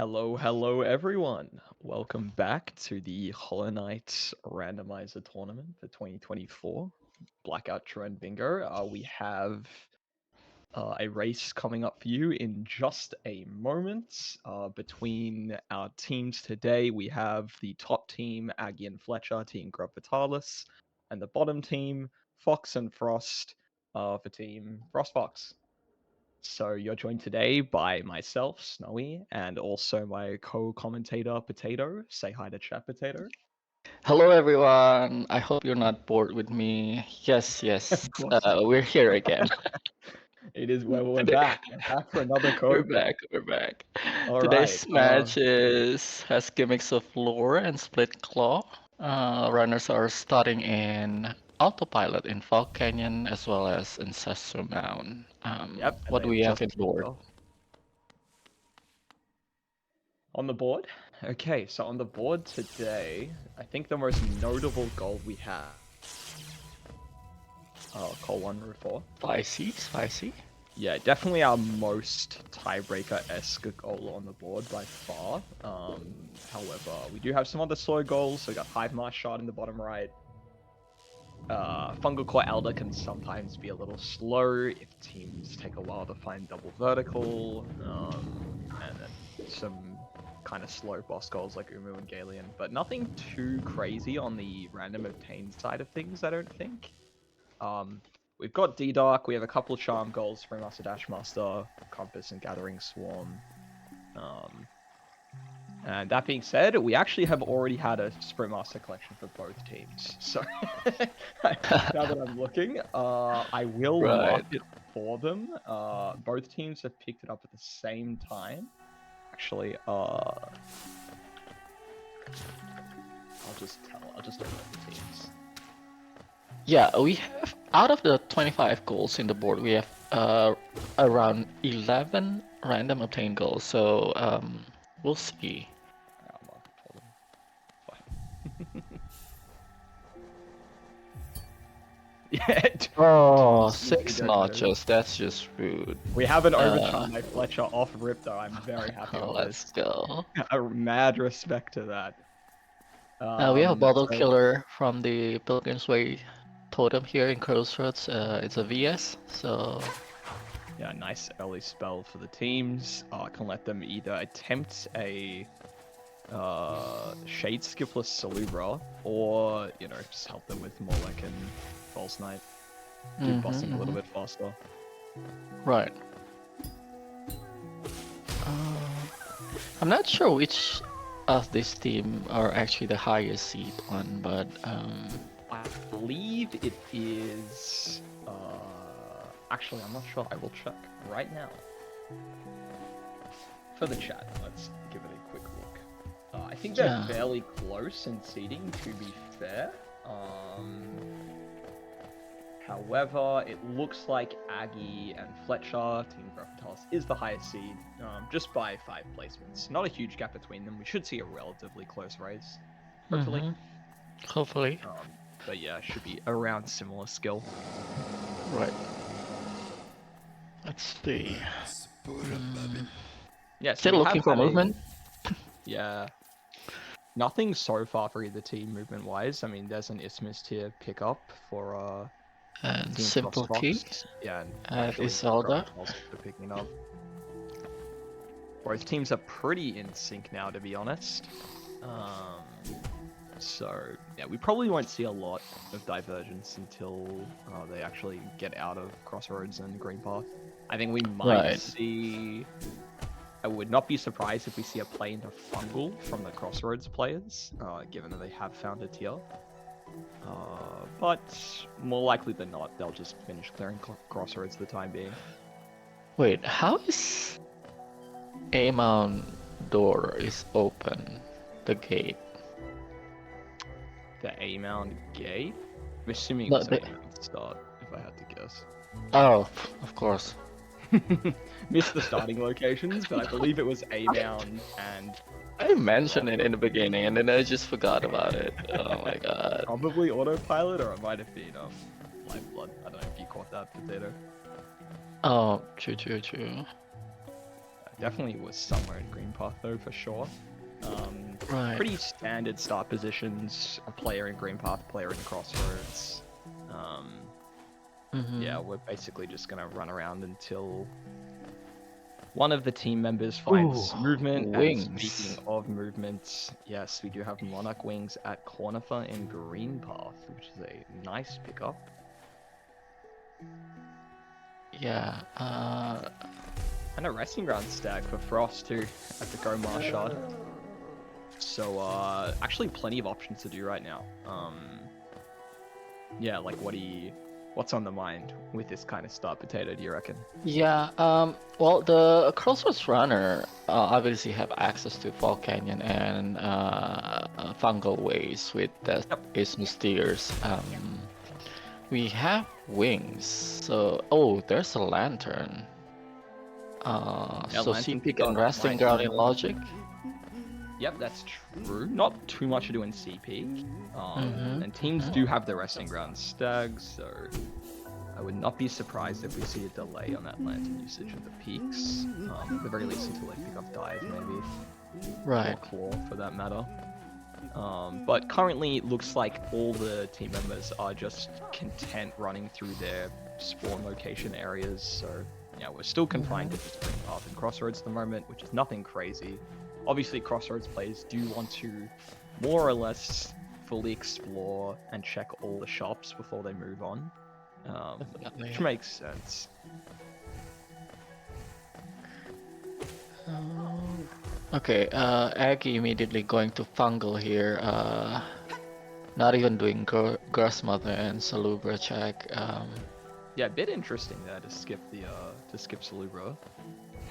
Hello everyone. Welcome back to the Hollow Knight Randomizer Tournament for 2024 Blackout Trend Bingo. We have a race coming up for you in just a moment. Between our teams today, we have the top team, Aggie and Fletcher, Team Grub Vitalis, and the bottom team, Fox and Frost, for Team Frost Fox. So you're joined today by myself, Snowy, and also my co-commentator, Potato. Say hi to chat, Potato. Hello, everyone. I hope you're not bored with me. Yes, Of yes, course not. we're here again. It is where we're Today, back. We're back for another we're co-op. back. We're back. All right. Today's match has gimmicks of lore and split claw. Runners are starting in autopilot in Fog Canyon as well as in Ancestral Mound. Yep, and What do they've we have just in kicked board? off on the board. Okay, so on the board today, I think the most notable goal we have. Call 1 row 4. Spicy, spicy. Yeah, definitely our most tiebreaker-esque goal on the board by far. However, we do have some other slow goals. So we got Hive Mask Shard in the bottom right. Fungal Core Elder can sometimes be a little slow if teams take a while to find double vertical. And then some kind of slow boss goals like Umu and Galian. But nothing too crazy on the random obtained side of things, I don't think. We've got D-Dark, we have a couple of Charm goals from Master Dash Master, Compass, and Gathering Swarm. And that being said, we actually have already had a Sprint Master collection for both teams. So now that I'm looking, I will mark Right. it for them. Both teams have picked it up at the same time. Actually, I'll just open the teams. Yeah, we have out of the 25 goals in the board, we have around 11 random obtained goals. So we'll see. I'll mark it for them. Fine. Yeah. Oh, Dude, we six don't know. notches. That's just rude. We have an overtime by Fletcher off rip though. I'm very happy with Let's this. go. A mad respect to that. We have a bottle So killer from the Pilgrim's Way totem here in Crossroads. It's a VS, so yeah, nice early spell for the teams. Can let them either attempt a Shade Skipless Salubra, or just help them with more like an False Knight, keep busting a little bit faster. right. Uh, I'm not sure which of this team are actually the highest seed one, but I believe it is. Actually, I'm not sure. I will check right now. For the chat, let's give it a quick look. I think they're Yeah. fairly close in seeding, to be fair. However, it looks like Aggie and Fletcher, Team Graphitas, is the highest seed, just by 5 placements. Not a huge gap between them. We should see a relatively close race, hopefully. Hopefully. But yeah, should be around similar skill. Right. Let's see. Yeah, so Still we looking have for had movement. Yeah. Nothing so far for either team movement-wise. I mean, there's an Isthmus tier pick up for And Team Simple Key. Frostbox. Yeah, and And actually Isolda. also picking up. Both teams are pretty in sync now, to be honest. So yeah, we probably won't see a lot of divergence until they actually get out of Crossroads and Green Path. I think we might see. I would not be surprised if we see a play into Fungal from the Crossroads players, given that they have found a tier. But more likely than not, they'll just finish clearing Crossroads for the time being. Wait, how is A-Mount door is open? The gate. The A-Mount gate? I'm assuming No, it's an A-Mount start, if I had to guess. Oh, of course. Missed the starting locations, but I believe it was A-Mount and... I mentioned it in the beginning and then I just forgot about it. Oh my god. Probably Autopilot, or it might have been Lifeblood. I don't know if you caught that, Potato. Oh, true. definitely was somewhere in green path though for sure. Right. Pretty standard start positions. A player in green path, player in crossroads. Yeah, we're basically just gonna run around until one of the team members finds Ooh, movement. And speaking wings. of movement, yes, we do have Monarch Wings at Cornifer in green path, which is a nice pickup. Yeah. And a resting ground stag for Frost too at the Go Marshard. So actually plenty of options to do right now. Yeah, like what's on the mind with this kind of start potato, do you reckon? Yeah. Well, the Crossroads Runner obviously have access to Fall Canyon and fungal ways with that Yep. is mysterious. We have wings. So there's a lantern. Yeah, So Lantern CP pickup and resting might ground be. in logic. Yep, that's true. Not too much to do in CP. And teams do Mhm. have the resting ground stags, so I would not be surprised if we see a delay on that lantern usage of the peaks. At the very least until they pick up dive maybe. Or Right. claw for that matter. But currently it looks like all the team members are just content running through their spawn location areas, so yeah, we're still confined to just green path and crossroads at the moment, which is nothing crazy. Obviously crossroads players do want to more or less fully explore and check all the shops before they move on, Definitely. which makes sense. Okay, Aggie immediately going to fungal here. Not even doing Grass Mother and Salubra check. Yeah, a bit interesting there to skip Salubra.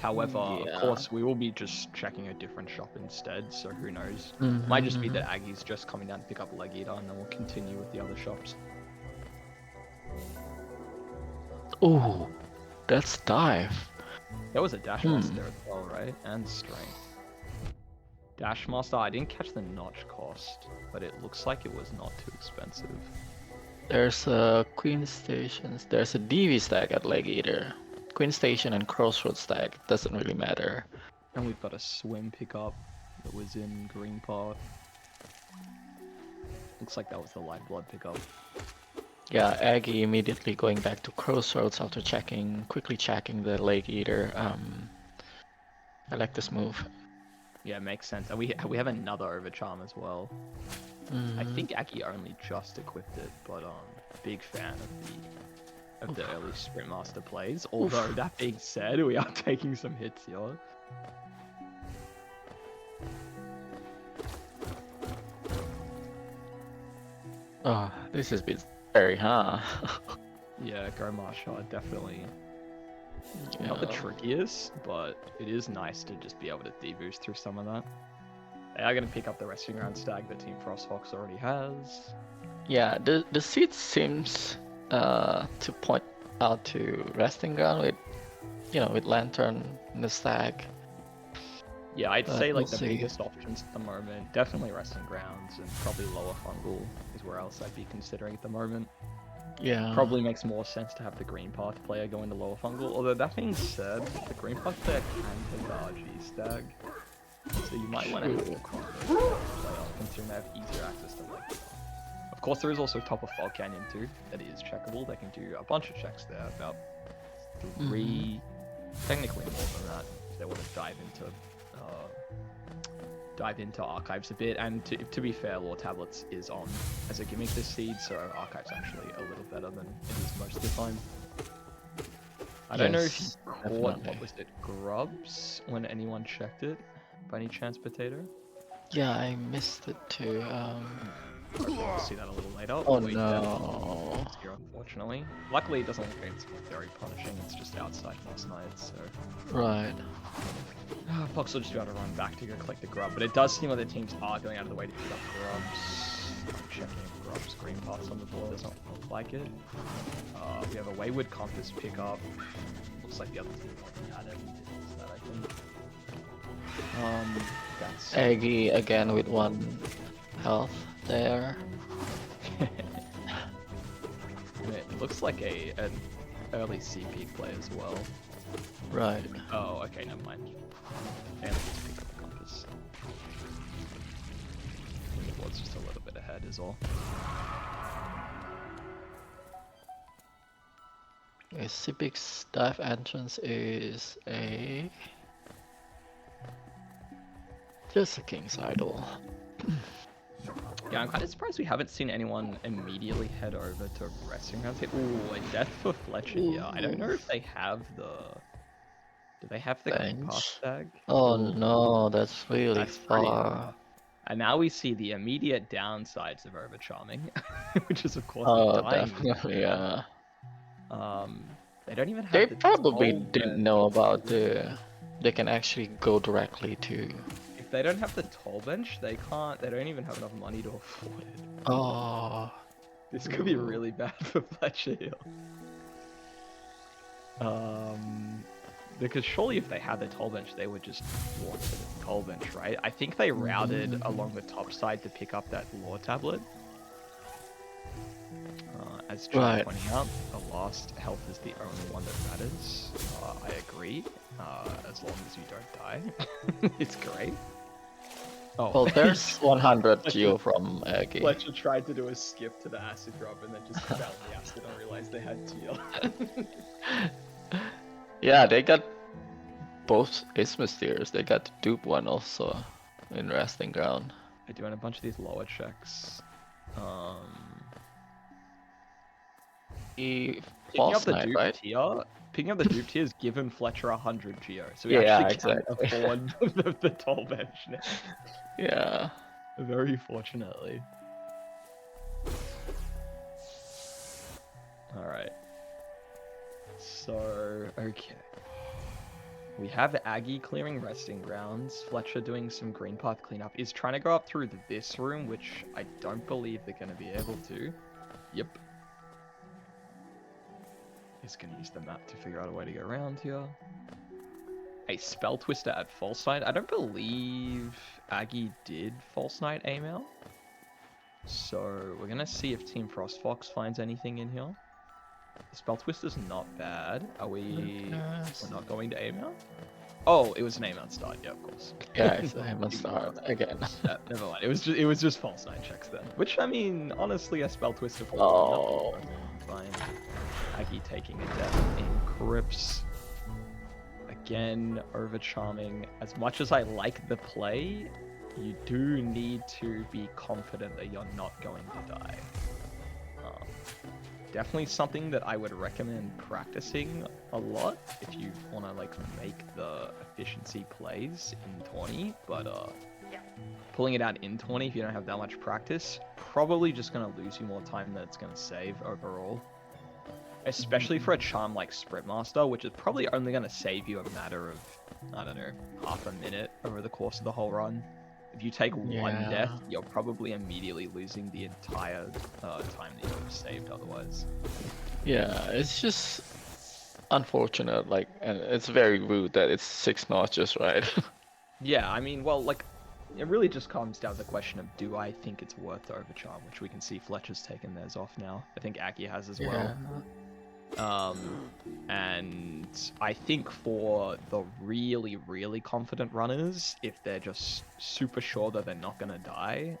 However, of Yeah. course, we will be just checking a different shop instead, so who knows. Might just be Mm-hmm. that Aggie's just coming down to pick up Leg Eater, and then we'll continue with the other shops. Oh, that's dive. There was a Dash Hmm. Master as well, right? And Strength. Dash Master, I didn't catch the notch cost, but it looks like it was not too expensive. There's a Queen Stations. There's a DV stack at Leg Eater. Queen Station and Crossroads stack. Doesn't really matter. And we've got a swim pickup that was in Green Path. Looks like that was the Lifeblood pickup. Yeah, Aggie immediately going back to Crossroads after quickly checking the Leg Eater. I like this move. Yeah, makes sense. And we have another Overcharm as well. I think Aki only just equipped it, but big fan of the early Sprint Master plays. Although that being said, we are taking some hits here. Oh, this has been scary, huh? Yeah, Go Marshall definitely not the Yeah. trickiest, but it is nice to just be able to deboost through some of that. They are going to pick up the resting ground stag that Team Frostfox already has. Yeah, the seed seems to point out to resting ground with with lantern and the stag. Yeah, I'd But say we'll like the see. biggest options at the moment, definitely resting grounds and probably lower fungal is where else I'd be considering at the moment. Yeah. Probably makes more sense to have the green path player go into lower fungal, although that being said, the green path player can take the RG stag, so you might want to have the player considering they have easier access to leg. Of course, there is also top of Fog Canyon too, that is checkable. They can do a bunch of checks there, about 3, technically more than that, if they want to dive into archives a bit. And to be fair, Lore Tablets is on as a gimmick this seed, so archives actually a little better than it is most of the time. I don't know if you Yes, caught, definitely. what was it, Grubs, when anyone checked it, by any chance, Potato? Yeah, I missed it too. Hopefully we'll see that a little later. Oh Wait, no. it's here, unfortunately. Luckily, it doesn't look like it's very punishing. It's just outside last night, so Right. Fox will just be able to run back to go collect the grub, but it does seem like the teams are going out of the way to pick up grubs. I'm checking if grubs green paths on the board, does not look like it. We have a Wayward Compass pickup. Looks like the other team already had it. Is that, I think. That's Aggie again with 1 health there. and it looks like an early CP play as well. Right. Oh, okay, never mind. And just pick up the compass. The board's just a little bit ahead is all. A Cipic's dive entrance is just a king's idol. Yeah, I'm kind of surprised we haven't seen anyone immediately head over to resting grounds here. Ooh, a death for Fletcher here. I don't know if they have the... Do they have the Green Path Bench. tag? Oh Ooh, no, that's really that's pretty far. far. And now we see the immediate downsides of overcharming, which is of course Oh, dying. definitely, yeah. They don't even They have the probably toll didn't bench. know about they can actually go directly to. If they don't have the toll bench, they can't. They don't even have enough money to afford it. Oh, This could be really bad for Fletcher here. Because surely if they had the toll bench, they would just walk to the toll bench, right? I think they routed along the top side to pick up that lore tablet. As Chad right. pointing out, the last health is the only one that matters. I agree. As long as you don't die, it's great. Oh, Well, there's 100 geo from Aggie. Fletcher tried to do a skip to the acid drop and then just fell in the acid and realized they had teal. Yeah, they got both Ace Mysterious. They got the dupe one also in resting ground. They're doing a bunch of these lower checks. He Picking up false the knight, dupe right? tier. Picking up the dupe tier has given Fletcher 100 geo, so he Yeah, actually can exactly. afford the toll bench now. Yeah. Very fortunately. Alright. So, okay. We have Aggie clearing resting grounds, Fletcher doing some green path cleanup, is trying to go up through this room, which I don't believe they're going to be able to. Yep. He's going to use the map to figure out a way to go around here. A Spell Twister at False Knight. I don't believe Aggie did False Knight aim out. So we're going to see if Team Frostfox finds anything in here. The Spell Twister's not bad. Are we... We're not going to aim out? Oh, it was an aim out start. Yeah, of course. Yeah, it's a aim out start again. Never mind. It was just False Knight checks then. Which, I mean, honestly, a Spell Twister for Oh. fine. Aggie taking a death in Crypts. Again, over charming. As much as I like the play, you do need to be confident that you're not going to die. Definitely something that I would recommend practicing a lot if you want to like make the efficiency plays in Tourney, but pulling it out in Tourney if you don't have that much practice, probably just going to lose you more time than it's going to save overall. Especially for a charm like Sprintmaster, which is probably only going to save you a matter of, I don't know, half a minute over the course of the whole run. If you take one death, you're probably immediately losing the entire time that you would have saved otherwise. Yeah, it's just unfortunate, like, and it's very rude that it's 6 notches, right? Yeah, I mean, well, like, it really just comes down to the question of, do I think it's worth the overcharm, which we can see Fletcher's taken theirs off now. I think Aggie has as well. And I think for the really, really confident runners, if they're just super sure that they're not going to die,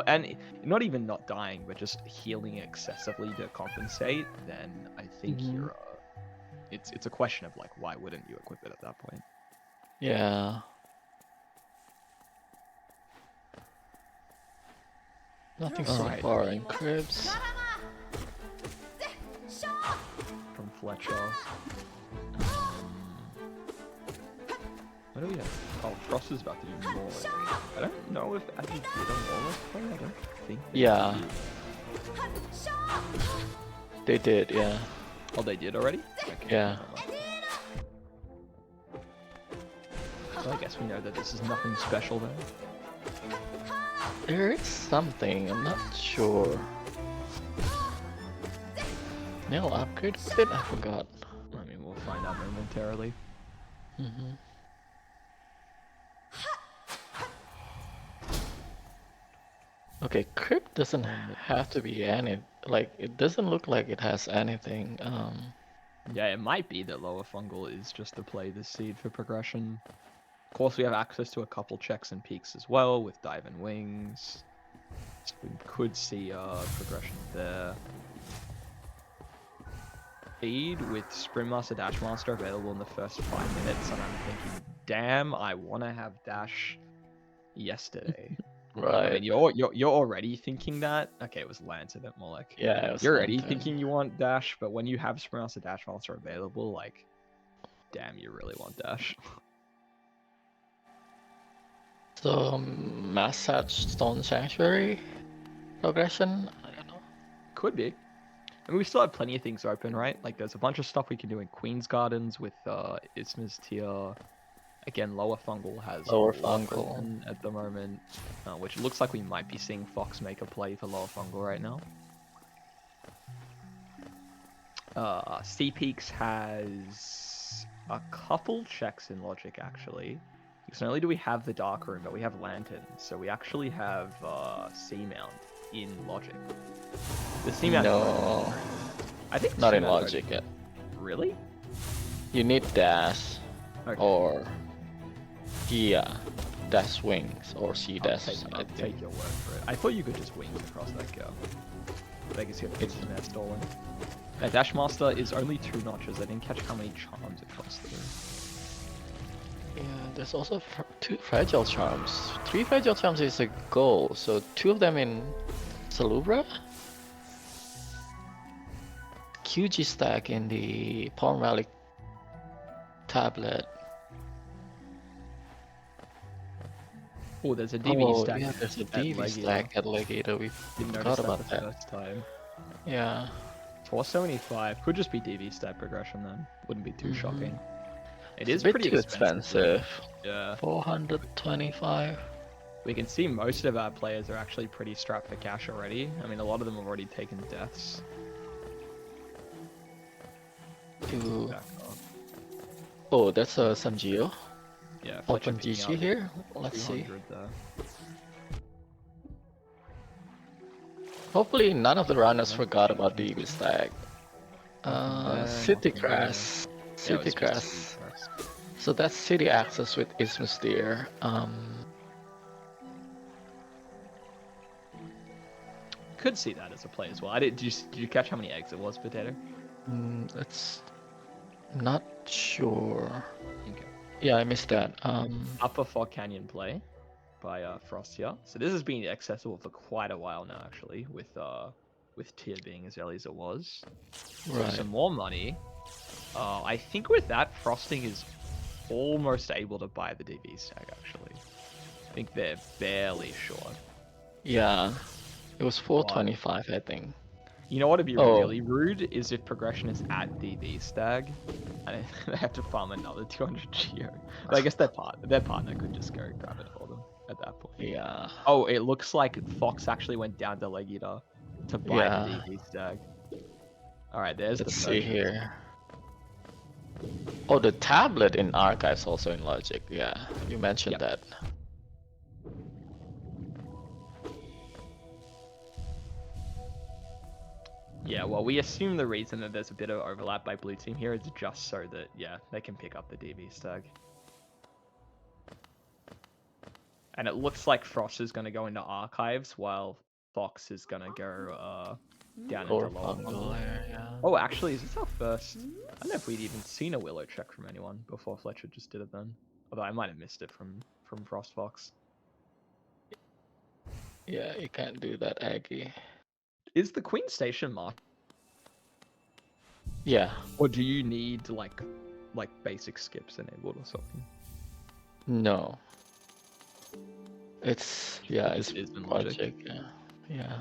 and not even not dying, but just healing excessively to compensate, then I think you're, it's a question of like, why wouldn't you equip it at that point? Yeah. Nothing so far in Cribs. From Fletcher. What do we have? Oh, Frost is about to do more. I don't know if Aggie did a Lawless play. I don't think. Yeah. They did, yeah. Oh, they did already? Okay. Yeah. So I guess we know that this is nothing special then. There is something, I'm not sure. Nail upgrade with it? I forgot. I mean, we'll find out momentarily. Okay, Crypt doesn't have to be any, like, it doesn't look like it has anything, Yeah, it might be that lower fungal is just to play the seed for progression. Of course, we have access to a couple checks and peaks as well with dive and wings. So we could see progression there. Feed with Sprint Master Dash Master available in the first 5 minutes, and I'm thinking, damn, I want to have Dash yesterday. I mean, Right. you're already thinking that. Okay, it was Lance, a bit more like Yeah, it was you're already Lantern. thinking you want Dash, but when you have Sprint Master Dash Master available, like, damn, you really want Dash. So, Massage Stone Sanctuary progression? I don't know. Could be. I mean, we still have plenty of things open, right? Like, there's a bunch of stuff we can do in Queen's Gardens with Isma's Tier. Again, lower fungal has Lower a lot fungal. open at the moment, which looks like we might be seeing Fox make a play for lower fungal right now. Sea Peaks has a couple checks in Logic, actually. Because not only do we have the Dark Room, but we have Lantern, so we actually have Seamount in Logic. The Seamount. No, I think not in Seamount Logic yet. Really? You need Dash Okay. or Dash Wings or Sea Dash. I'll take your word for it. I thought you could just wings across that go. But I guess you have to get some there stolen. Dash Master is only 2 notches. I didn't catch how many charms it costs though. Yeah, there's also 2 Fragile Charms. 3 Fragile Charms is a goal, so 2 of them in Salubra. QG stack in the Power Relic tablet. Oh, there's a DV stack. Yeah, there's a at DV Legator. stack at Legator. We Didn't forgot notice about that that. the first time. Yeah. 475 could just be DV stack progression then. Wouldn't be too shocking. It is a bit pretty too expensive. expensive. Yeah. 425. We can see most of our players are actually pretty strapped for cash already. I mean, a lot of them have already taken deaths. Oh, that's some Geo. Yeah, Open GG here. Let's see. There. Hopefully none of the runners forgot about the EV stack. City nothing Crash. there. City Crash. So that's city access with Isthmus Deer. Could see that as a play as well. Did you catch how many eggs it was, Potato? That's not sure. Okay. Yeah, I missed that. Upper Fog Canyon play by Frostia. So this has been accessible for quite a while now, actually, with tier being as early as it was. Right. For some more money, I think with that, Frosting is almost able to buy the DV stack, actually. I think they're barely short. Yeah, it was 425, I think. You know what would be really rude is if progression is at DV stag, and they have to farm another 200 Geo. But I guess their partner could just go grab it for them at that point. Yeah. Oh, it looks like Fox actually went down to Leg Eater to buy the DV stag. Alright, there's Let's the see here. Oh, the tablet in Archives also in Logic. Yeah, you mentioned that. Yeah, well, we assume the reason that there's a bit of overlap by Blue Team here is just so that, yeah, they can pick up the DV stag. And it looks like Frost is going to go into Archives, while Fox is going to go down into Lower Fungal. Yeah. Oh, actually, is this our first? I don't know if we'd even seen a Willow check from anyone before Fletcher just did it then. Although I might have missed it from Frost Fox. Yeah, you can't do that, Aggie. Is the Queen Station marked? Yeah. Or do you need like basic skips enabled or something? No. It's in Logic. Yeah.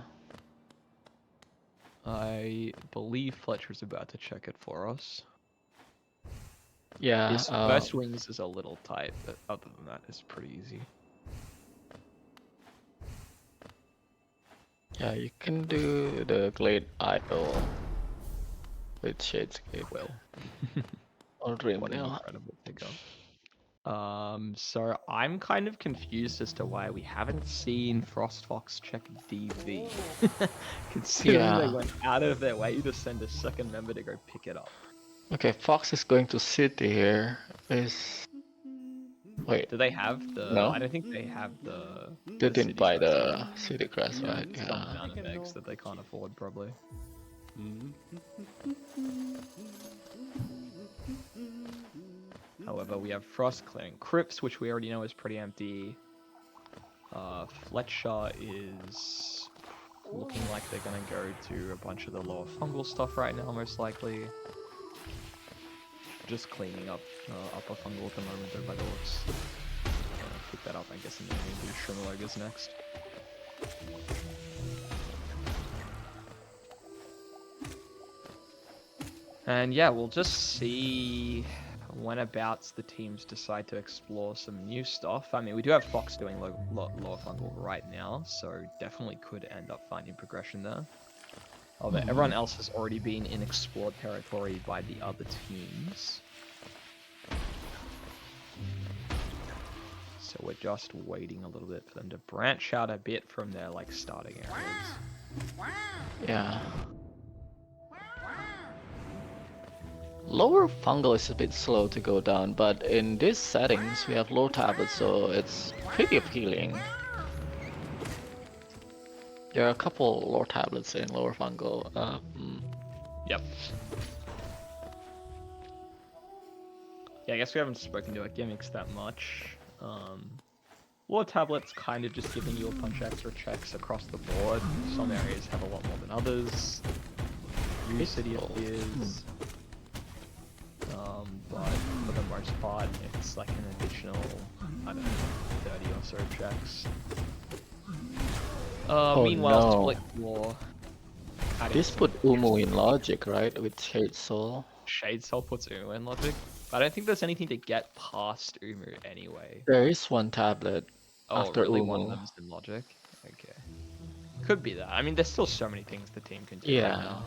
I believe Fletcher's about to check it for us. Yeah. His first wings is a little tight, but other than that, it's pretty easy. Yeah, you can do the Glade Idol with Shadescape. Well, Or Dream what an Nail. incredible pickup. So I'm kind of confused as to why we haven't seen Frost Fox check DV. Considering they went out of their way to send a second member to go pick it up. Okay, Fox is going to city here. Is wait, Do they have the? no? I don't think they have They the didn't city buy crest yet. the city crest, Yeah, right? it's some Yeah. amount of eggs that they can't afford probably. However, we have Frost clearing Crypts, which we already know is pretty empty. Fletcher is looking like they're gonna go to a bunch of the lower fungal stuff right now, most likely. Just cleaning up upper fungal at the moment, though, by the looks. Pick that up, I guess, and then we'll do Shrimalogas next. And yeah, we'll just see whenabouts the teams decide to explore some new stuff. I mean, we do have Fox doing lower fungal right now, so definitely could end up finding progression there. Although everyone else has already been in explored territory by the other teams. So we're just waiting a little bit for them to branch out a bit from their like starting areas. Yeah. Lower fungal is a bit slow to go down, but in these settings we have low tablets, so it's pretty appealing. There are a couple lower tablets in lower fungal. Yep. Yeah, I guess we haven't spoken to our gimmicks that much. Lore tablets kind of just giving you a bunch of extra checks across the board. Some areas have a lot more than others. New city appears. But for the most part, it's like an additional, I don't know, 30 or so checks. Meanwhile, no. Split Claw. This put Umu in logic, right? With Shade Soul. Shade Soul puts Umu in logic. But I don't think there's anything to get past Umu anyway. There is one tablet after really? Umu. One of them's in logic? Okay. Could be that. I mean, there's still so many things the team can do right now.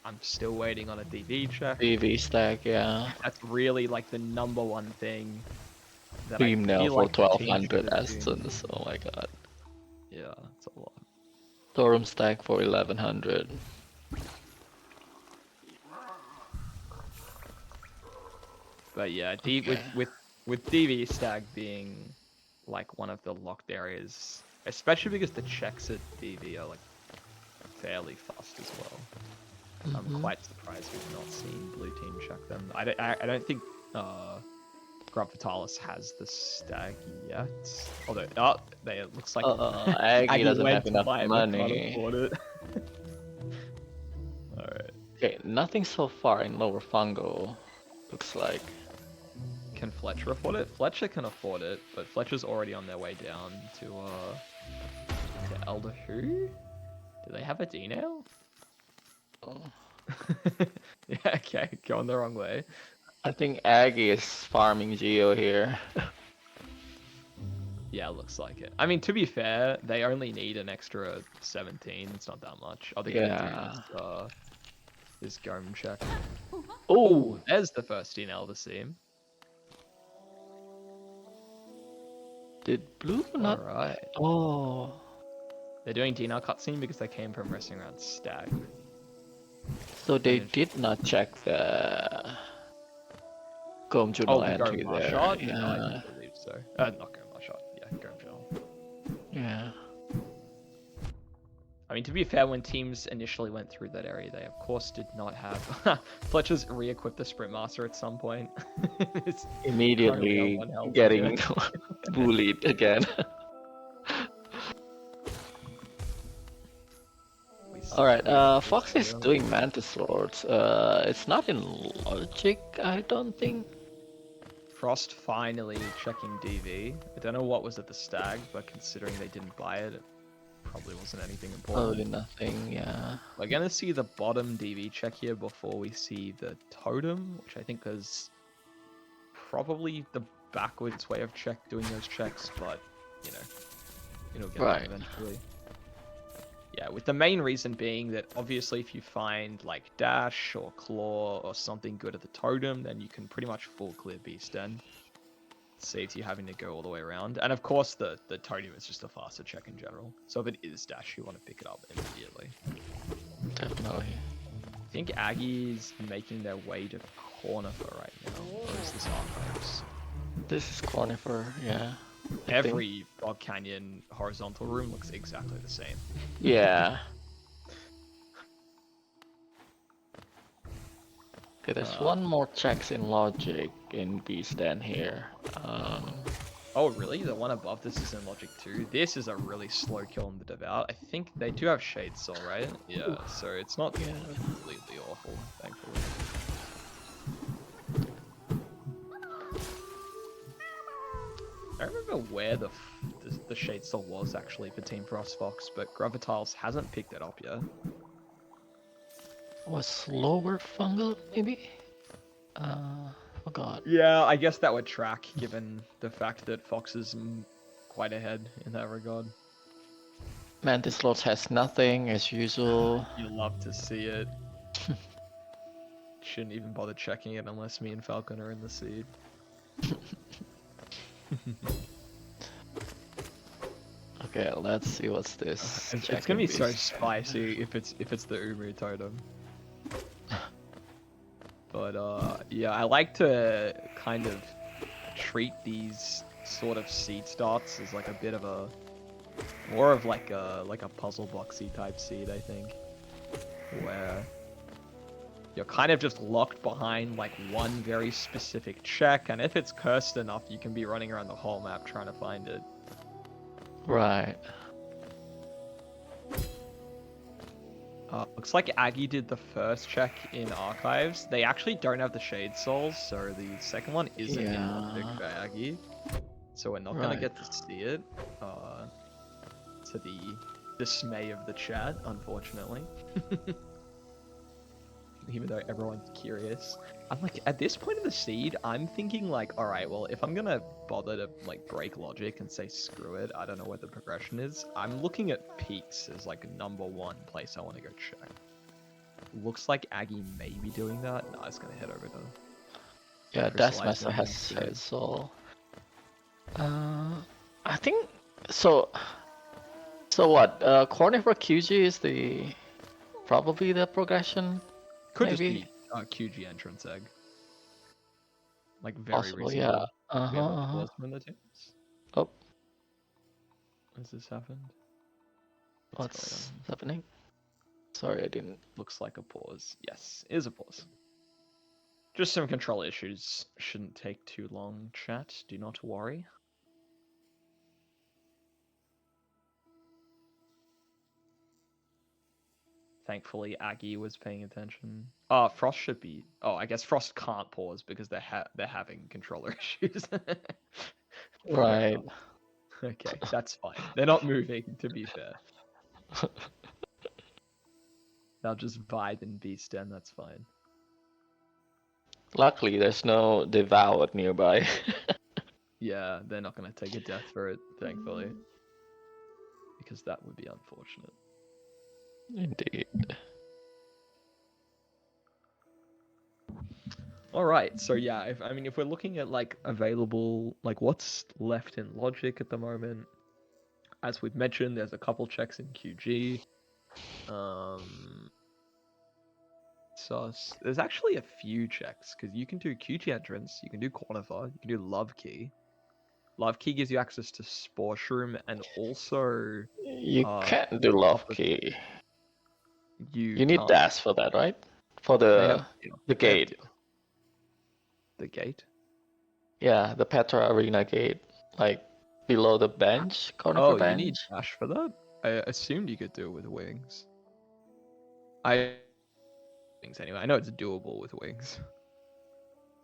I'm still waiting on a DV check. DV stack, yeah. That's really like the number one thing that Beam I now feel for like the team 1200 should do. Essence, oh my god. Yeah, it's a lot. Thorum stack for 1100. But yeah, with DV stag being like one of the locked areas, especially because the checks at DV are like fairly fast as well. I'm quite surprised we've not seen blue team check them. I don't think Grub Vitalis has the stag yet. Although, it looks like Aggie doesn't went have to enough buy it, but can't money. afford it. Alright. Okay, nothing so far in lower fungal. Looks like. Can Fletcher afford it? Fletcher can afford it, but Fletcher's already on their way down to Elder Who? Do they have a D now? Oh. Yeah, okay, going the wrong way. I think Aggie is farming Geo here. Yeah, looks like it. I mean, to be fair, they only need an extra 17. It's not that much. All they're gonna do is Gome check. Oh, there's the first DNL to see him. Did Blue not? Alright. Oh. They're doing DNL cutscene because they came from wrestling around Stag. So they did not check the Gome Journal entry there. Shot? Yeah. No, I don't believe so. Not Gome shot. Yeah, Gome Journal. Yeah. I mean, to be fair, when teams initially went through that area, they of course did not have Fletcher's re-equipped the Sprint Master at some point. Immediately getting bullied again. Alright, Fox is doing Mantis Swords. It's not in logic, I don't think. Frost finally checking DV. I don't know what was at the stag, but considering they didn't buy it, it probably wasn't anything important. Probably nothing, yeah. We're gonna see the bottom DV check here before we see the totem, which I think is probably the backwards way of doing those checks, but you know, it'll get there eventually. Yeah, with the main reason being that obviously if you find like dash or claw or something good at the totem, then you can pretty much full clear beast den. Saves you having to go all the way around. And of course the totem is just a faster check in general. So if it is dash, you want to pick it up immediately. Definitely. think Aggie's making their way to Cornifer right now. Or is this Archives? This is Conifer, yeah. I think. Every Frog Canyon horizontal room looks exactly the same. Yeah. Okay, there's one more checks in logic in B stand here. Oh, really? The one above this is in Logic 2? This is a really slow kill on the Devout. I think they do have Shade Soul, right? Yeah, so it's not completely awful, thankfully. I don't remember where the Shade Soul was actually for Team Frost Fox, but Gravitiles hasn't picked it up yet. Was lower fungal maybe? Forgot. Yeah, I guess that would track given the fact that Fox is quite ahead in that regard. Mantis Lords has nothing as usual. You love to see it. Shouldn't even bother checking it unless me and Falcon are in the seed. Okay, let's see what's this. It's gonna be so spicy if it's the Umu totem. But yeah, I like to kind of treat these sort of seed starts as like a bit of a more of like a puzzle boxy type seed, I think, where you're kind of just locked behind like one very specific check, and if it's cursed enough, you can be running around the whole map trying to find it. Right. Looks like Aggie did the first check in Archives. They actually don't have the Shade Souls, so the second one isn't in Logic for Aggie. So we're not gonna get to see it, to the dismay of the chat, unfortunately. Even though everyone's curious. I'm like, at this point of the seed, I'm thinking like, alright, well, if I'm gonna bother to like break logic and say screw it, I don't know what the progression is, I'm looking at peaks as like #1 place I want to go check. Looks like Aggie may be doing that. No, I was gonna head over to... Yeah, Taskmaster has Shade Soul. I think... So what? Cornifer QG is probably the progression? Could maybe? Just be QG entrance egg. Like very Possible, reasonable. yeah. We have a pause from the teams. Oh. Has this happened? What's happening? Sorry, I didn't. Looks like a pause. Yes, it is a pause. Just some control issues. Shouldn't take too long, chat. Do not worry. Thankfully, Aggie was paying attention. Frost should be... Oh, I guess Frost can't pause because they're having controller issues. Right. Okay, that's fine. They're not moving, to be fair. They'll just vibe in Beast Den, that's fine. Luckily, there's no Devoured nearby. Yeah, they're not going to take a death for it, thankfully. Because that would be unfortunate. Indeed. All right, so yeah, if we're looking at like available, like what's left in Logic at the moment, as we've mentioned, there's a couple checks in QG. So there's actually a few checks because you can do QG entrance, you can do Cornifer, you can do Love Key. Love Key gives you access to Spore Shroom and also You can't do Love Key. You need can't. dash for that, right? For the gate. The gate? Yeah, the Petra Arena gate, like below the bench, Cornifer bench. You need dash for that? I assumed you could do it with wings. Wings anyway. I know it's doable with wings.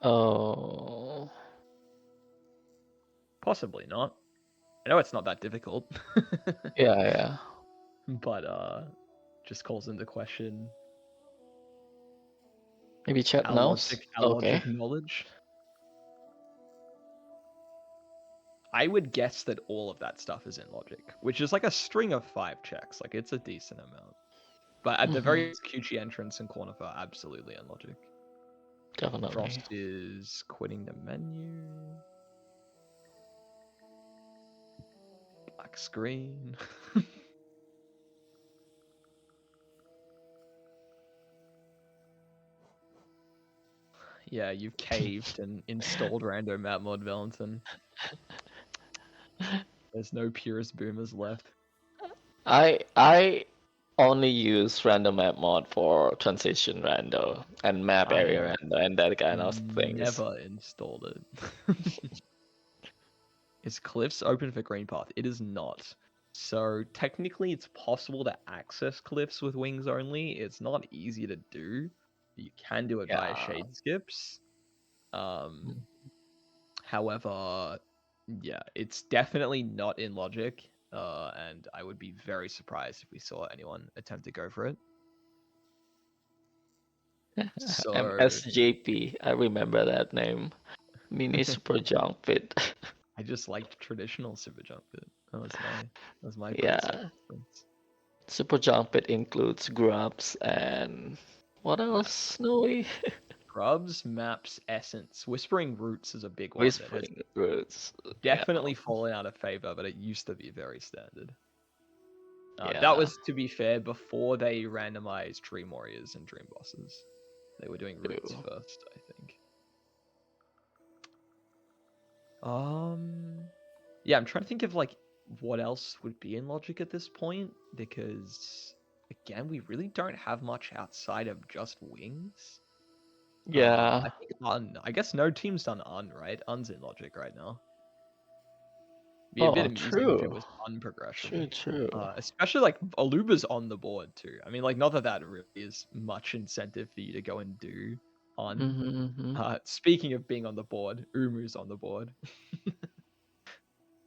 Oh. Possibly not. I know it's not that difficult. Yeah. But just calls into question. Maybe chat knows. Our logic knowledge. I would guess that all of that stuff is in Logic, which is like a string of 5 checks. Like it's a decent amount. But at the very least, QG entrance and Cornifer are absolutely in Logic. Definitely. Frost is quitting the menu. Black screen. Yeah, you've caved and installed random map mod Valentin. There's no purist boomers left. I only use random map mod for transition rando and map I area have rando and that kind of things. never installed it. Is Cliffs open for Green Path? It is not. So technically it's possible to access Cliffs with wings only. It's not easy to do. You can do it via Yeah. shade skips. However, yeah, it's definitely not in logic. And I would be very surprised if we saw anyone attempt to go for it. So MSJP, I remember that name. Mini Super Junk Pit. I just liked traditional Super Jump Pit. That was my basic Yeah, preference. Super Junk Pit includes grubs and what else, Snowy? Grubs, maps, essence. Whispering Roots is a big one that has Whispering Roots. Yeah, definitely fallen out of favor, but it used to be very standard. That yeah. was, to be fair, before they randomized Dream Warriors and Dream Bosses. They were doing Roots True. first, I think. Yeah, I'm trying to think of like what else would be in logic at this point because again, we really don't have much outside of just wings. Yeah. I think I guess no team's done right? Un's in logic right now. Be a bit Oh, amusing if it true. was True, progression. true. Especially like Aluba's on the board too. I mean, like not that really is much incentive for you to go and do on. Mm-hmm. Speaking of being on the board, Umu's on the board.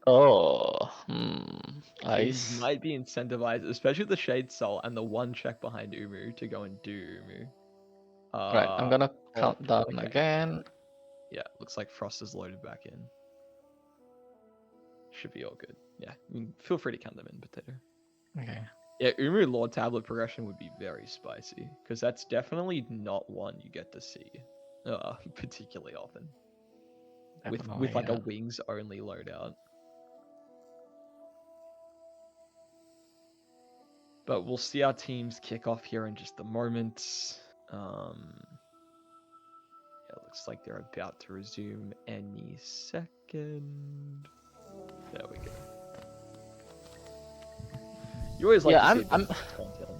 Oh, Teams ice. might be incentivized, especially the Shade Soul and the one check behind Umu to go and do Umu. Right, I'm gonna Oh, count down okay. again. Yeah, looks like Frost is loaded back in. Should be all good. Yeah, feel free to count them in, Potato. Okay. Yeah, Umu Lord Tablet progression would be very spicy, because that's definitely not one you get to see particularly often. With Definitely, like a yeah. wings only loadout. But we'll see our teams kick off here in just a moment. Yeah, looks like they're about to resume any second. There we go. You always like Yeah, to see I'm content.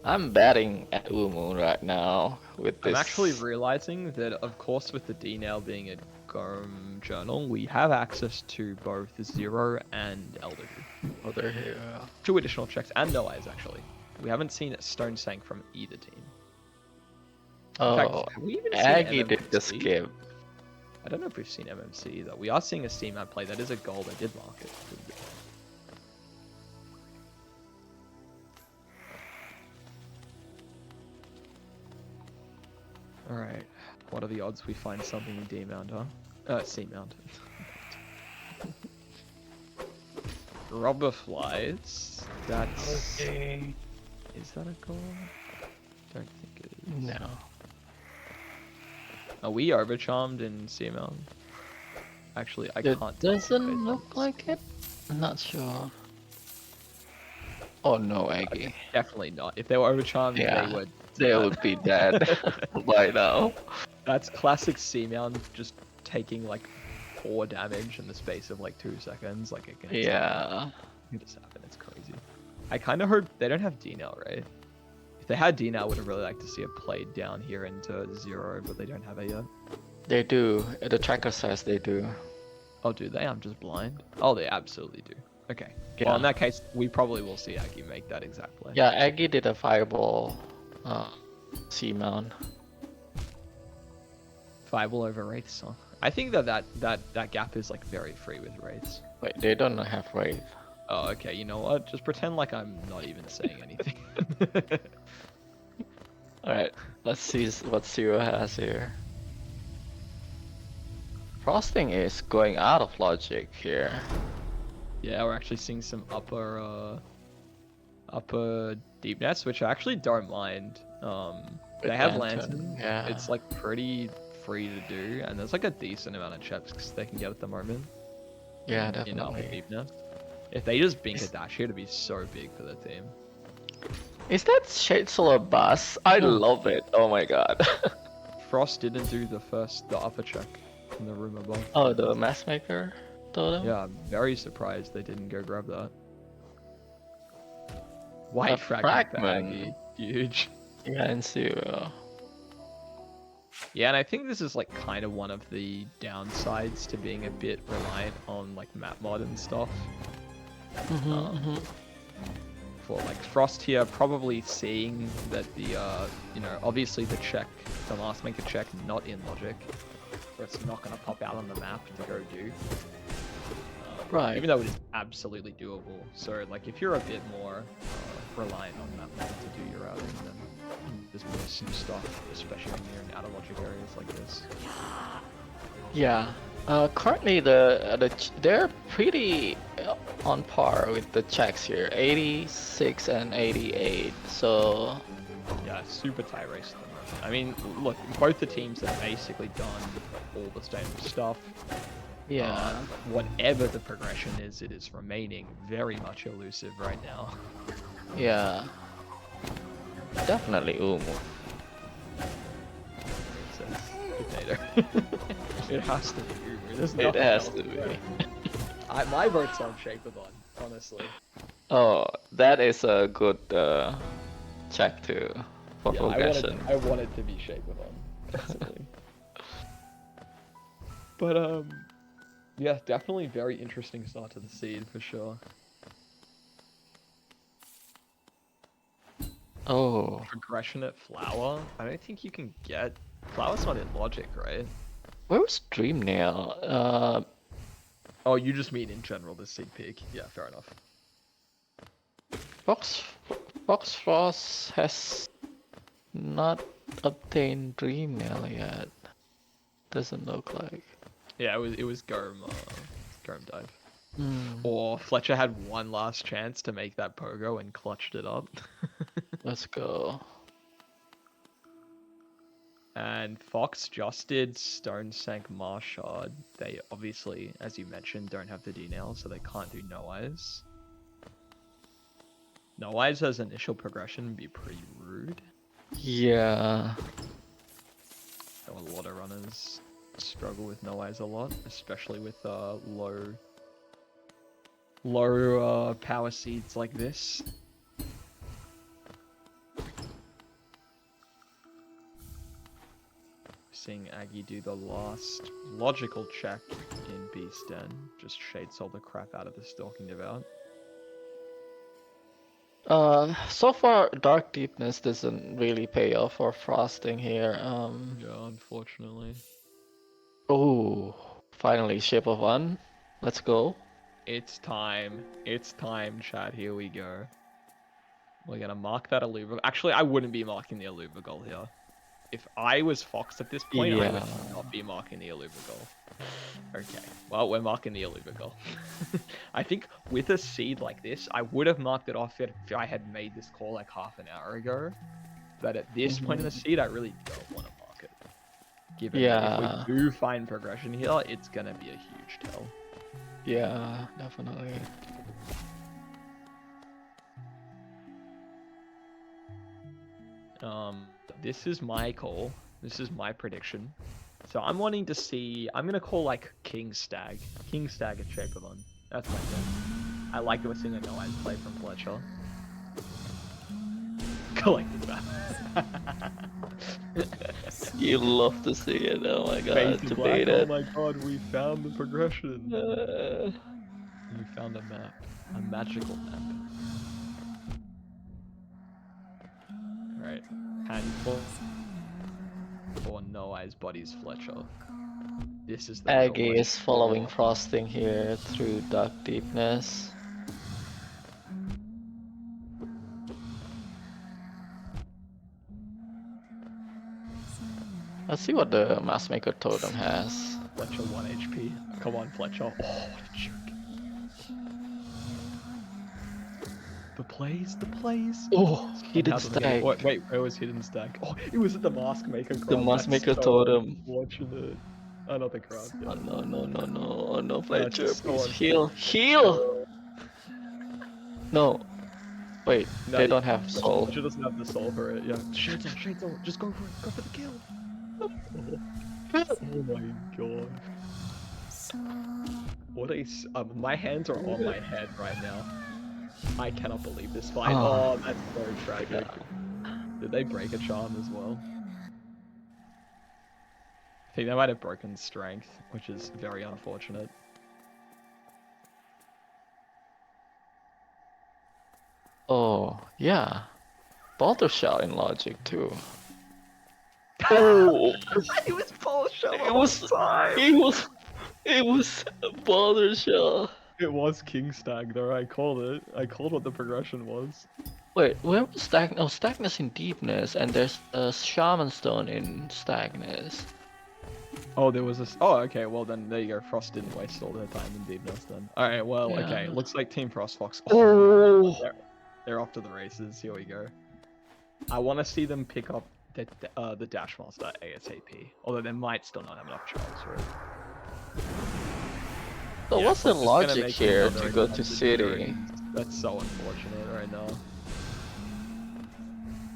I'm betting at Umu right now with I'm this. actually realizing that, of course, with the D now being a GOM journal, we have access to both Zero and Elder. Over here. 2 additional checks, and no eyes, actually. We haven't seen Stone Sank from either team. In fact, Oh, have we even seen Aggie did the MMC? skip. I don't know if we've seen MMC either. We are seeing a Steam ad play. That is a gold. I did mark it. Alright. What are the odds we find something in D mount, huh? C mount. Robber flies. That's. Okay. Is that a goal? Don't think it is. No. Are we overcharmed in C mount? Actually, I It can't. doesn't look like it. I'm not sure. Oh no, Aggie. Definitely not. If they were overcharmed, Yeah, they would. they would be dead by now. That's classic C mount, just taking like 4 damage in the space of like 2 seconds. Like it can just happen. It's crazy. I kind of heard they don't have D now, right? If they had D now, I would have really liked to see it played down here into Zero, but they don't have it yet. They do. The tracker says they do. Oh, do they? I'm just blind. Oh, they absolutely do. Okay. Yeah. Well, in that case, we probably will see Aggie make that exact play. Yeah, Aggie did a fireball C mount. Fireball over Wraiths, huh? I think that gap is like very free with Wraiths. Wait, they don't have Wraith. Oh, okay. You know what? Just pretend like I'm not even saying anything. Alright, let's see what Zero has here. Frosting is going out of logic here. Yeah, we're actually seeing some upper deep nets, which I actually don't mind. They have lantern. Yeah. It's like pretty free to do, and there's like a decent amount of cheps they can get at the moment. Yeah, In upper definitely. deep net. If they just bink a dash here, it'd be so big for the team. Is that Shade Solar Bus? I love it. Oh my god. Frost didn't do the upper check in the room above. Oh, the matchmaker totem? Yeah, I'm very surprised they didn't go grab that. White fragment for Aggie. Huge. Yeah, and 0. Yeah, and I think this is like kind of one of the downsides to being a bit reliant on like map mod and stuff. For like Frost here, probably seeing that the obviously the last maker check not in logic, so it's not going to pop out on the map to go do. Right. Even though it is absolutely doable. So like if you're a bit more reliant on map mod to do your routing, then there's some stuff, especially when you're in out of logic areas like this. Yeah. Currently they're pretty on par with the checks here, 86 and 88. So yeah, super tight race at the moment. I mean, look, both the teams have basically done all the same stuff. yeah, Whatever the progression is, it is remaining very much elusive right now. yeah, definitely Umu. It says potato. It has to be Uber. There's It nothing has else to be. there. My vote's on Shapeathon, honestly. Oh, that is a good check too for Yeah, progression. I want it to be Shapeathon, basically. But yeah, definitely very interesting start to the seed for sure. Oh, Progression at Flower? I don't think you can get... Flower's not in logic, right? where was Dreamnail? Oh, you just mean in general the seed peak. Yeah, fair enough. Fox Frost has not obtained Dreamnail yet. Doesn't look like. Yeah, it was Gurm dive. Hmm. Or Fletcher had one last chance to make that pogo and clutched it up. Let's go. And Fox just did Stone Sank Marshard. They obviously, as you mentioned, don't have the D-nail, so they can't do No Eyes. No Eyes as initial progression would be pretty rude. Yeah. So a lot of runners struggle with No Eyes a lot, especially with low power seeds like this. Seeing Aggie do the last logical check in Beast Den, just shade soul the crap out of the Stalking Devout. So far Dark Deepness doesn't really pay off for Frosting here. Yeah, unfortunately. Oh, finally Shape of One. Let's go. It's time, chat, here we go. We're gonna mark that Aluva. Actually, I wouldn't be marking the Aluva goal here. If I was Fox at this point, I would not be marking the Aluva goal. Okay, well, we're marking the Aluva goal. I think with a seed like this, I would have marked it off if I had made this call like half an hour ago. But at this point in the seed, I really don't want to mark it. Given that if we do find progression here, it's gonna be a huge tell. Yeah, definitely. This is my call. This is my prediction. So I'm wanting to see... I'm going to call, like, King Stag. King Stag at Shapeathon. That's my guess. I like seeing a no-eyes play from Fletcher. Collected back. You love to see it, oh my god, Face to black. beat Oh it. my god, we found the progression. We found a map. A magical map. Right. Handful. Or No Eyes Bodies Fletcher. This is the Aggie real is following Frosting here through Dark Deepness. Let's see what the Maskmaker Totem has. Fletcher 1 HP. Come on, Fletcher. Oh, what a jerk. The plays. Oh, hidden stag. Wait, where was hidden stag? Oh, it was at the Maskmaker Grub. The Maskmaker Totem. Unfortunate. Oh, not the Grub. Yeah. Oh no, no, no, no. Oh no, Fletcher, just please so heal. Heal! No. Wait, No, they don't have soul. Fletcher doesn't have the soul for it, yeah. Shades on, just go for it. Go for the kill. Oh my god. My hands are on my head right now. I cannot believe this fight. Oh, Oh, that's so tragic. yeah. Did they break a charm as well? I think they might have broken strength, which is very unfortunate. Oh, yeah. Boulder Shell in Logic too. Oh, It was Polish the it whole was, time. it was, it was Boulder Shell. It was King Stag though. I called it. I called what the progression was. Wait, where was Stag? Oh, Stagnus in Deepness, and there's a Shaman Stone in Stagnus. Oh, there was a. Oh, okay. Well, then there you go. Frost didn't waste all their time in Deepness then. All right. Well, okay. Yeah. Looks like Team Frostfox. Oh, They're off to the races. Here we go. I want to see them pick up the Dash Master ASAP. Although they might still not have enough charms for it. so Yeah, what's the Frost is gonna logic make here another to go to attempt do City? it. That's so unfortunate right now.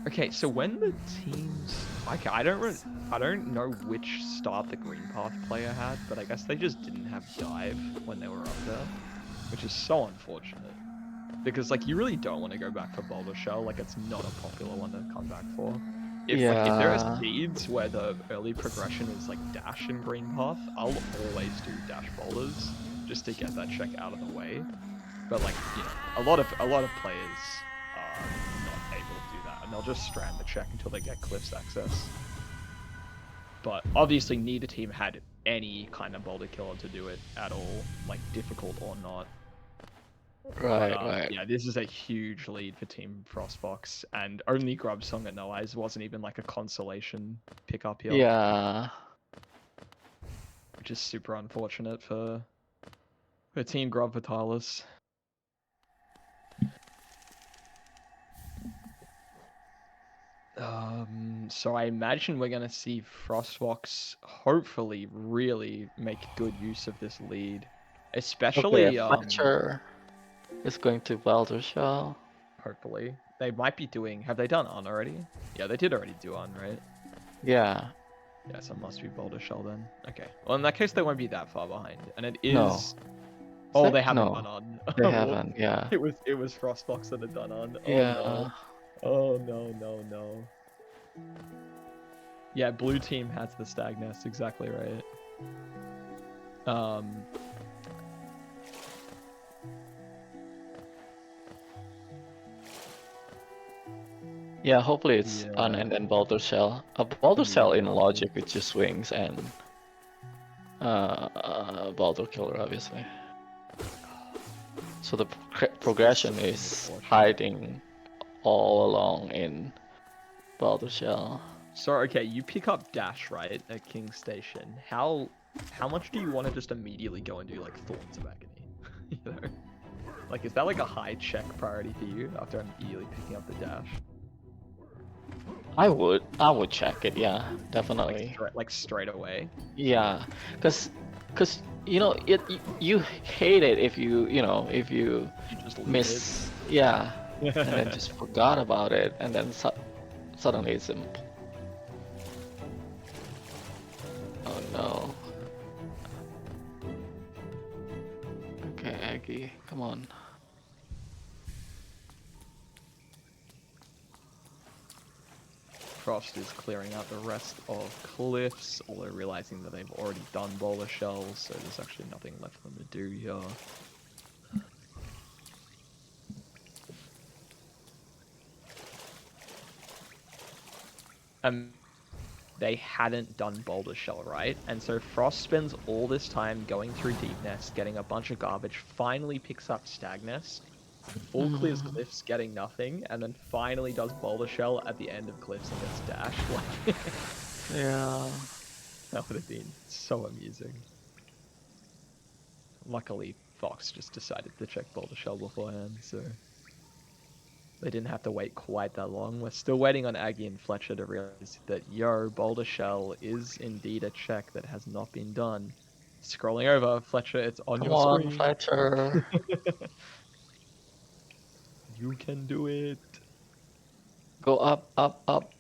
Okay, so when the teams, okay, I don't know which start the Green Path player had, but I guess they just didn't have dive when they were up there, which is so unfortunate. Because like you really don't want to go back for Boulder Shell, like it's not a popular one to come back for. If there are Yeah. seeds where the early progression is like dash and Green Path, I'll always do dash boulders just to get that check out of the way. But like, you know, a lot of players are not able to do that, and they'll just strand the check until they get Cliff's access. But obviously, neither team had any kind of boulder killer to do it at all, like difficult or not. Right, But right. yeah, this is a huge lead for Team Frostbox, and only Grub Song at No Eyes wasn't even like a consolation pickup here, Yeah. which is super unfortunate for Team Grub Vitalis. So I imagine we're gonna see Frostbox hopefully really make good use of this lead, Okay, especially Fletcher is going to Boulder Shell. hopefully they might be doing. Have they done on already? Yeah, they did already do on, right? Yeah. Yeah, so it must be Boulder Shell then. Okay, well in that case they won't be that far behind, and it No. is. Is Oh, that? they haven't No, done on. they Whoops. haven't. Yeah. It was Frostbox that had done on. Oh Yeah. no. Oh no no no. Yeah, blue team has the stag nest, exactly right. Um, Yeah, hopefully it's on yeah, and then Boulder Shell. A Boulder yeah, Shell in hopefully. Logic with just wings and Boulder Killer, obviously. So the progression So is unfortunate. hiding all along in Boulder Shell. So okay, you pick up Dash right at King Station. How much do you want to just immediately go and do like Thorns of Agony? You know, like is that like a high check priority for you after immediately picking up the Dash? I would check it, yeah, definitely. Like straight away. Yeah, cause you know you hate it if if you You just leave it. miss, yeah, and then just forgot about it, and then suddenly it's oh no. Okay, Aggie, come on. Frost is clearing out the rest of cliffs, although realizing that they've already done boulder shells, so there's actually nothing left for them to do here. They hadn't done boulder shell, right? And so Frost spends all this time going through deep nest, getting a bunch of garbage, finally picks up stag nest, full clears Mm, cliffs, getting nothing, and then finally does boulder shell at the end of cliffs and gets dash. Like, yeah. that would have been so amusing. Luckily, Fox just decided to check boulder shell beforehand, so they didn't have to wait quite that long. We're still waiting on Aggie and Fletcher to realize that, yo, boulder shell is indeed a check that has not been done. Scrolling over, Fletcher, it's on Come your on, screen. Fletcher. You can do it. Go up, up, up.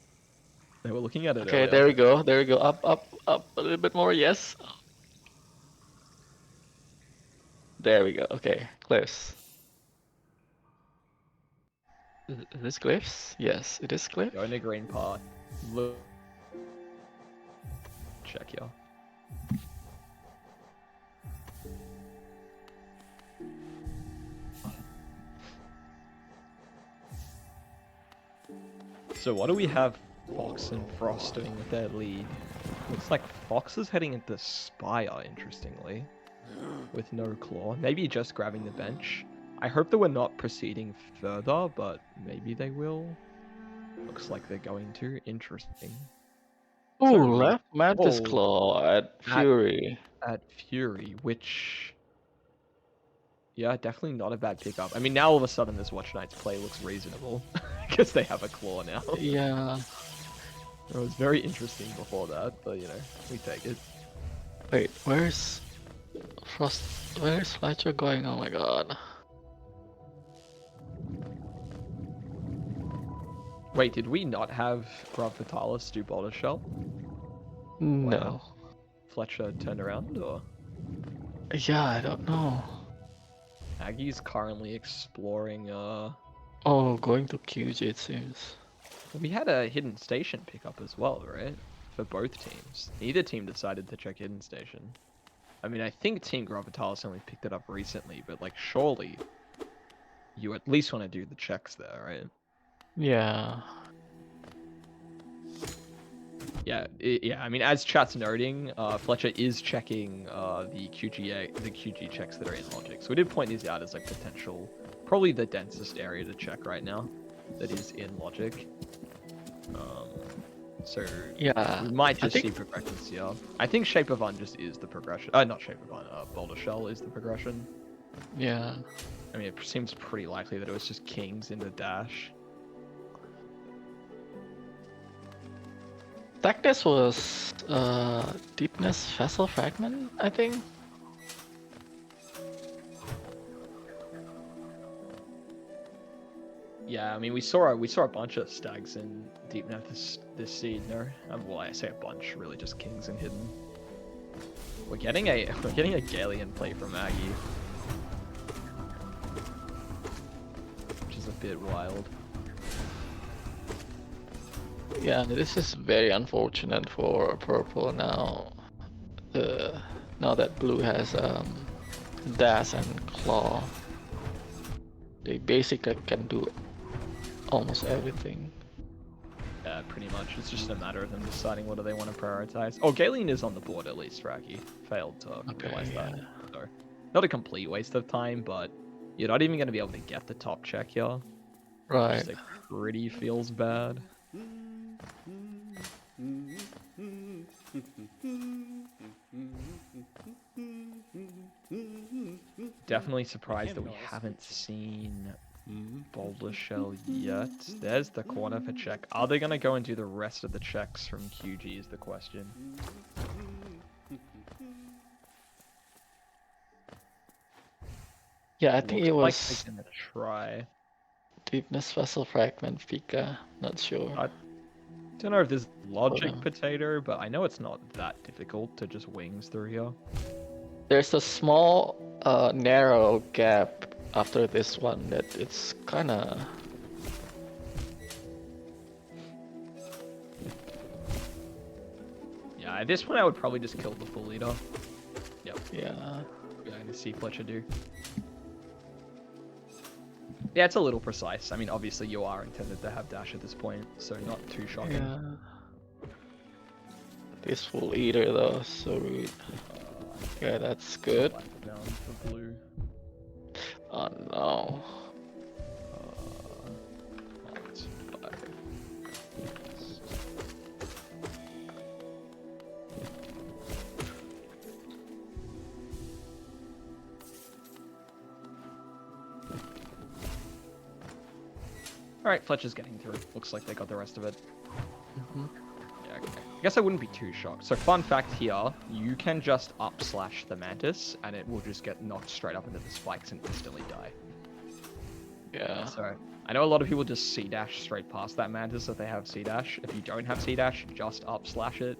They were looking at it Okay, earlier. there we go. There we go. Up, up, up. A little bit more. Yes. There we go. Okay, glyphs. Is this glyphs? Yes, it is glyph. Go into green part. Look. Check here. So what do we have Fox and Frost doing with their lead? Looks like Fox is heading into Spire, interestingly, with no claw. Maybe just grabbing the bench. I hope that we're not proceeding further, but maybe they will. Looks like they're going to. Interesting. So Ooh, left Mantis oh, Claw at at Fury. Fury, which yeah, definitely not a bad pickup. I mean, now all of a sudden this Watch Knight's play looks reasonable because they have a claw now. Yeah. It was very interesting before that, but you know, we take it. Wait, where's Frost? Where's Fletcher going? Oh my god. Wait, did we not have Rob Vitalis do Boulder Shell? No. Fletcher turned around, or Yeah, I don't know. Aggie's currently exploring. Oh, going to QG it seems. We had a hidden station pickup as well, right? For both teams. Neither team decided to check hidden station. I mean, I think Team Gravitalis only picked it up recently, but like, surely you at least want to do the checks there, right? Yeah. Yeah. I mean, as chat's noting, Fletcher is checking the QG checks that are in logic. So we did point these out as like potential, probably the densest area to check right now, that is in logic. So Yeah. we might just see progressions here. I think Shape of Un just is the progression. Not Shape of Un. Boulder Shell is the progression. Yeah. I mean, it seems pretty likely that it was just Kings into Dash. Darkness was Deepness Vessel Fragment, I think. Yeah, I mean, we saw a bunch of stags in Deep Net this seed. No, well, I say a bunch, really just Kings and Hidden. We're getting a Galian play from Aggie, which is a bit wild. Yeah, this is very unfortunate for purple now. Now that blue has dash and claw, they basically can do almost everything. Yeah, pretty much. It's just a matter of them deciding what do they want to prioritize. Oh, Galen is on the board at least, Raki. Failed to realize that. So, not a complete waste of time, but you're not even going to be able to get the top check here. Right. Just like pretty feels bad. Definitely surprised that we haven't seen Boulder Shell yet. There's the corner for check. Are they going to go and do the rest of the checks from QG is the question. Yeah, I think it was like they're gonna try. Deepness Vessel Fragment Pika, not sure. I don't know if there's logic potato, but I know it's not that difficult to just wings through here. There's a small narrow gap after this one that it's kinda... Yeah, at this point I would probably just kill the full leader. Yep. Yeah. We're going to see Fletcher do. Yeah, it's a little precise. I mean, obviously you are intended to have dash at this point, so not too shocking. Yeah. This full eater though, so rude. Yeah, that's good. Down for blue. Oh no. Alright, Fletcher's getting through. Looks like they got the rest of it. Yeah, okay. I guess I wouldn't be too shocked. So fun fact here, you can just up slash the Mantis and it will just get knocked straight up into the spikes and instantly die. Yeah. So I know a lot of people just C-dash straight past that Mantis if they have C-dash. If you don't have C-dash, just up slash it,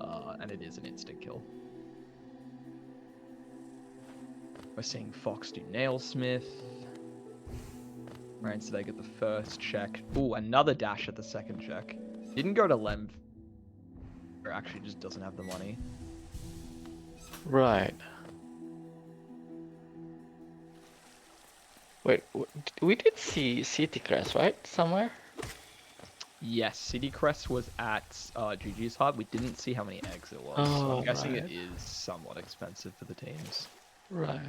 and it is an instant kill. We're seeing Fox do Nailsmith. Right, so they get the first check. Ooh, another dash at the second check. Didn't go to Lem. Or actually just doesn't have the money. Right. Wait, we did see City Crest, right? Somewhere? Yes, City Crest was at GG's Hub. We didn't see how many eggs it was, so I'm Oh, guessing it right. is somewhat expensive for the teams. Right.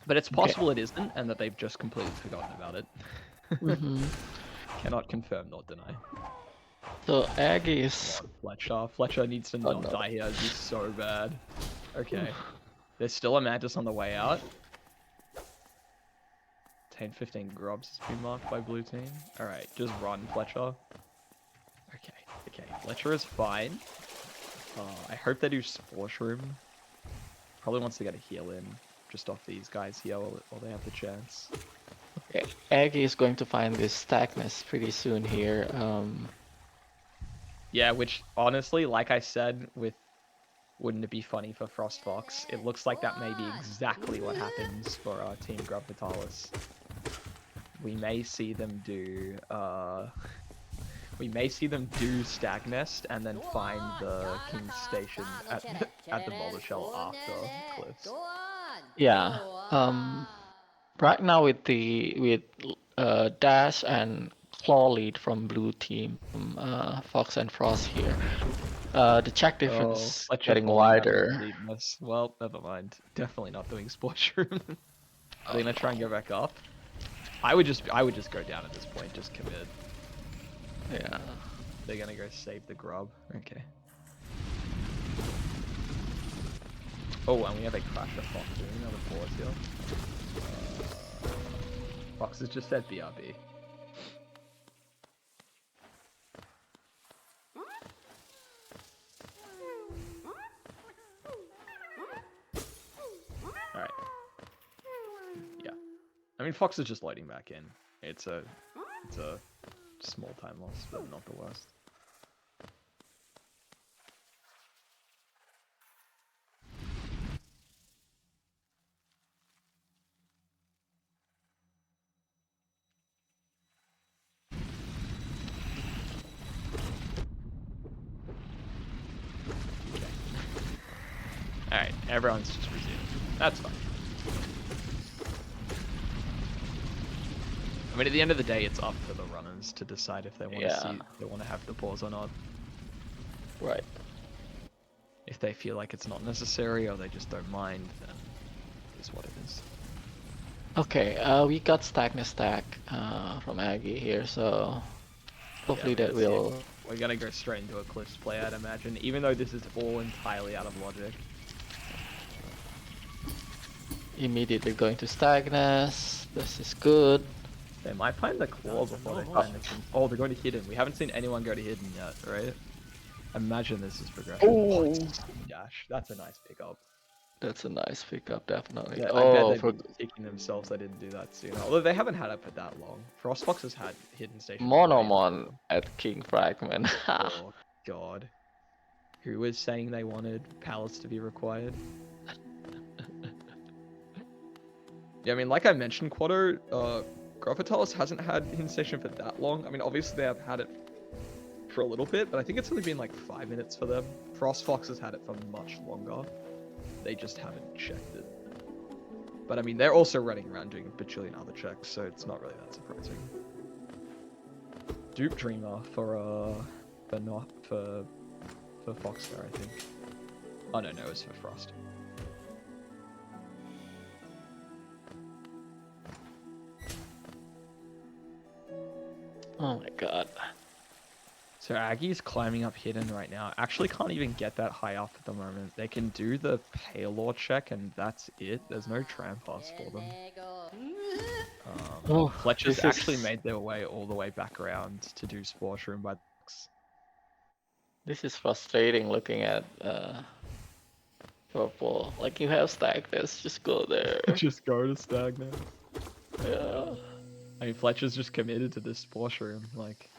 But it's Okay. possible it isn't, and that they've just completely forgotten about it. Mm-hmm. Cannot confirm nor deny. So Aggie is... Fletcher. Fletcher needs to Oh not no. die here. He's so bad. Okay. There's still a Mantis on the way out. 10-15 grubs has been marked by blue team. Alright, just run, Fletcher. Okay. Fletcher is fine. I hope they do Spore Shroom. Probably wants to get a heal in just off these guys here while they have the chance. Okay. Aggie is going to find this stackness pretty soon here. Yeah, which honestly, like I said, wouldn't it be funny for Frost Fox? It looks like that may be exactly what happens for Team Grub Vitalis. We may see them do Stag Nest and then find the King's Station at the Boulder Shell after Cliffs. Yeah. Right now with Dash and Claw lead from blue team, Fox and Frost here. The check Oh, difference Fletcher getting falling down into wider. deepness. Well, never mind. Definitely not doing Sport Shroom. Are they gonna try and go back up? I would just go down at this point. Just commit. Yeah. They're gonna go save the grub. Okay. Oh, and we have a crash at Fox doing another pause here. Fox has just said BRB. Alright. Yeah. I mean, Fox is just loading back in. It's a small time loss, but not the worst. Alright, everyone's just resuming. That's fine. I mean, at the end of the day, it's up to the runners to decide if they want to have the pause or not. Right. If they feel like it's not necessary or they just don't mind, then it is what it is. Okay, we got Stagnus stack from Aggie here, so hopefully that will... We're gonna go straight into a Cliffs play, I'd imagine, even though this is all entirely out of logic. Immediately going to Stagnus. This is good. They might find the claw before they find the king. Oh, they're going to hidden. We haven't seen anyone go to hidden yet, right? Imagine this is progression. Oh, Dash. That's a nice pickup. that's a nice pickup, definitely. Yeah, Oh, I bet they'd be kicking themselves they didn't do that sooner. Although they haven't had it for that long. Frostfox has had hidden station. Monomon at King Fragment. Oh god. Who was saying they wanted pallets to be required? Yeah, I mean, like I mentioned, Quado, Graphotalis hasn't had hidden station for that long. I mean, obviously they have had it for a little bit, but I think it's only been like 5 minutes for them. Frostfox has had it for much longer. They just haven't checked it. But I mean, they're also running around doing a bajillion other checks, so it's not really that surprising. Dupe Dreamer for Foxcar, I think. Oh no, it's for Frost. Oh my god. So Aggie's climbing up hidden right now. Actually can't even get that high up at the moment. They can do the Paylor check and that's it. There's no Trampas for them. Fletcher's actually made their way all the way back around to do Spore Shroom by the box. This is frustrating looking at purple. Like, you have Stagnus, just go there. Just go to Stagnant. Yeah. I mean, Fletcher's just committed to this splash room. Like,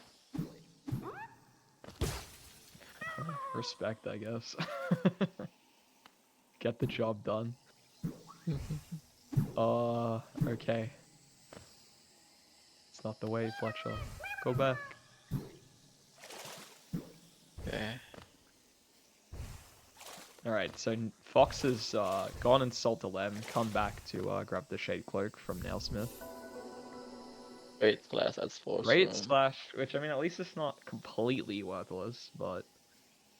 respect, I guess. Get the job done. Okay. It's not the way, Fletcher. Go back. Okay. Alright, so Fox has gone and sold the lamb, come back to grab the shade cloak from Nailsmith. Great class at sports Great room. slash, which I mean, at least it's not completely worthless, but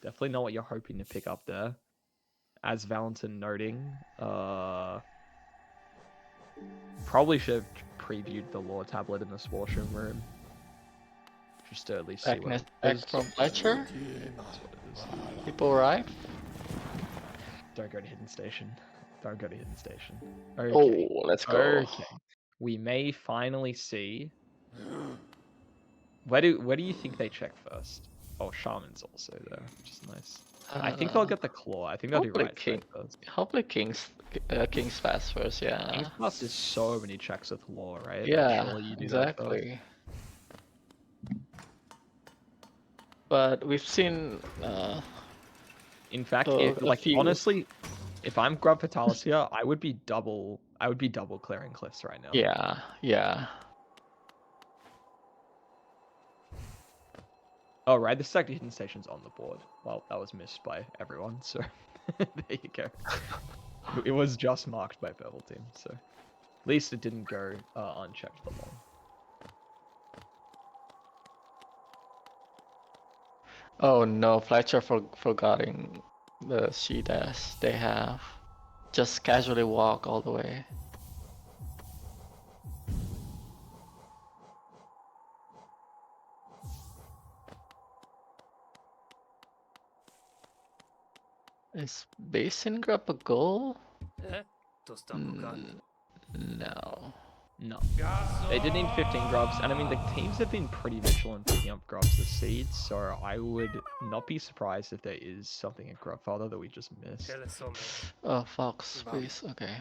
definitely not what you're hoping to pick up there. As Valentin noting, probably should have previewed the lore tablet in the Swarsham room. Just to at least see what it Back is. from Fletcher. That's what it is. People arrive. Don't go to Hidden Station. Don't go to Hidden Station. Okay. Oh, let's go. Okay. We may finally see. Where do you think they check first? Oh, Shaman's also there, which is nice. I think they'll get the claw. I think they'll do hopefully right check first. Hopefully King's fast first, yeah. King's Pass is so many checks with law, right? Yeah, like, surely you do that first. exactly. But we've seen In fact, a few. honestly, if I'm Grub Vitalis here, I would be double clearing cliffs right now. Yeah, yeah. Oh, right, the second hidden station's on the board. Well, that was missed by everyone, so there you go. It was just marked by Purple Team, so at least it didn't go unchecked for long. Oh no, Fletcher forgetting the she-dash they have. Just casually walk all the way. Is Basin grab a goal? No. No. They did need 15 grubs, and I mean, the teams have been pretty vigilant picking up grubs this seed, so I would not be surprised if there is something at Grubfather that we just missed. Oh, Fox, please. Okay.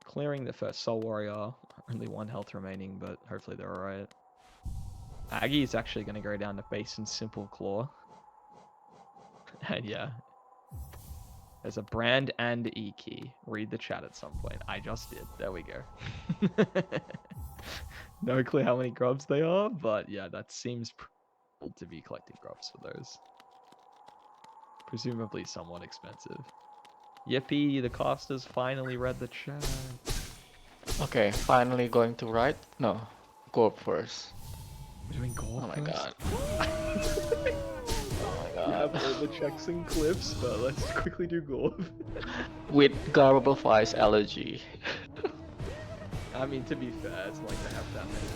Clearing the first Soul Warrior, only 1 health remaining, but hopefully they're alright. Aggie is actually going to go down to Basin Simple Claw. And yeah. There's a brand and E key. Read the chat at some point. I just did. There we go. No clue how many grubs they are, but yeah, that seems cool to be collecting grubs for those. Presumably somewhat expensive. Yippee, the casters finally read the chat. Okay, finally going to right? No, go up first. We're doing gold Oh my first? god. Oh my We have god. all the checks and clips, but let's quickly do gold. With Garble Fly's allergy. I mean, to be fair, it's not like they have that many.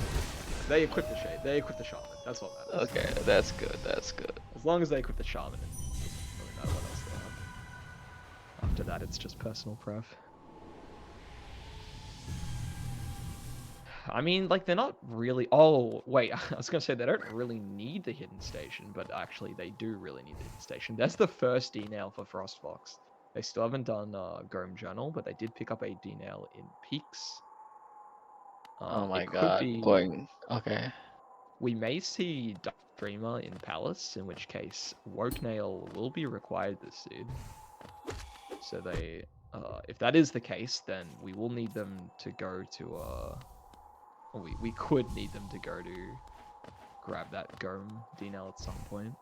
They equip the shade. They equip the shaman. That's what matters. Okay, that's good, that's good. As long as they equip the shaman, it doesn't really matter what else they have. After that, it's just personal pref. I mean, like, they're not really... Oh, wait, I was going to say they don't really need the hidden station, but actually they do really need the hidden station. That's the first D-nail for Frostfox. They still haven't done Gome Journal, but they did pick up a D-nail in Peaks. Oh my it god, could be... going... Okay. We may see Dark Dreamer in Palace, in which case Woke Nail will be required this seed. So they... if that is the case, then we will need them to go to... We could need them to go to grab that Gome D-nail at some point.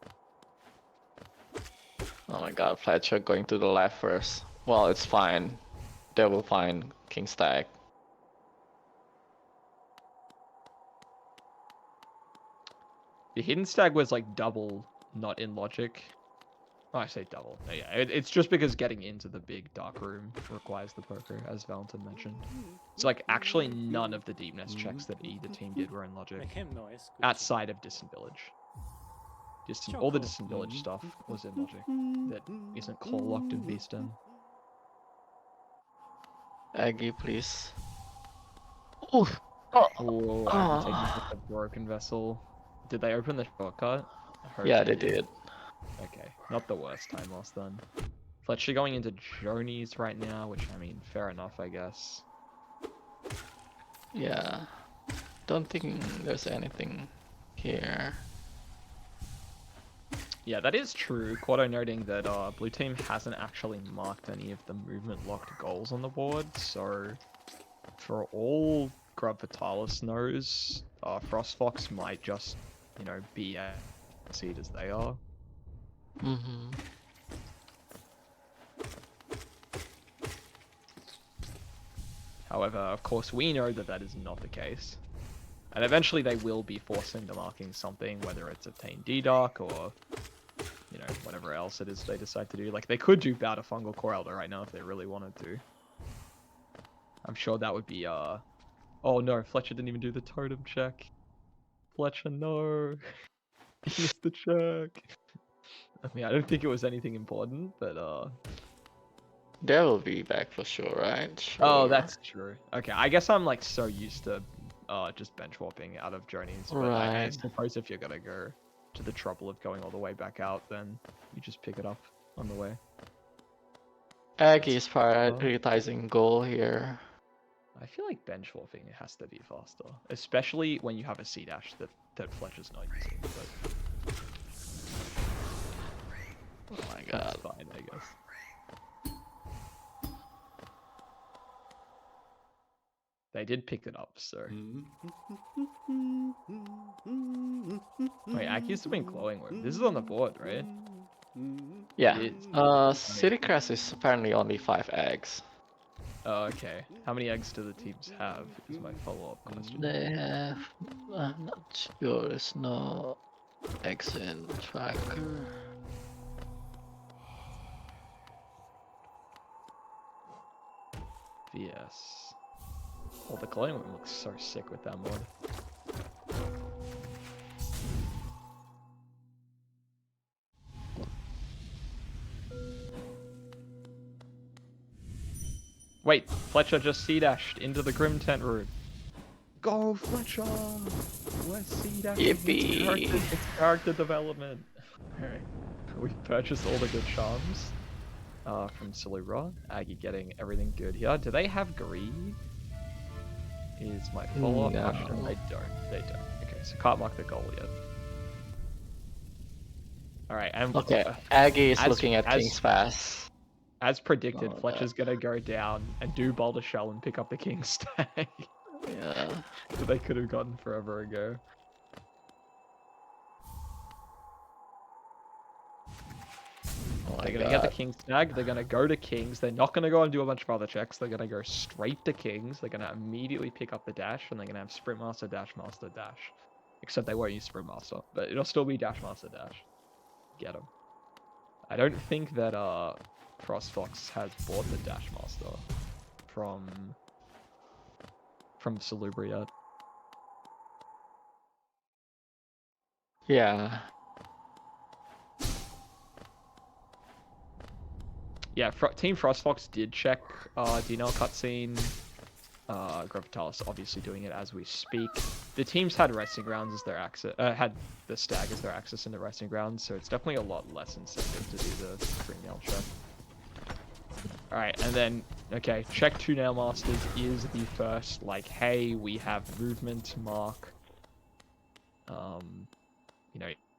Oh my god, Fletcher going to the left first. Well, it's fine. They will find King Stag. The hidden stag was like double, not in logic. Oh, I say double. No, yeah, it's just because getting into the big dark room requires the poker, as Valentin mentioned. So like, actually none of the deepness checks that either team did were in logic. Outside of Distant Village. All the Distant Village stuff was in logic. That isn't claw locked in V-Stem. Aggie, please. Oof. Oh, I'm taking out the broken vessel. Did they open the shortcut? Yeah, they did. Okay, not the worst time loss then. Fletcher going into Jonies right now, which, I mean, fair enough, I guess. Yeah. Don't think there's anything here. Yeah, that is true. Quado noting that blue team hasn't actually marked any of the movement locked goals on the board, so for all Grub Vitalis knows, Frostfox might just, be as seed as they are. Mm-hmm. However, of course, we know that that is not the case. And eventually they will be forced into marking something, whether it's obtain D-Dock or, whatever else it is they decide to do. Like, they could do Bout of Fungal Core Elder right now if they really wanted to. I'm sure that would be, Oh no, Fletcher didn't even do the totem check. Fletcher, no. He missed the check. I mean, I don't think it was anything important, but, They will be back for sure, right? Oh, Sure. that's true. Okay, I guess I'm, like, so used to, just bench warping out of journeys, but I Right. suppose if you're gonna go to the trouble of going all the way back out, then you just pick it up on the way. Aggie is prioritizing goal here. I feel like bench warping has to be faster, especially when you have a C-dash that Fletcher's not using, but Oh my that's god. fine, I guess. They did pick it up, so... Wait, Aki's doing glowing worm. This is on the board, right? Yeah. It is. City Crest is apparently only 5 eggs. Oh, okay. How many eggs do the teams have is my follow-up question. They have... I'm not sure, there's no eggs in tracker. VS. Well, the glowing worm looks so sick with that mod. Wait, Fletcher just C-dashed into the Grim Tent room. Go, Fletcher! Let's C-dash. Yippee! It's character development. Alright. We've purchased all the good charms from Salubra. Aggie getting everything good here. Do they have greed? Is my follow-up No. question. They don't. They don't. Okay, so can't mark the goal yet. Alright, and Okay, Aggie is as- looking at as- King's Pass. as predicted, Oh, Fletcher's gonna go down and do Boulder Shell and pick up the King Stag Yeah. that they could have gotten forever ago. Oh my They're gonna get the god. King Stag, they're gonna go to Kings, they're not gonna go and do a bunch of other checks, they're gonna go straight to Kings, they're gonna immediately pick up the dash, and they're gonna have Sprint Master, Dash Master, Dash. Except they won't use Sprint Master, but it'll still be Dash Master, Dash. Get him. I don't think that Frostfox has bought the Dash Master from Salubra yet. Yeah. Yeah, Team Frostfox did check DNL cutscene. Gravitalis obviously doing it as we speak. The teams had resting grounds as their access, had the stag as their access into resting grounds, so it's definitely a lot less incentive to do the free nail check. Alright, and then, okay, check 2 Nail Masters is the first, like, hey, we have movement mark.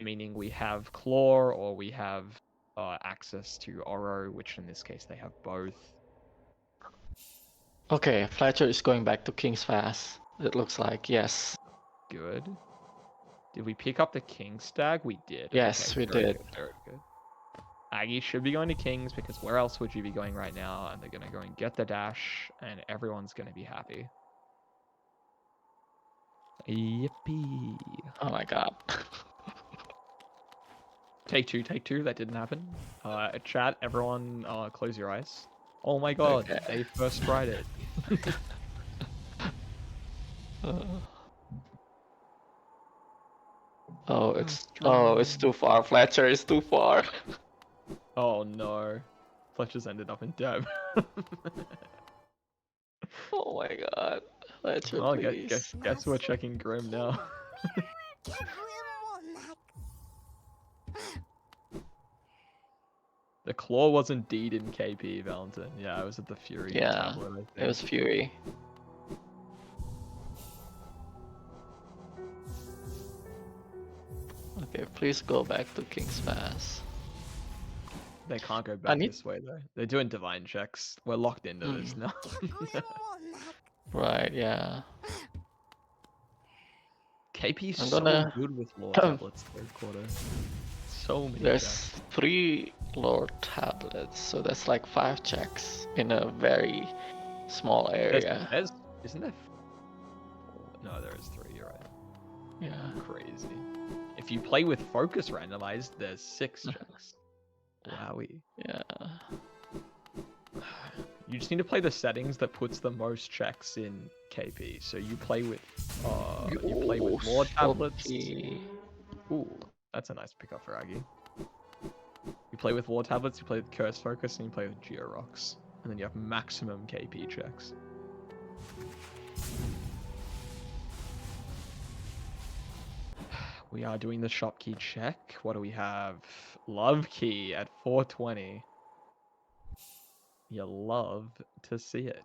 Meaning we have Claw or we have access to Oro, which in this case they have both. Okay, Fletcher is going back to King's Pass. It looks like, yes. Good. Did we pick up the King Stag? We did. Yes, okay, we very did. Good, very good. Aggie should be going to Kings because where else would you be going right now? And they're going to go and get the dash and everyone's going to be happy. Yippee. Oh my god. Take two. That didn't happen. Chat, everyone close your eyes. Oh my god, Okay. they first tried it. It's too far. Fletcher is too far. Oh no. Fletcher's ended up in debt. Oh my god. Fletcher, Well, please. guess we're checking Grim now. The claw was indeed in KP, Valentine. Yeah, I was at the Fury Yeah, tablet, I think. it was Fury. Okay, please go back to King's Pass. They can't go I back need. this way though. They're doing divine checks. We're locked into this Mm, now. right, yeah. KP's I'm so gonna. good with lore tablets third quarter. So many checks. There's 3 lore tablets, so that's like 5 checks in a very small There's, area. there's isn't there? No, there is 3. You're right. Yeah. Crazy. If you play with focus randomized, there's 6 checks. Wowie. Yeah. You just need to play the settings that puts the most checks in KP. So you play with lore tablets. Okay. Ooh, that's a nice pickup for Aggie. You play with lore tablets, you play with curse focus, and you play with geo rocks, and then you have maximum KP checks. We are doing the shop key check. What do we have? Love key at 420. You love to see it.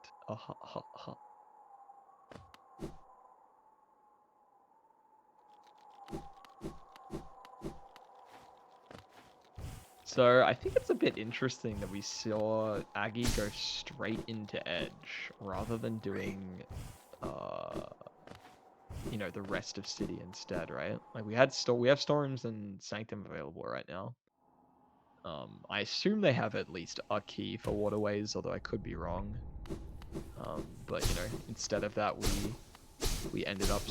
So I think it's a bit interesting that we saw Aggie go straight into Edge rather than doing, the rest of City instead, right? Like we have Storms and Sanctum available right now. I assume they have at least a key for Waterways, although I could be wrong. But instead of that, we ended up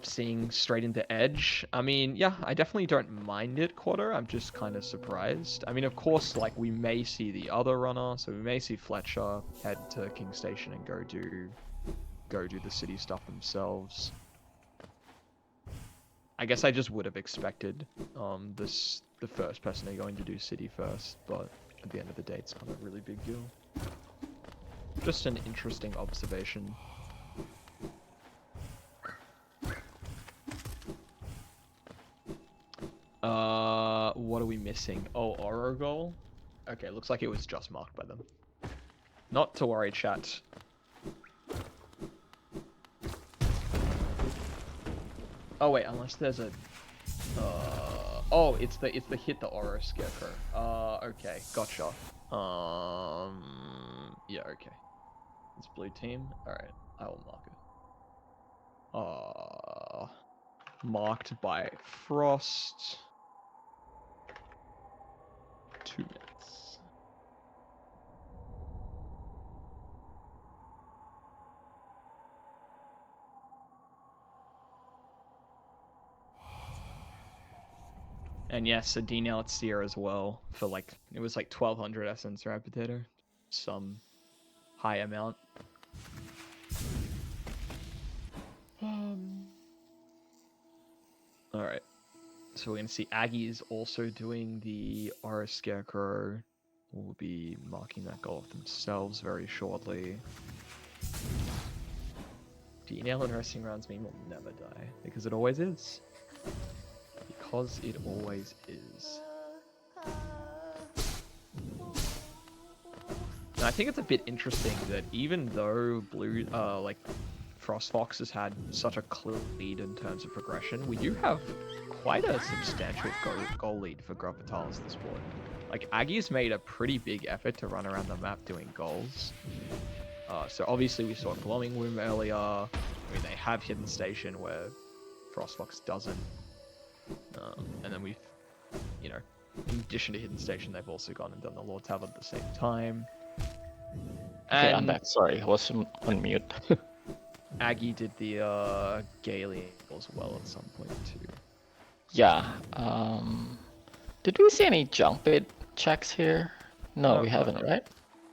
seeing straight into Edge. I mean, yeah, I definitely don't mind it, Quarter. I'm just kind of surprised. I mean, of course, like we may see the other runner, so we may see Fletcher head to King Station and go do the city stuff themselves. I guess I just would have expected the first person they're going to do city first, but at the end of the day, it's kind of a really big deal. Just an interesting observation. What are we missing? Oh, Oro goal? Okay, looks like it was just marked by them. Not to worry, chat. Oh wait, unless there's a oh, it's the hit the Oro Scarecrow. Okay, gotcha. Yeah, okay. It's blue team. Alright, I will mark it. Marked by Frost. 2 minutes. And yes, a D now at Seer as well for it was like 1200 essence, right, Potato? Some high amount. Alright. So we're going to see Aggies also doing the Aura Scarecrow. We'll be marking that goal themselves very shortly. DNL and resting rounds mean we'll never die, because it always is. Because it always is. And I think it's a bit interesting that even though Frost Fox has had such a clear lead in terms of progression, we do have quite a substantial goal lead for Gravitalis this board. Like, Aggie's made a pretty big effort to run around the map doing goals. So obviously we saw Glowing Womb earlier. I mean, they have Hidden Station where Frost Fox doesn't. And then we've, in addition to Hidden Station, they've also gone and done the Lord Tablet at the same time. Okay, I'm back. Sorry, I was on mute. Aggie did the Gaelian as well at some point too. Yeah. Did we see any jump it checks here? No, we haven't, right?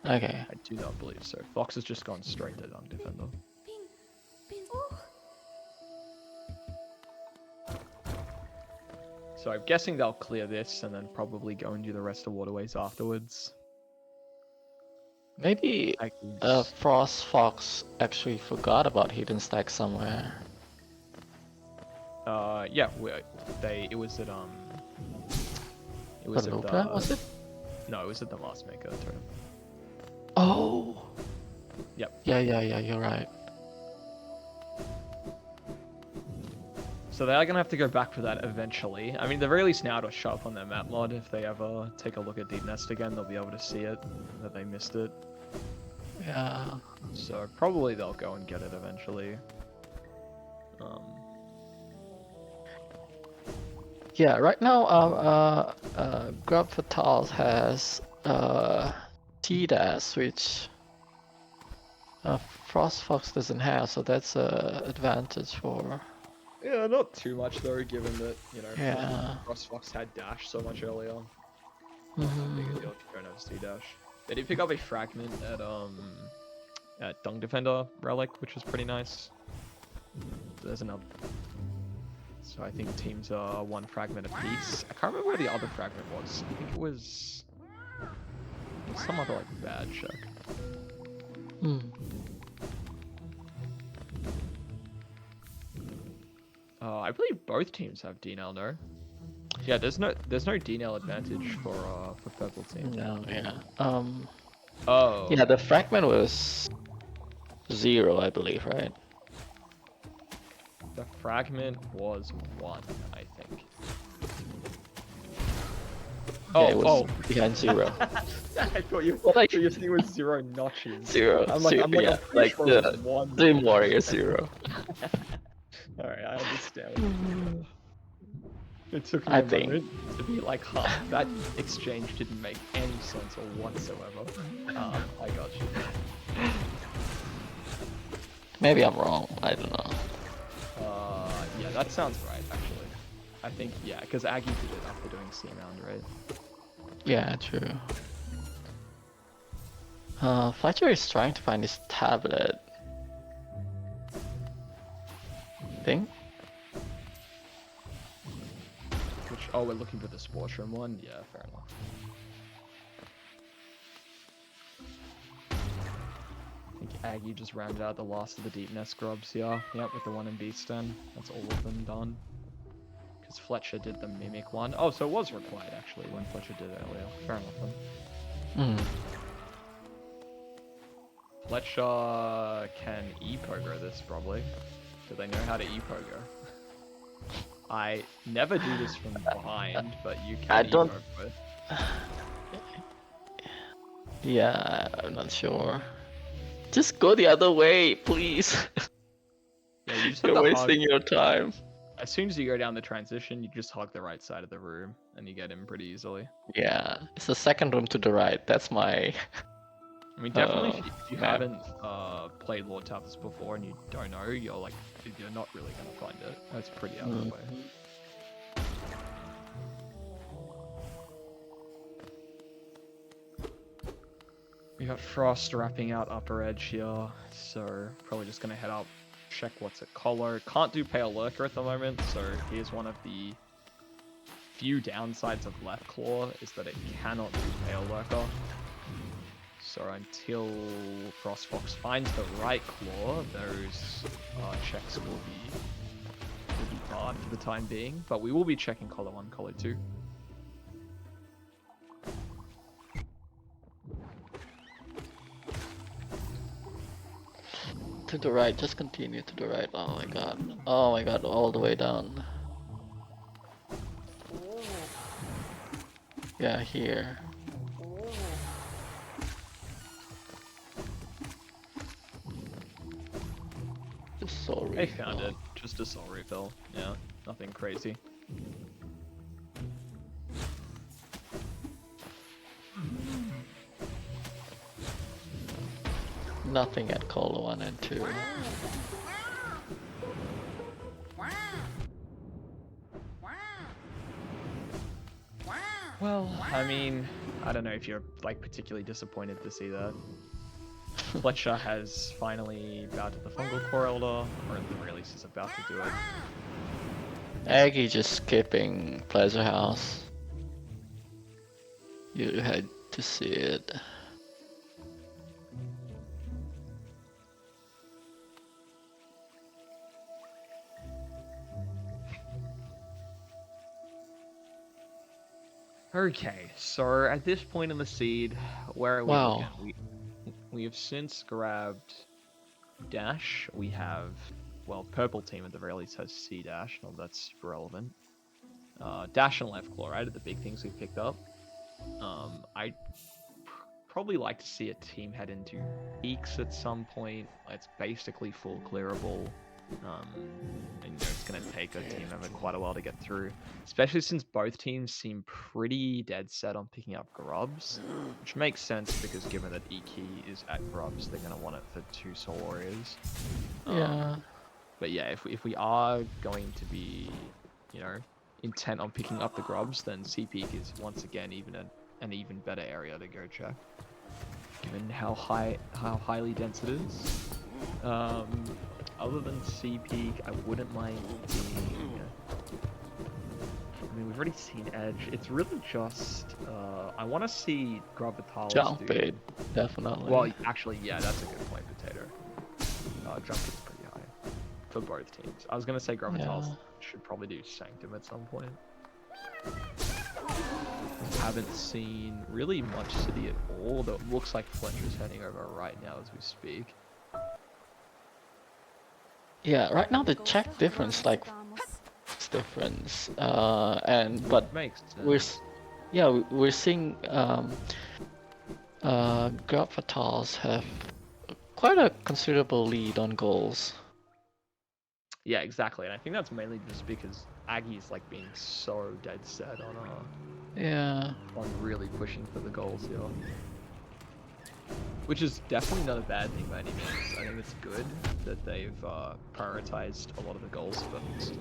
Okay. I do not believe so. Fox has just gone straight to Dunk Defender. So I'm guessing they'll clear this and then probably go and do the rest of Waterways afterwards. Maybe Frost Fox actually forgot about Hidden Stack somewhere. Yeah, it was at was it? No, it was at the Mask Maker tournament. Oh. Yep. Yeah, you're right. So they are gonna have to go back for that eventually. I mean, the very least now to show up on their map mod. If they ever take a look at Deep Nest again, they'll be able to see it, that they missed it. Yeah. So probably they'll go and get it eventually. Yeah, right now, Grub Fatals has T-Dash, which Frost Fox doesn't have, so that's a advantage for. Yeah, not too much though, given that, you know, Yeah. Frost Fox had Dash so much earlier. Mhm. Not that big a deal if you don't have C Dash. They did pick up a fragment at Dung Defender Relic, which was pretty nice. There's another. So I think teams are one fragment apiece. I can't remember where the other fragment was. I think it was some other like bad check. Hmm. I believe both teams have DNL, no? Yeah, there's no DNL advantage for purple team. No, yeah. Oh. Yeah, the fragment was 0, I believe, right? The fragment was 1, I think. Yeah, it was behind 0. I thought your thing was 0 notches. 0. I'm like, yeah, I'm like sure the it was 1. Dream Warrior 0. Alright, I understand. It took me I a think. moment to be like, huh, that exchange didn't make any sense or whatsoever. I got you. Maybe I'm wrong. I don't know. Yeah, that sounds right, actually. I think, yeah, because Aggie did it after doing Seamound, right? Yeah, true. Fletcher is trying to find his tablet. Thing? Which, oh, we're looking for the sports room one? Yeah, fair enough. I think Aggie just rounded out the last of the deep nest grubs here. Yep, with the one in Beast Den. That's all of them done. Because Fletcher did the mimic one. Oh, so it was required actually when Fletcher did it earlier. Fair enough then. Fletcher can e-pogo this probably. Do they know how to e-pogo? I never do this from behind, but you can I don't. e-pogo it. Yeah, I'm not sure. Just go the other way, please. Yeah, you just You're wasting your time. As soon as you go down the transition, you just hug the right side of the room, and you get in pretty easily. Yeah, it's the second room to the right. That's my. I mean, definitely if you haven't played Lord Tapas before and you don't know, you're not really gonna find it. That's pretty out of the way. We got Frost wrapping out upper edge here, so probably just gonna head up, check what's at Colo. Can't do Pale Lurker at the moment, so here's one of the few downsides of Left Claw, is that it cannot do Pale Lurker. So until Frost Fox finds the right claw, those checks will be barred for the time being. But we will be checking Collar 1, Collar 2. To the right, just continue to the right. Oh my god. Oh my god, all the way down. Yeah, here. Just soul refill. They found it. Just a soul refill. Yeah, nothing crazy. Nothing at Colo 1 and 2. Well, I mean, I don't know if you're like particularly disappointed to see that. Fletcher has finally bowed to the Fungal Core Elder, or at the very least is about to do it. Aggie just skipping Pleasure House. You had to see it. Okay, so at this point in the seed, where are we looking? We have since grabbed Dash, we have well, purple team at the very least has C dash. Not that's super relevant. Dash and left claw, right, are the big things we picked up. I'd probably like to see a team head into Eeks at some point. It's basically full clearable. And it's going to take a team over quite a while to get through, especially since both teams seem pretty dead set on picking up grubs, which makes sense because given that Iki is at grubs, they're going to want it for 2 Soul Warriors. Yeah. But yeah, if we are going to be, intent on picking up the grubs, then C peak is once again an even better area to go check, given how highly dense it is. Other than C peak, I wouldn't mind being. I mean, we've already seen Edge. It's really just I want to see Gravitalis Jump do. it, definitely. Well, actually, yeah, that's a good point, Potato. Jump is pretty high for both teams. I was gonna say Gravitalis should probably do Sanctum at some point. We haven't seen really much City at all, though it looks like Fletcher's heading over right now as we speak. Yeah, right now the check difference, like, it's difference, but Makes sense. we're seeing Gravitals have quite a considerable lead on goals. Yeah, exactly, and I think that's mainly just because Aggie's like being so dead set on really pushing for the goals here. Which is definitely not a bad thing by any means. I think it's good that they've prioritized a lot of the goals first.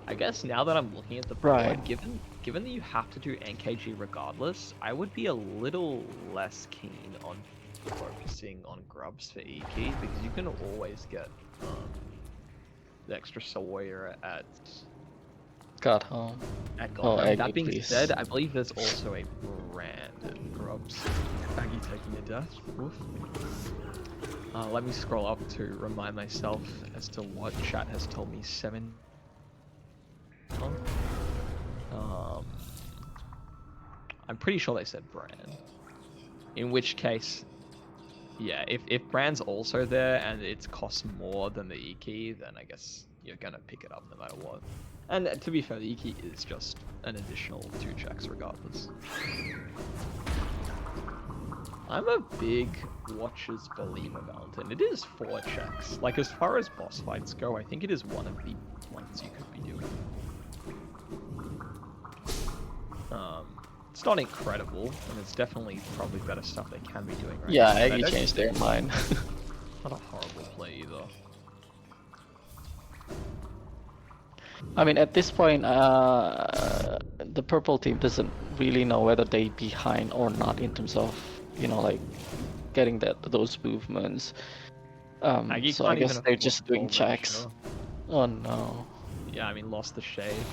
I guess now that I'm looking at the board, given that you have to do NKG regardless, I would be a little less keen on focusing on grubs for Iki, because you can always get the extra Soul Warrior at Got home. At God. That being said, I believe there's also a brand at grubs. Aggie taking a death. Oof. Let me scroll up to remind myself as to what chat has told me. 7. I'm pretty sure they said brand. In which case, yeah, if brand's also there and it costs more than the E-key, then I guess you're gonna pick it up no matter what. And to be fair, the E-key is just an additional 2 checks regardless. I'm a big Watcher's believer, Valentine. It is 4 checks. Like, as far as boss fights go, I think it is one of the points you could be doing. It's not incredible, and it's definitely probably better stuff they can be doing right now. Yeah, Aggie changed their mind. Not a horrible play either. I mean, at this point, the purple team doesn't really know whether they're behind or not in terms of, like, getting those movements. So I guess they're just doing checks. Oh no. Yeah, I mean, lost the shade.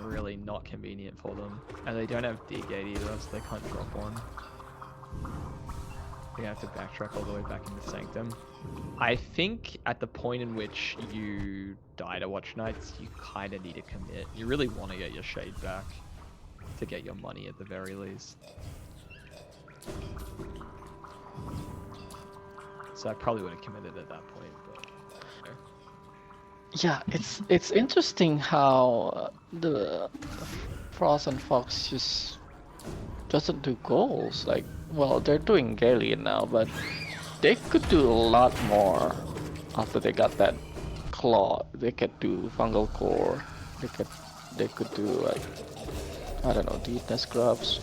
Really not convenient for them. And they don't have D-gate either, so they can't drop one. They're gonna have to backtrack all the way back into Sanctum. I think at the point in which you die to Watch Knights, you kind of need to commit. You really want to get your shade back to get your money at the very least. So I probably would have committed at that point, but yeah, it's interesting how the Frost and Fox just doesn't do goals. Like, well, they're doing Galleon now, but they could do a lot more after they got that claw. They could do fungal core. They could do, like, I don't know, deepness grubs,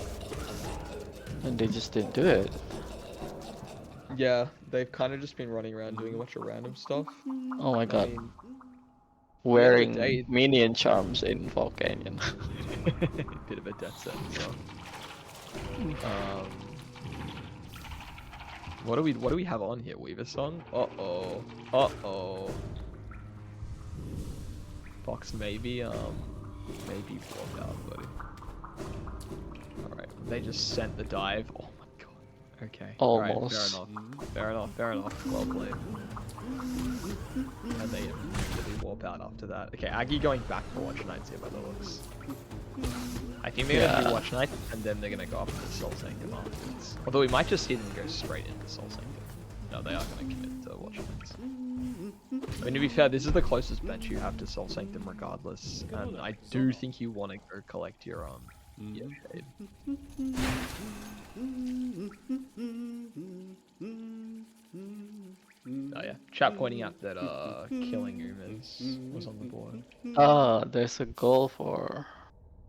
and they just didn't do it. yeah, they've kind of just been running around doing a bunch of random stuff. Oh my god. Wearing minion charms in Fall Canyon. Bit of a death set as well. What do we have on here? Weaver song? Uh-oh. Fox maybe walk out, buddy. Alright, they just sent the dive. Oh my god. Okay. Almost. Alright, fair enough. Well played. And they immediately warp out after that. Okay, Aggie going back for Watch Knights here by the looks. I think they're gonna do Watch Knights and then they're gonna go up to the Soul Sanctum afterwards. Although we might just see them go straight into Soul Sanctum. No, they are going to commit to watching it. I mean, to be fair, this is the closest bench you have to Soul Sanctum regardless, and I do think you want to go collect your shade. Oh yeah, chat pointing out that killing humans was on the board. Oh, there's a goal for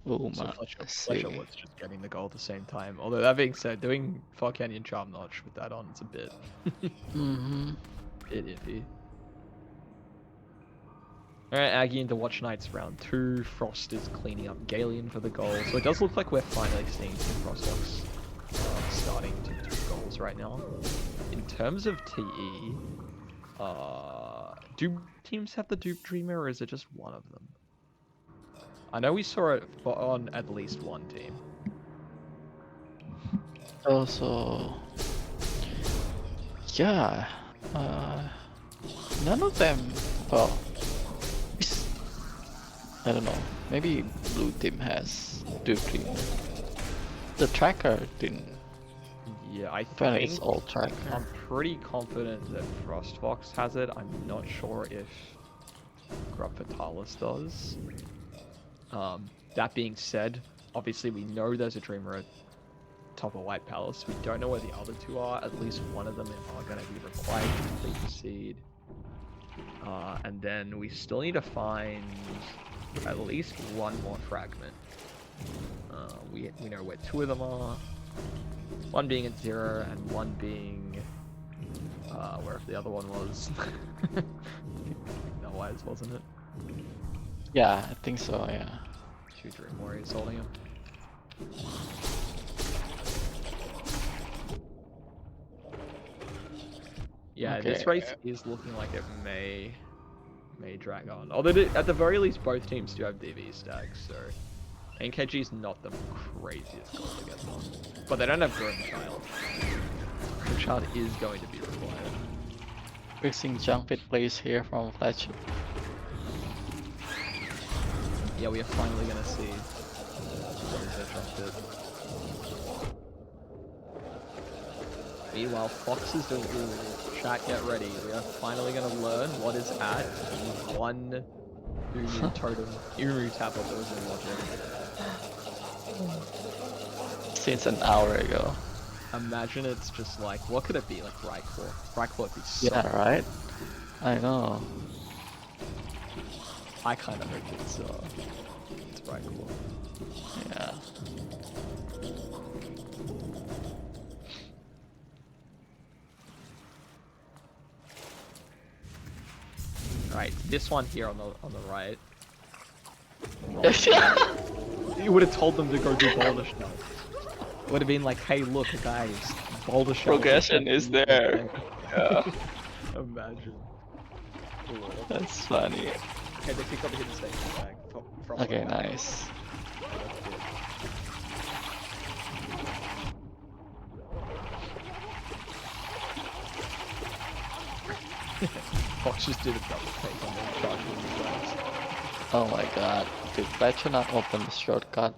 So Uma. Fletcher, Let's Fletcher see. was just getting the goal at the same time. Although that being said, doing Far Canyon Charm Notch with that on, it's a bit, bit iffy. Alright, Aggie into Watch Nights round 2. Frost is cleaning up Galeon for the goal. So it does look like we're finally seeing some Frostlocks starting to do goals right now. In terms of TE, do teams have the Dupe Dreamer or is it just one of them? I know we saw it on at least one team. Also, yeah, none of them. Well, I don't know. Maybe blue team has Duke Dreamer. The tracker didn't. Yeah, I Apparently it's think all tracker. I'm pretty confident that Frostfox has it. I'm not sure if Grub Fatalis does. That being said, obviously we know there's a Dreamer at top of White Palace. We don't know where the other two are. At least one of them are going to be required to complete the seed. And then we still need to find at least one more fragment. We know where two of them are. One being at 0 and one being wherever the other one was. Otherwise, wasn't it? Yeah, I think so. Yeah. 2 Dream Warriors holding him. Yeah, Okay. this race is looking like it may drag on. Although at the very least, both teams do have DV stacks, so NKG is not the craziest goal to get on. But they don't have Groom Child. Groom Child is going to be required. Fixing junk pit plays here from Fletcher. Yeah, we are finally going to see the trumpet. Meanwhile, Fox is doing chat, get ready. We are finally going to learn what is at one Umu totem, Umu tablet that was in Logic. Since an hour ago. Imagine it's just like, what could it be? Like Raikou. Raikou would be so Yeah, right? I know. I kind of hope it's Raikou. Yeah. Right, this one here on the right. You would have told them to go do boulder shell. Would have been like, hey, look, guys, boulder shell. Progression is there. Yeah. Imagine. That's funny. Okay, they picked up the hidden station tag. Okay, nice. Fox just did a double take on them, charging the flags. Oh my god. Did Fletcher not open the shortcut?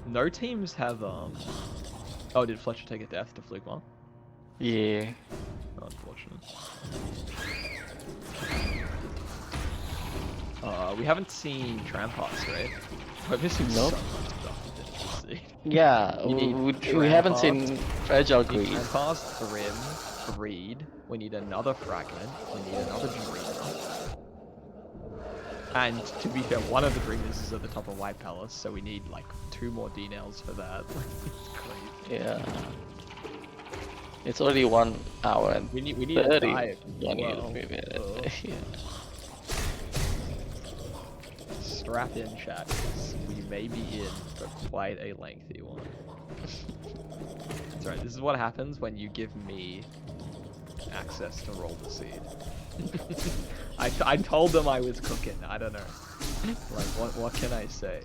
No teams have, Oh, did Fletcher take a death to Fluke 1? Yeah. Unfortunate. We haven't seen Trampas, right? We're missing so Nope. much stuff we didn't see. Yeah, we haven't seen Fragile Greed. Trampas, Thrim, Greed. We need another fragment. We need another Dreamer. And to be fair, one of the Dreamers is at the top of White Palace, so we need like 2 more D-nails for that. It's crazy. Yeah. It's already 1 hour and We need 30. a dive. Yeah, need Well, a minute. Yeah. Strap in, chat. 'Cause we may be in for quite a lengthy one. That's right. This is what happens when you give me access to roll the seed. I told them I was cooking. I don't know. Like, what can I say?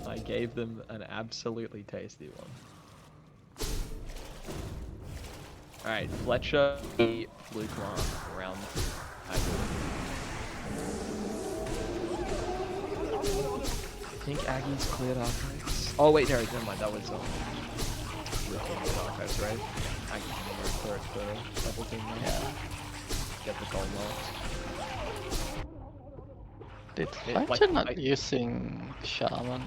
I gave them an absolutely tasty one. Alright, Fletcher, Fluke 1, round 2. I think Aggie's cleared our face. Oh wait, no, never mind. That was routine with archives, right? I can go for it for double team now. Yeah. Get the goal marks. Did Like, Fletcher not using Shaman?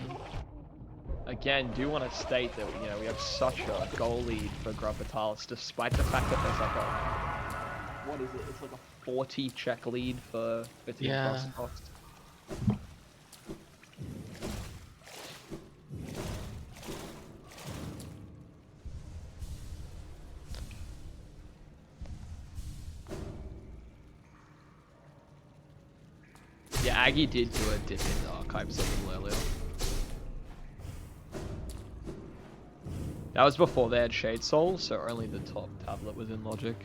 Again, do want to state that we have such a goal lead for Gravitalis, despite the fact that there's like a what is it? It's like a 40 check lead for Team Yeah. Fox. Yeah, Aggie did do a dip in the archives a little earlier. That was before they had Shade Soul, so only the top tablet was in Logic,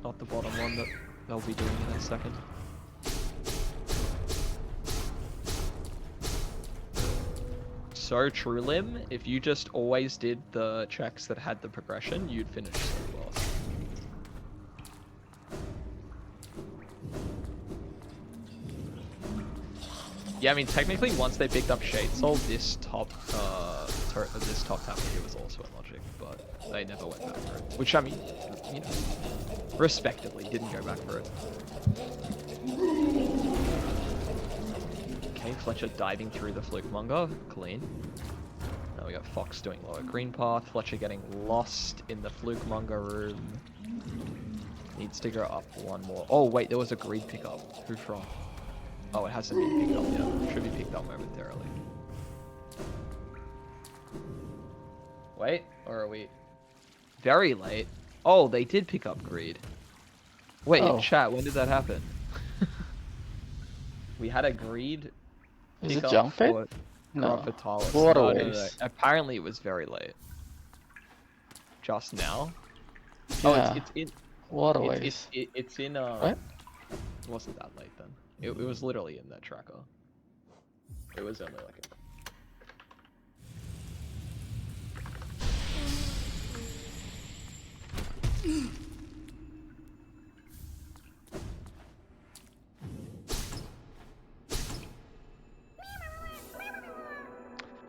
not the bottom one that they'll be doing in a second. So true, Lim, if you just always did the checks that had the progression, you'd finish so well. Yeah, I mean, technically, once they picked up Shade Soul, this top tablet here was also in Logic, but they never went back for it. Which, I mean, respectively, didn't go back for it. Okay, Fletcher diving through the Fluke Monger, clean. Now we got Fox doing lower green path, Fletcher getting lost in the Fluke Monger room. Needs to go up one more. Oh wait, there was a greed pickup. Who from? Oh, it hasn't been picked up yet. Should be picked up momentarily. Wait, or are we very late? Oh, they did pick up greed. Wait, chat, when did that happen? We had a greed. Is it jump pit? No. Waterways. No. Apparently it was very late. Just now. Yeah. Oh, it's in Waterways. It's in What? It wasn't that late then. It was literally in that tracker. It was only like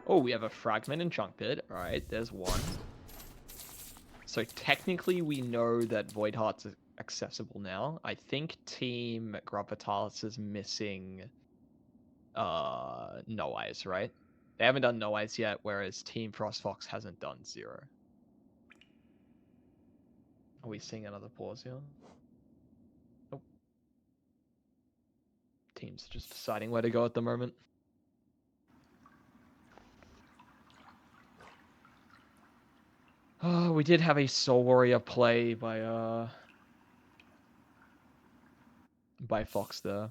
Oh, we have a fragment and chunk pit. Alright, there's one. So technically we know that Void Heart's accessible now. I think Team Gravitalis is missing No Eyes, right? They haven't done No Eyes yet, whereas Team Frostfox hasn't done 0. Are we seeing another pause here? Nope. Teams just deciding where to go at the moment. We did have a Soul Warrior play by Fox there.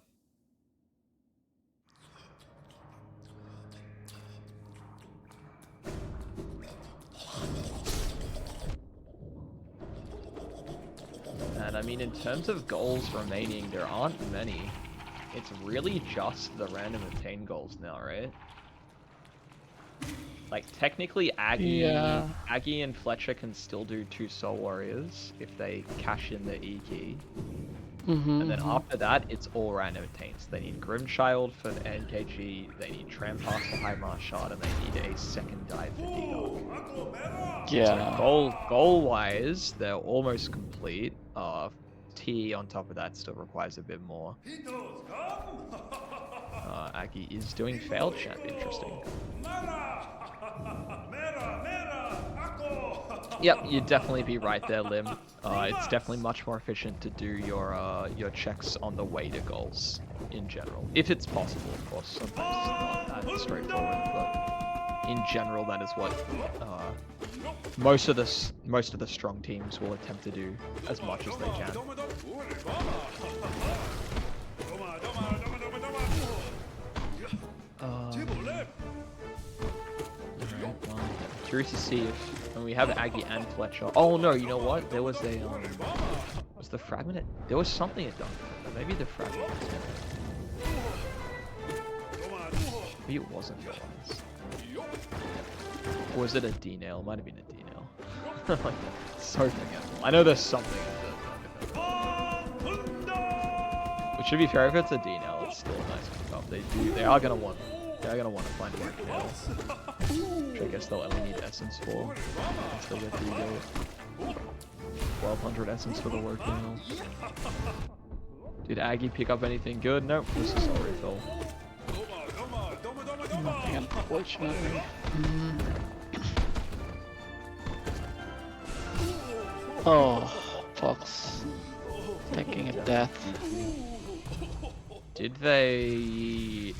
And I mean, in terms of goals remaining, there aren't many. It's really just the random obtain goals now, right? Like, technically, Aggie and Fletcher can still do 2 Soul Warriors if they cash in the E key. And then after that, it's all random obtains. They need Grimchild for the NKG, they need Trampass for High Marshard, and they need a second dive for Deagle. Yeah. So goal-wise, they're almost complete. T on top of that still requires a bit more. Aggie is doing failed champ, interesting. Yep, you'd definitely be right there, Lim. It's definitely much more efficient to do your checks on the way to goals in general, if it's possible, of course. Sometimes it's not that straightforward, but in general, that is what most of the strong teams will attempt to do as much as they can. Curious to see if when we have Aggie and Fletcher. Oh no, you know what? There was a was the fragment? There was something it done. Maybe the fragment. Maybe it wasn't yours. Or was it a D-nail? It might have been a D-nail. Like, so forgetful. I know there's something in the Which, should be fair, if it's a D-nail, it's still a nice pickup. They are gonna want They're gonna want to find White Nail, which I guess they'll only need Essence for. Once they get the 1200 Essence for the Work Nail. Did Aggie pick up anything good? Nope, this is a refill. Nothing, unfortunately. Oh, Fox taking a death. Did they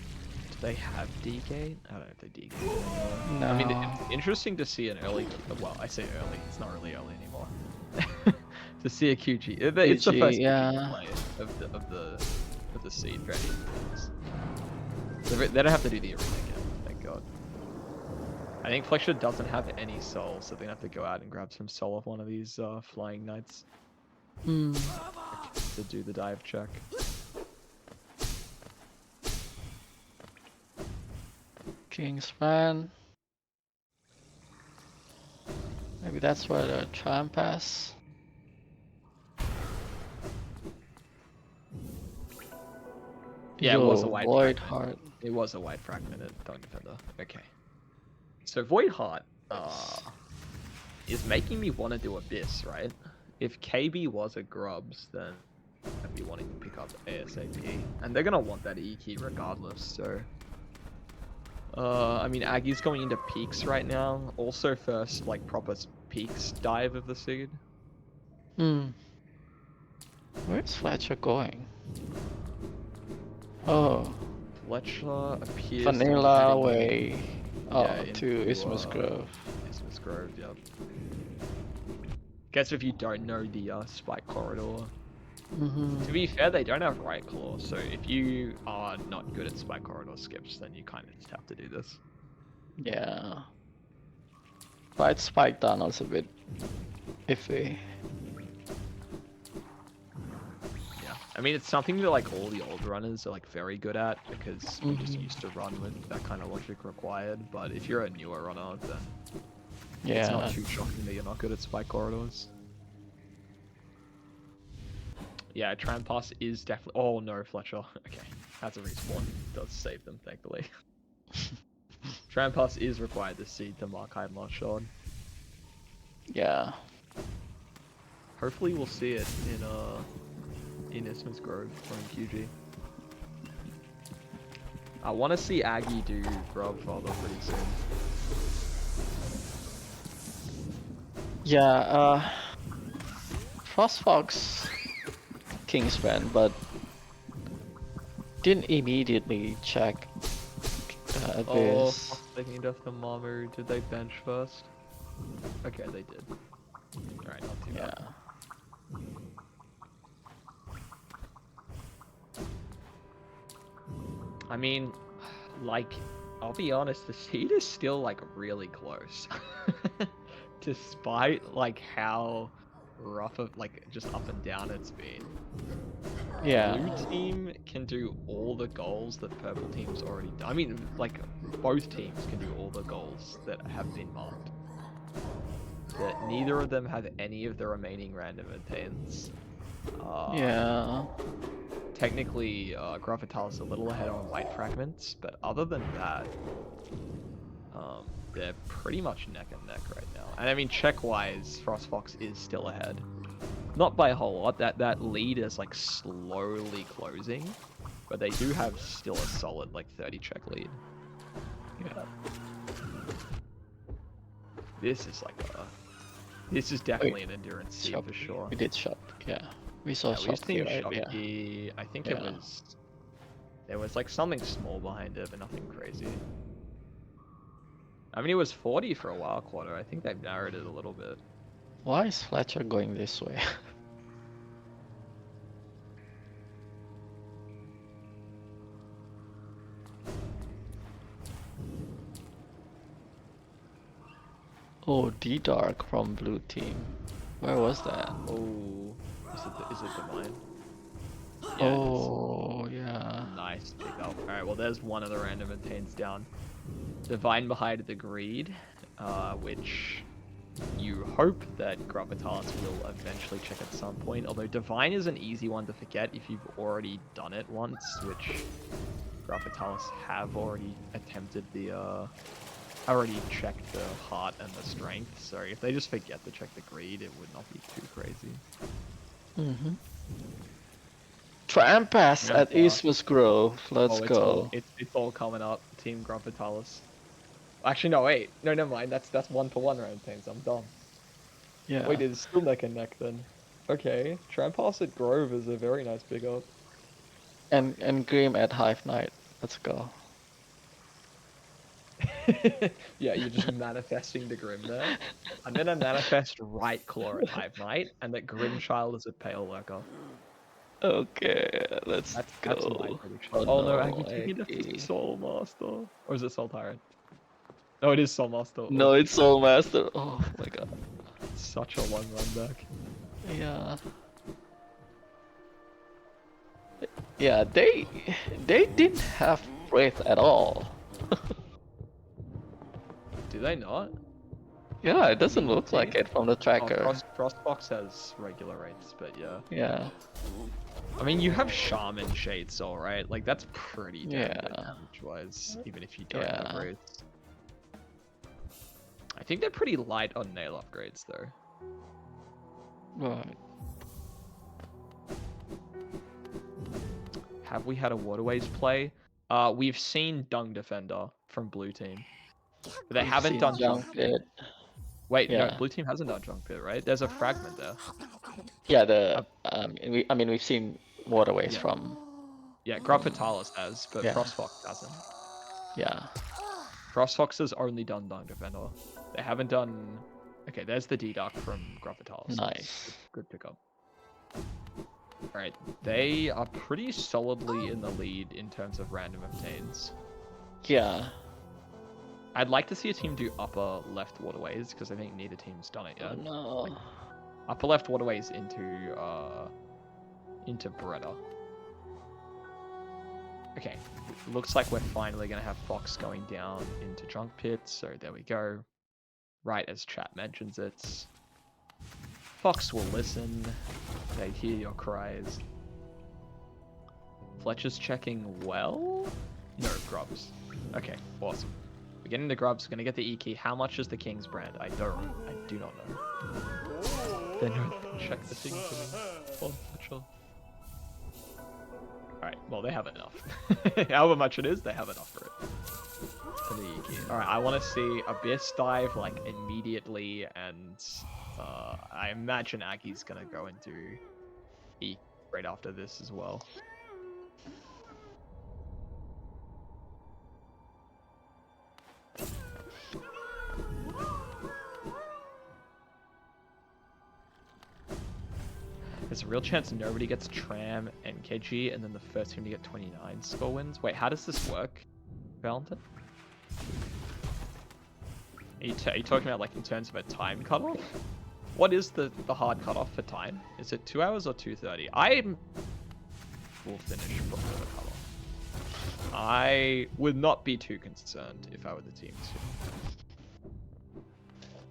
have D-Gate? I don't know if they D-Gate anymore. No. I mean, it's interesting to see an early, well, I say early, it's not really early anymore. To see a QG. It's the QG, first yeah. play of the seed for any. So they don't have to do the arena again, thank god. I think Fletcher doesn't have any soul, so they're gonna have to go out and grab some soul off one of these flying knights to do the dive check. Kingsman. Maybe that's where the tram pass. Yeah, it was a white Void fragment. Heart. It was a white fragmented Dark Defender. Okay. So Void Heart is making me want to do Abyss, right? If KB was a Grubs, then I'd be wanting to pick up ASAP. And they're gonna want that E key regardless, so... I mean, Aggie's going into Peaks right now. Also first, like, proper Peaks dive of the seed. Where's Fletcher going? Oh. Fletcher appears Vanilla to be way. Oh, yeah, to Isthmus Grove. Isthmus Grove, yep. Guess if you don't know the Spike Corridor. To be fair, they don't have Right Claw, so if you are not good at Spike Corridor skips, then you kind of just have to do this. Yeah. Right Spike Tunnel's a bit iffy. Yeah, I mean, it's something that like all the old runners are like very good at because we're just used to run with that kind of logic required. But if you're a newer runner, then it's not too shocking that you're not good at Spike Corridors. Yeah, Tram Pass is definitely... Oh no, Fletcher. Okay, that's a respawn. Does save them, thankfully. Tram Pass is required to seed the Markheim last shot. Yeah. Hopefully we'll see it in Isthmus Grove or in QG. I want to see Aggie do Grubfather pretty soon. Yeah, Frostfox Kingsman, but didn't immediately check this. They need off the Mamu. Did they bench first? Okay, they did. Alright, not too bad. I mean, like, I'll be honest, the seed is still, like, really close. Despite, like, how rough of, like, just up and down it's been. Yeah. Blue team can do all the goals that purple team's already done. I mean, like, both teams can do all the goals that have been marked. But neither of them have any of the remaining random attains. Yeah. Technically, Gravitalis a little ahead on white fragments, but other than that, they're pretty much neck and neck right now. And I mean, check-wise, Frostfox is still ahead. Not by a whole lot. That lead is like slowly closing, but they do have still a solid like 30 check lead. Yeah. This is like this is definitely an endurance seed for sure. We did shot. Yeah. We saw We've seen right? Yeah. Shopkey. I think it was there was like something small behind it, but nothing crazy. I mean, it was 40 for a while quarter. I think they've narrowed it a little bit. Why is Fletcher going this way? Oh, D-Dark from blue team. Where was that? Oh, is it Divine? Yeah, oh, yeah. Nice pick up. Alright, well there's one of the random attains down. Divine behind the Greed, which you hope that Gravitalis will eventually check at some point, although Divine is an easy one to forget if you've already done it once, which Graphitalis have already attempted the already checked the heart and the strength, so if they just forget to check the greed, it would not be too crazy. Mm-hmm. Trampass at Eastwood Grove. Let's go. It's all coming up. Team Graphitalis. Actually, no, wait. No, never mind. That's 1-for-1 round teams. I'm dumb. Yeah. Wait, it's still neck and neck then. Okay, Trampass at Grove is a very nice big up. And Grim at Hive Knight. Let's go. Yeah, you're just manifesting the Grim there. I'm gonna manifest Right Claw at Hive Knight, and that Grimchild is a Pale Lurker. Okay, let's That's my go. prediction. Oh Oh no, no, Aggie taking it Aggie. to Soul Master. Or is it Soul Tyrant? No, it is Soul Master. Oh, No, it's Soul Master. Oh my god. such a long run back. Yeah. Yeah, they didn't have Wraith at all. Do they not? Yeah, it doesn't look Team? like it from the Oh, tracker. Frostbox has regular rates, but yeah. Yeah. I mean, you have Shaman Shade Soul, right? Like, that's pretty damn good Yeah. damage-wise, even if you don't Yeah. have rates. I think they're pretty light on nail upgrades, though. Right. Have we had a Waterways play? We've seen Dung Defender from Blue Team. But they We've haven't seen done Junk Pit. Wait, no, Yeah. Blue Team hasn't done Junk Pit, right? There's a fragment there. Yeah, we've seen Waterways Yeah. from. Yeah, Graphitalis has, but Yeah. Frostfox hasn't. Yeah. Frostfox has only done Dung Defender. They haven't done... Okay, there's the D-Duck from Graphitalis. Nice. Good pickup. Alright, they are pretty solidly in the lead in terms of random obtains. Yeah. I'd like to see a team do upper left waterways, because I think neither team's done it Oh yet. no. Like, upper left waterways into Beretta. Okay, looks like we're finally going to have Fox going down into Junk Pit, so there we go. Right as chat mentions it. Fox will listen. They hear your cries. Fletcher's checking well? No, Grubs. Okay, awesome. We're getting the Grubs, we're going to get the E-Key. How much is the King's Brand? I do not know. Then check the thing for me. Oh, Fletcher. Alright, well, they have enough. However much it is, they have enough for it. For the E-Key. Alright, I want to see Abyss dive, like, immediately, and I imagine Aggie's gonna go into E right after this as well. There's a real chance nobody gets Tram and KG, and then the first team to get 29 score wins. Wait, how does this work, Valentin? Are you talking about, like, in terms of a time cutoff? What is the hard cutoff for time? Is it 2 hours or 2:30? I will finish before the cutoff. I would not be too concerned if I were the team too.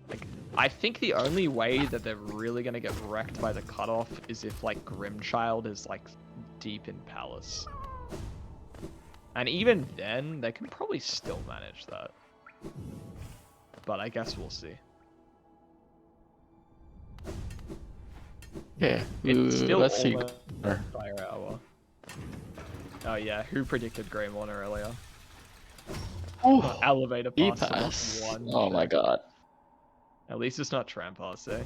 Like, I think the only way that they're really gonna get wrecked by the cutoff is if, like, Grimchild is, like, deep in Palace. And even then, they can probably still manage that. But I guess we'll see. Yeah. It's still Let's see. almost fire hour. Oh yeah, who predicted Greymon earlier? Ooh, Elevator E pass. pass. One. Oh my god. At least it's not tram pass, eh?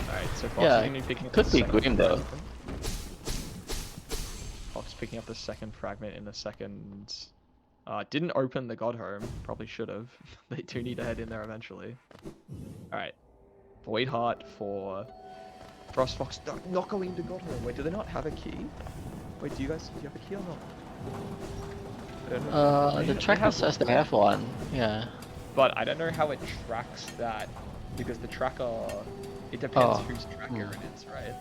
Alright, so Fox Yeah, is gonna be picking up could the be second Grim though. fragment. Fox picking up the second fragment in the second. Didn't open the God Home. Probably should have. They do need to head in there eventually. Alright. Void Heart for Frost Fox. No, not going to God Home. Wait, do they not have a key? Wait, do you have a key or not? I don't know. The tracker says they have one. Yeah. But I don't know how it tracks that, because the tracker, it depends whose tracker it is, right?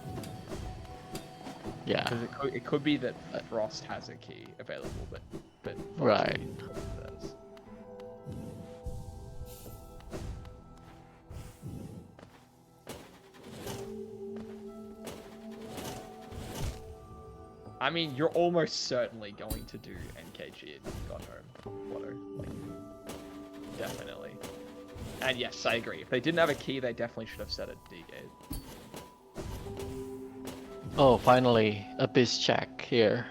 Yeah. Because it could be that Frost has a key available, but Fox Right. does. I mean, you're almost certainly going to do NKG and God Home. BOTE. Like, definitely. And yes, I agree. If they didn't have a key, they definitely should have set a D-gate. Oh, finally, Abyss check here.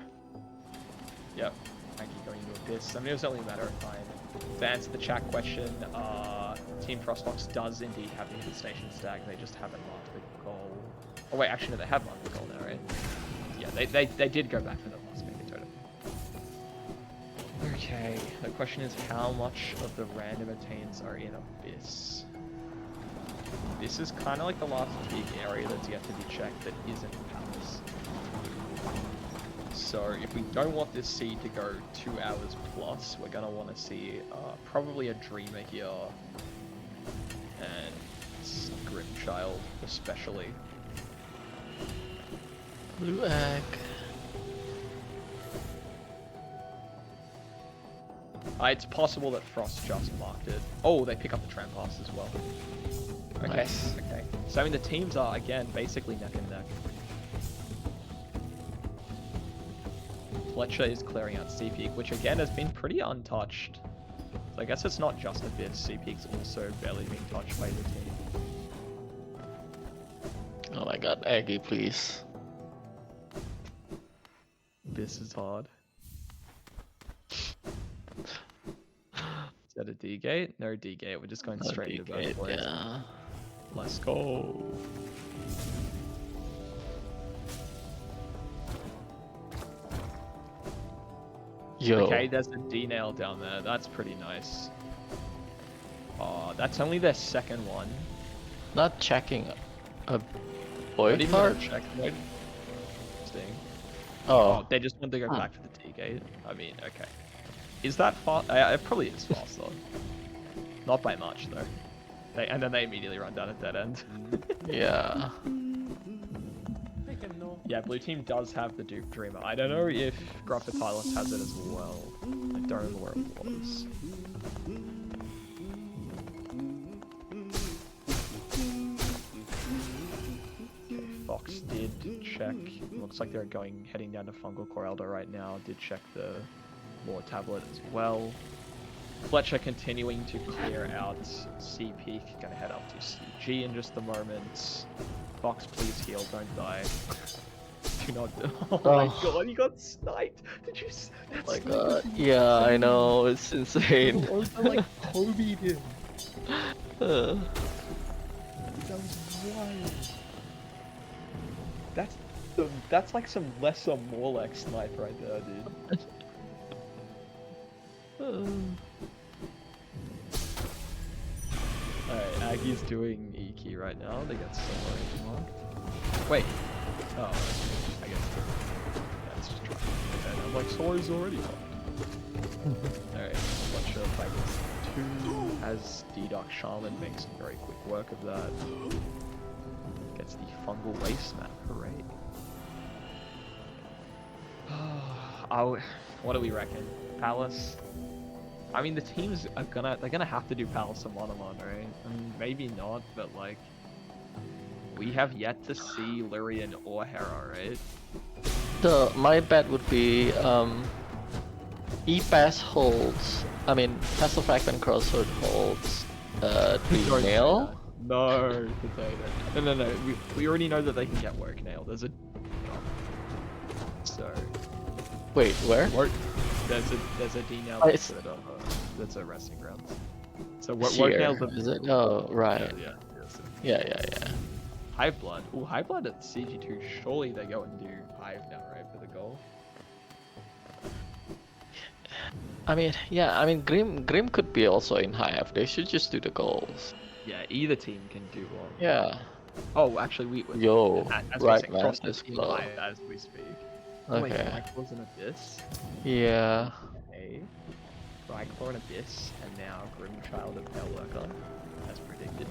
Yep. Frankie going into Abyss. I mean, it was only a matter of time. To answer the chat question, Team Frostbox does indeed have the Station Stag. They just haven't marked the goal. Oh wait, actually no, they have marked the goal now, right? Yeah, they did go back for the last mega totem. Okay, the question is how much of the random attains are in Abyss? This is kind of like the last big area that's yet to be checked that isn't Palace. So if we don't want this seed to go 2 hours plus, we're gonna want to see probably a Dreamer here and Grimchild especially. Blue egg. It's possible that Frost just marked it. Oh, they pick up the tram pass as well. Okay, Nice. okay. So I mean the teams are again basically neck and neck. Fletcher is clearing out Sea Peak, which again has been pretty untouched. So I guess it's not just Abyss. Sea Peak's also barely being touched by the team. Oh my god, Aggie, please. Abyss is hard. Is that a D gate? No D gate. We're just going No straight into D-gate, both boys. yeah. Let's go. Yo. Okay, there's a D nail down there. That's pretty nice. That's only their second one. Not checking a Not void even card? gonna check mode. Interesting. Oh, They just wanted to go back to the T gate. I mean, okay. Is that fast? It probably is fast though. Not by much though. And then they immediately run down a dead end. yeah. Yeah, blue team does have the Duke Dreamer. I don't know if Graphitilis has it as well. I don't know where it was. Okay, Fox did check. Looks like they're heading down to Fungal Core Elder right now. Did check the Lore Tablet as well. Fletcher continuing to clear out Sea Peak. Gonna head up to CG in just a moment. Fox, please heal, don't die. Do not. Oh my god, you got sniped! Did you? Oh my god. Yeah, I know. It's insane. Also, like Kobe did. Uh, That was wild. That's like some lesser Morlek snipe right there, dude. Alright, Aggie's doing E-key right now. They got somewhere marked. Wait. Oh, I guess that's just trying. And I'm like, Sora's already marked. Alright, Fletcher Vikings 2 has D-Doc Shaman, makes some very quick work of that. Gets the Fungal Waste map, hooray. What do we reckon? Palace? I mean, the teams are they're gonna have to do Palace and Monomon, right? I mean, maybe not, but like, we have yet to see Lyrian or Hera, right? my bet would be E-Pass holds. I mean, Pass of Fragment Crossroad holds. Don't say Nail. that. No, potato. No. We already know that they can get Work Nail. There's a. So. Wait, where? There's a D nail It's- that's a resting grounds. So Work Here, Nail's is it? Oh, right. Yeah. Yeah. Hive Blood. Ooh, Hive Blood at CG2. Surely they go and do Hive now, right, for the goal? I mean, Grim could be also in Hive. They should just do the goals. Yeah, either team can do one. Yeah. Oh, actually, we. Yo, as right, we say, man, Frost this is in glow. Hive as we speak. Oh Okay. wait, Ryclaw's an Abyss. Yeah. Okay. Ryclaw and Abyss, and now Grimchild and Pale Lurker, as predicted.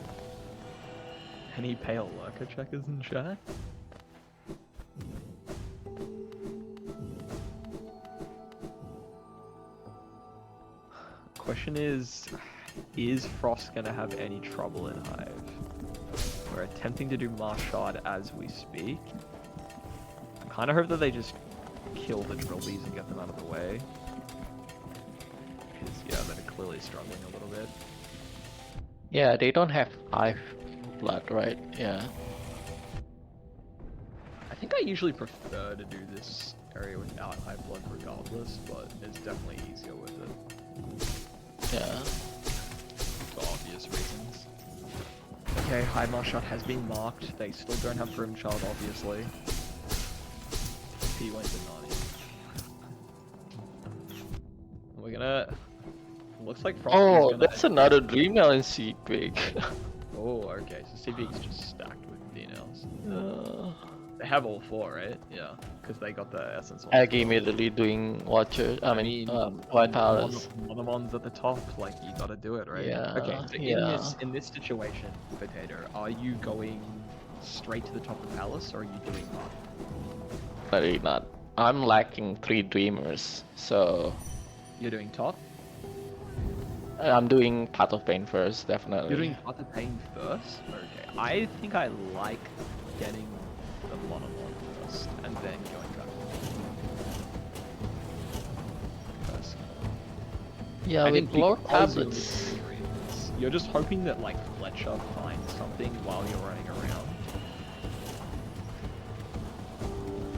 Any Pale Lurker checkers in chat? Question is Frost gonna have any trouble in Hive? We're attempting to do Marshard as we speak. I kind of hope that they just kill the drill bees and get them out of the way. Because, yeah, they're clearly struggling a little bit. Yeah, they don't have 5 blood, right? Yeah. I think I usually prefer to do this area without high blood regardless, but it's definitely easier with it. Yeah. For obvious reasons. Okay, high marsh shot has been marked. They still don't have Grimchild, obviously. P wins at 90. We're gonna... Looks like Frosty's Oh, gonna... that's another Dreamnail in Seedwig. Oh, okay, so CB's just stacked with D-nails. They have all 4, right? Yeah, because they got the essence one. Aggie immediately doing Watcher. I mean, White Palace. One of the ones at the top, like you gotta do it, right? Yeah. Okay, so Yeah. in this situation, Potato, are you going straight to the top of Palace, or are you doing what? Very not. I'm lacking 3 Dreamers, so You're doing top? I'm doing Path of Pain first, definitely. You're doing Path of Pain first? Okay, I think I like getting the bottom one first, and then going back first. Yeah, I with think Lord because of Tablets. experience, you're just hoping that like Fletcher finds something while you're running around.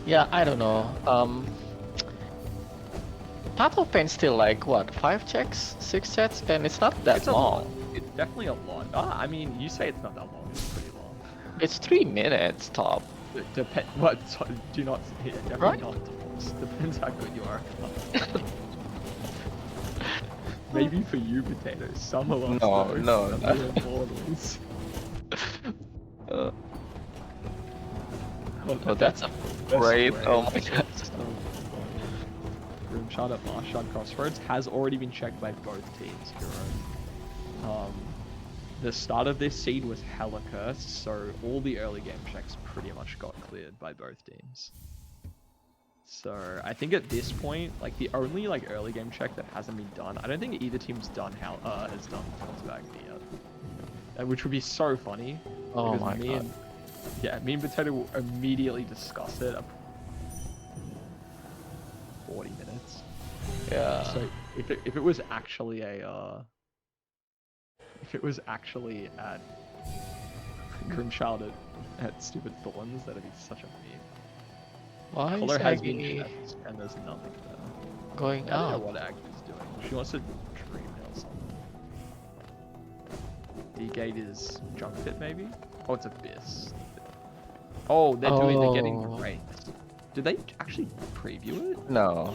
Yeah, I don't know. Path of Pain still like what, 5 checks, 6 checks, and it's not that It's a long. lot. It's definitely a lot. I mean, you say it's not that long. It's pretty long. It's 3 minutes top. Depend. What? Do not. Yeah, definitely Right? not tops. Depends how good you are. Maybe for you, Potato. Some of us. No, though, no, some no. of the mortals. Oh, that's a great. Oh my god. Room shot at Marshard Crossroads has already been checked by both teams, Hero. The start of this seed was hella cursed, so all the early game checks pretty much got cleared by both teams. So I think at this point, like the only like early game check that hasn't been done, I don't think either team's done has done Bagby yet, which would be so funny. Oh because my god. Me and Potato will immediately discuss it. 40 minutes. Yeah. So if it was actually a if it was actually at Grimchild at Stupid Thorns, that'd be such a meme. Why Color is has been Aggie checked and there's nothing there. going I don't know out? what Agnes doing. She wants to dream or something. D-Gate is Junk Fit maybe? Oh, it's Abyss. Oh, they're getting Oh. ranked. Did they actually preview it? No.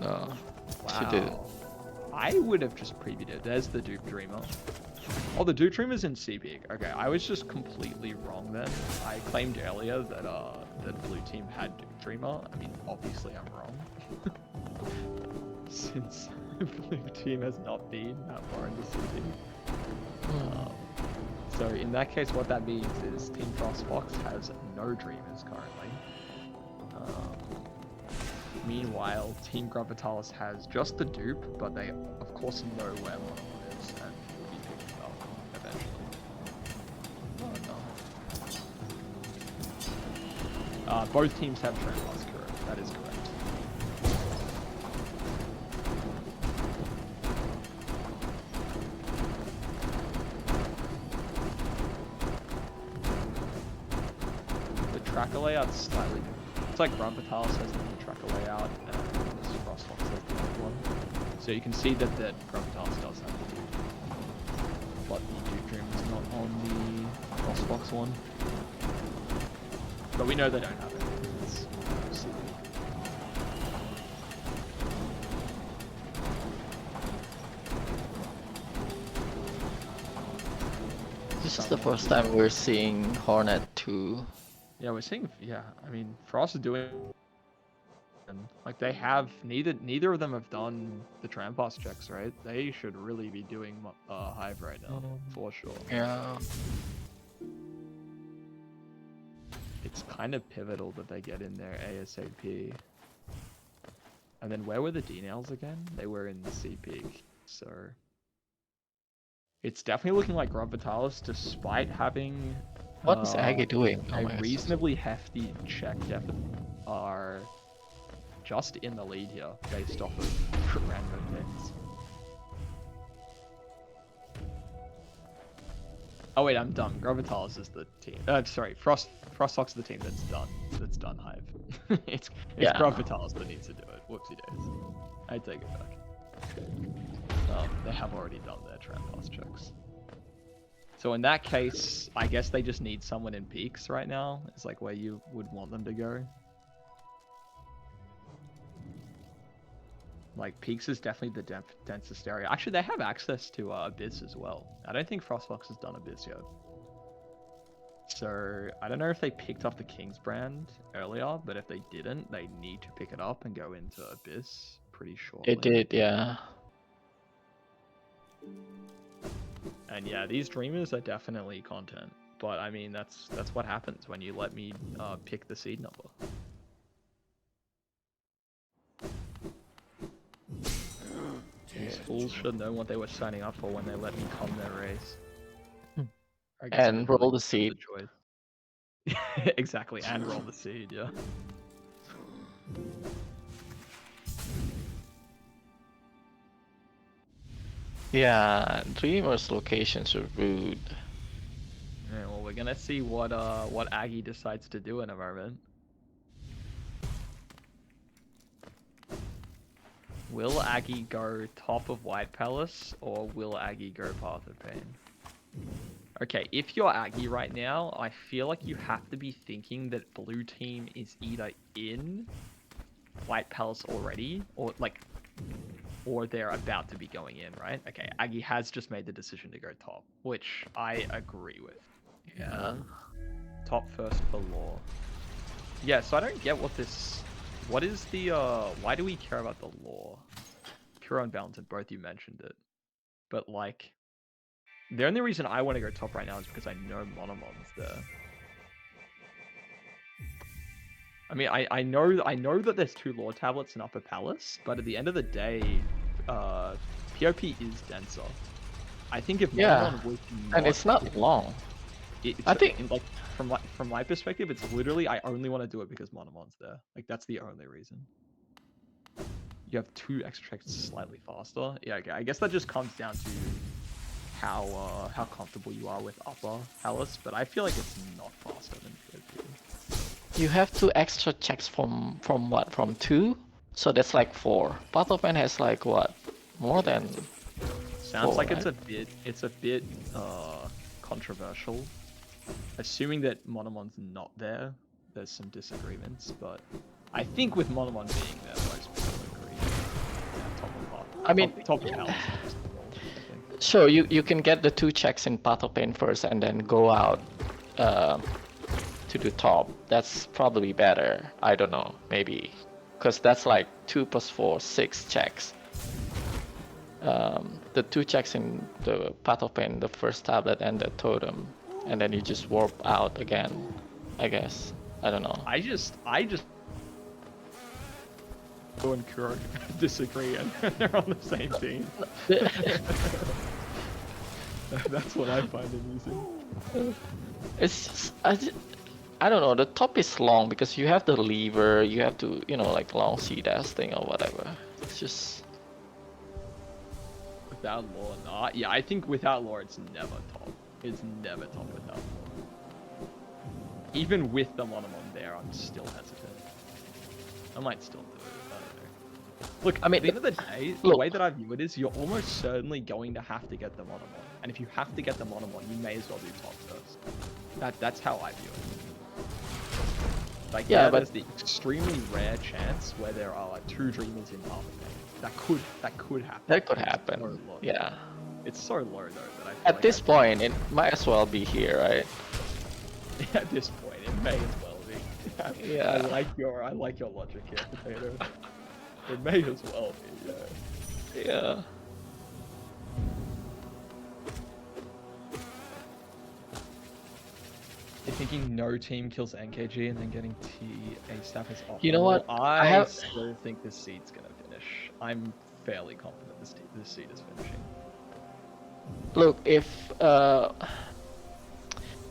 No. She did. Wow. I would have just previewed it. There's the Dupe Dreamer. Oh, the Dupe Dreamer's in CBig. Okay, I was just completely wrong then. I claimed earlier that that blue team had Dupe Dreamer. I mean, obviously I'm wrong. Since the blue team has not been that far into CBig. So in that case, what that means is Team Frostbox has no Dreamers currently. Meanwhile, Team Gravitalis has just the dupe, but they of course know where one is and will be picking up eventually. Oh no. Both teams have Trampas, correct. That is correct. The tracker layout's slightly different. It's like Gravitalis has the tracker layout and this Frostbox has the other one. So you can see that Gravitalis does have the dupe. But the Dupe Dream is not on the Frostbox one. But we know they don't have it. It's silly. This is the first time we're seeing Hornet 2. Yeah, we're seeing. Yeah, I mean, Frost is doing. And like they have neither of them have done the Trampas checks, right? They should really be doing Hive right now, for sure. Yeah. It's kind of pivotal that they get in there ASAP. And then where were the D-nails again? They were in the CP, so it's definitely looking like Gravitalis, despite having What is Aggie doing? Oh a my god. reasonably hefty check deficit, are just in the lead here based off of random picks. Oh wait, I'm dumb. Gravitalis is the team. Sorry, Frostfox is the team that's done. That's done Hive. it's Yeah. Gravitalis that needs to do it. Whoopsie days. I take it back. They have already done their Trampas checks. So in that case, I guess they just need someone in Peaks right now. It's like where you would want them to go. Like, Peaks is definitely the densest area. Actually, they have access to Abyss as well. I don't think Frostfox has done Abyss yet. So, I don't know if they picked up the King's brand earlier, but if they didn't, they need to pick it up and go into Abyss pretty shortly. It did, yeah. And yeah, these Dreamers are definitely content. But, I mean, that's what happens when you let me pick the seed number. These fools should know what they were signing up for when they let me come their race. And roll the seed. Exactly, and roll the seed, yeah. Yeah, Dreamer's locations are rude. Yeah, well, we're gonna see what Aggie decides to do in a moment. Will Aggie go top of White Palace, or will Aggie go Path of Pain? Okay, if you're Aggie right now, I feel like you have to be thinking that blue team is either in White Palace already, or they're about to be going in, right? Okay, Aggie has just made the decision to go top, which I agree with. Yeah. Top first for lore. Yeah, so I don't get what this... What is the, why do we care about the lore? Pure and Balanced, both you mentioned it. But, like, the only reason I want to go top right now is because I know Monomon's there. I mean, I know that there's 2 lore tablets in Upper Palace, but at the end of the day, POP is denser. I think if Monomon was not... And it's not long. I think, like, from my perspective, it's literally I only want to do it because Monomon's there. Like, that's the only reason. You have 2 extra checks slightly faster. Yeah, okay. I guess that just comes down to how comfortable you are with Upper Palace, but I feel like it's not faster than PvP. You have 2 extra checks from what? From 2? So that's like 4. Path of Pain has like what? More than Sounds 4, like right? it's a bit controversial. Assuming that Monomon's not there, there's some disagreements, but I think with Monomon being there, most people agree. Yeah, top of Path. I mean, top of Palace. First of all, I think. sure, you can get the 2 checks in Path of Pain first and then go out to the top. That's probably better. I don't know, maybe. Because that's like 2 plus 4, 6 checks. The 2 checks in the Path of Pain, the first tablet and the totem. And then you just warp out again, I guess. I don't know. I just and Kuro disagree and they're on the same team. That's what I find amusing. It's just, I don't know, the top is long because you have the lever, you have to, you know, like long C-dash thing or whatever. It's just... Without lore, nah. Yeah, I think without lore, it's never top. It's never top without lore. Even with the Monomon there, I'm still hesitant. I might still do it, I don't know. Look, I mean, at the end of the day, the way that I view it is you're almost certainly going to have to get the Monomon. And if you have to get the Monomon, you may as well do top first. That's how I view it. Like, yeah, but there's the extremely rare chance where there are like 2 Dreamers in Path of Pain. That could happen. That could happen. Yeah. It's so low though that I feel At like this point, it might as well be here, right? At this point, it may as well be. Yeah. I like your logic here, Potato. It may as well be, yeah. Yeah. You're thinking no team kills NKG and then getting TA staff as off. You know what? I still think this seed's gonna finish. I'm fairly confident this seed is finishing. Look, if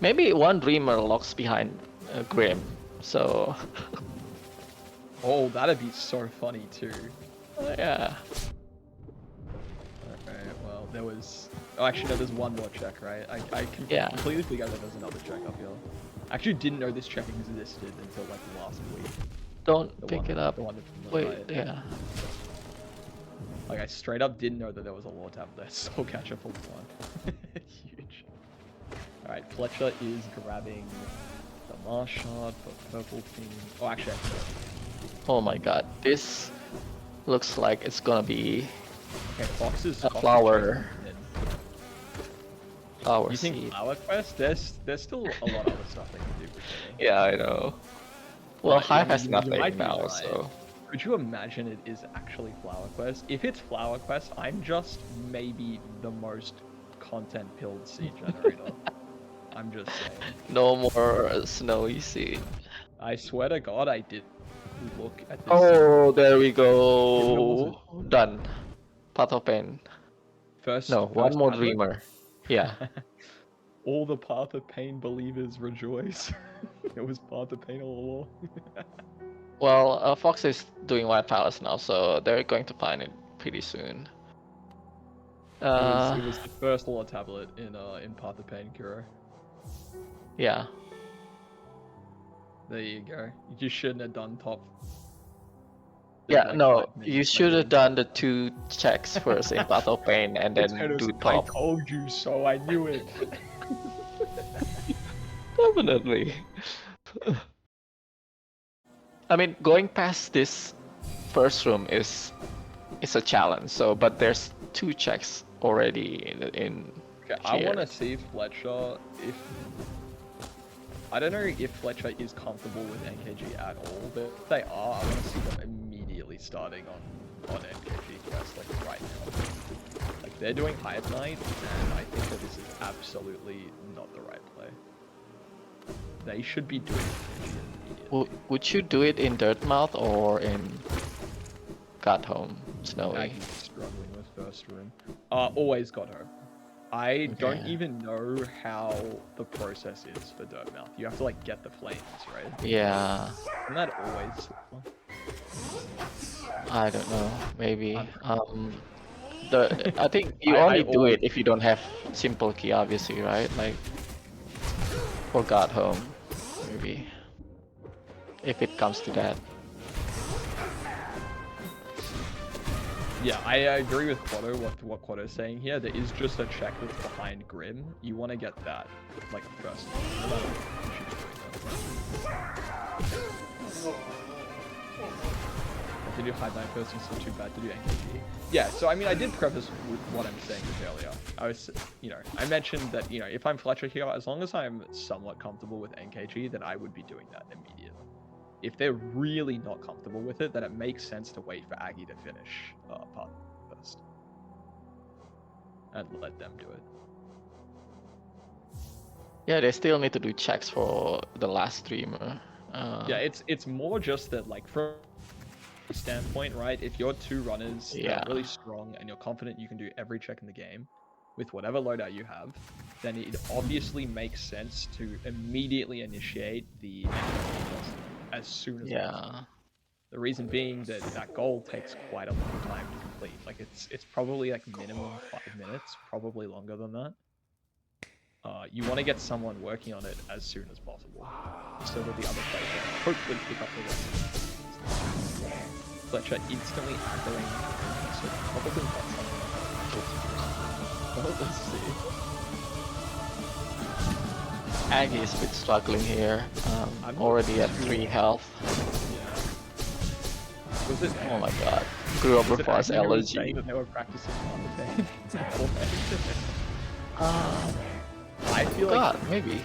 maybe one Dreamer locks behind Grim, so Oh, that'd be so funny too. Yeah. Okay, well, there was... Oh, actually, no, there's one more check, right? I Yeah. completely forgot that there's another check up here. I actually didn't know this check existed until, like, last week. Don't The pick one, it up. the one that's on the Wait, right. yeah. Like, I straight up didn't know that there was a lore tab there. Soul Catcher for one. Huge. Alright, Fletcher is grabbing the Mars Shard for purple team. Oh, actually, Oh my god, this looks like it's gonna be okay, Fox is a flower. Flower You think seed. Flower Quest? There's still a lot of other stuff they can do with it. Yeah, I know. Well, Right, Hive I has mean, you nothing might be now, right. so. Could you imagine it is actually Flower Quest? If it's Flower Quest, I'm just maybe the most content-pilled seed generator. I'm just saying. No more snowy seed. I swear to God, I did look at this. Oh, there we When was go. Done. Path of Pain. First, No, one more tablet? Dreamer. Yeah. All the Path of Pain believers rejoice. It was Path of Pain all along. Well, Fox is doing White Palace now, so they're going to find it pretty soon. It was the first lore tablet in Path of Pain, Kuro. Yeah. There you go. You just shouldn't have done top. Yeah, like no, 5 you minutes should later. have done the 2 checks first in Path of Pain and then do I top. told you so, I knew it. Definitely. I mean, going past this first room is a challenge. So, but there's 2 checks already in Okay, here. I want to see Fletcher if... I don't know if Fletcher is comfortable with NKG at all, but if they are, I want to see them immediately starting on NKG quest, like right now. Like, they're doing Hive Night, and I think that this is absolutely not the right play. They should be doing NKG immediately. Would you do it in Dirtmouth or in Got Home Snowy? Aggie's struggling with first room. Always got her. I don't even know how the process is for Dirtmouth. You have to like get the flames, right? Yeah. Isn't that always? I don't know. Maybe. I think you I only do always- it if you don't have simple key, obviously, right? Like, or Got Home, maybe. If it comes to that. Yeah, I agree with Quado, what Quado's saying here. There is just a check that's behind Grim. You want to get that, like, first. No matter what, you should be doing that. If you do High Night first, it's not too bad to do NKG. Yeah, so I mean, I did preface with what I'm saying this earlier. I was, I mentioned that, if I'm Fletcher here, as long as I'm somewhat comfortable with NKG, then I would be doing that immediately. If they're really not comfortable with it, then it makes sense to wait for Aggie to finish part first. And let them do it. Yeah, they still need to do checks for the last streamer. Yeah, it's more just that, like, from a standpoint, right? If you're 2 runners that are really strong and you're confident you can do every check in the game with whatever loadout you have, then it obviously makes sense to immediately initiate the as soon as possible. The reason being that that goal takes quite a long time to complete. Like, it's probably like minimum 5 minutes, probably longer than that. You want to get someone working on it as soon as possible, so that the other player can hopefully pick up the rest. Fletcher instantly aggroing, so probably not something. Well, let's see. Aggie is a bit struggling here. I'm already at 3 health. Yeah. Was it? Oh my god. Grew over fast allergy. That they were practicing on the pain. I feel like maybe.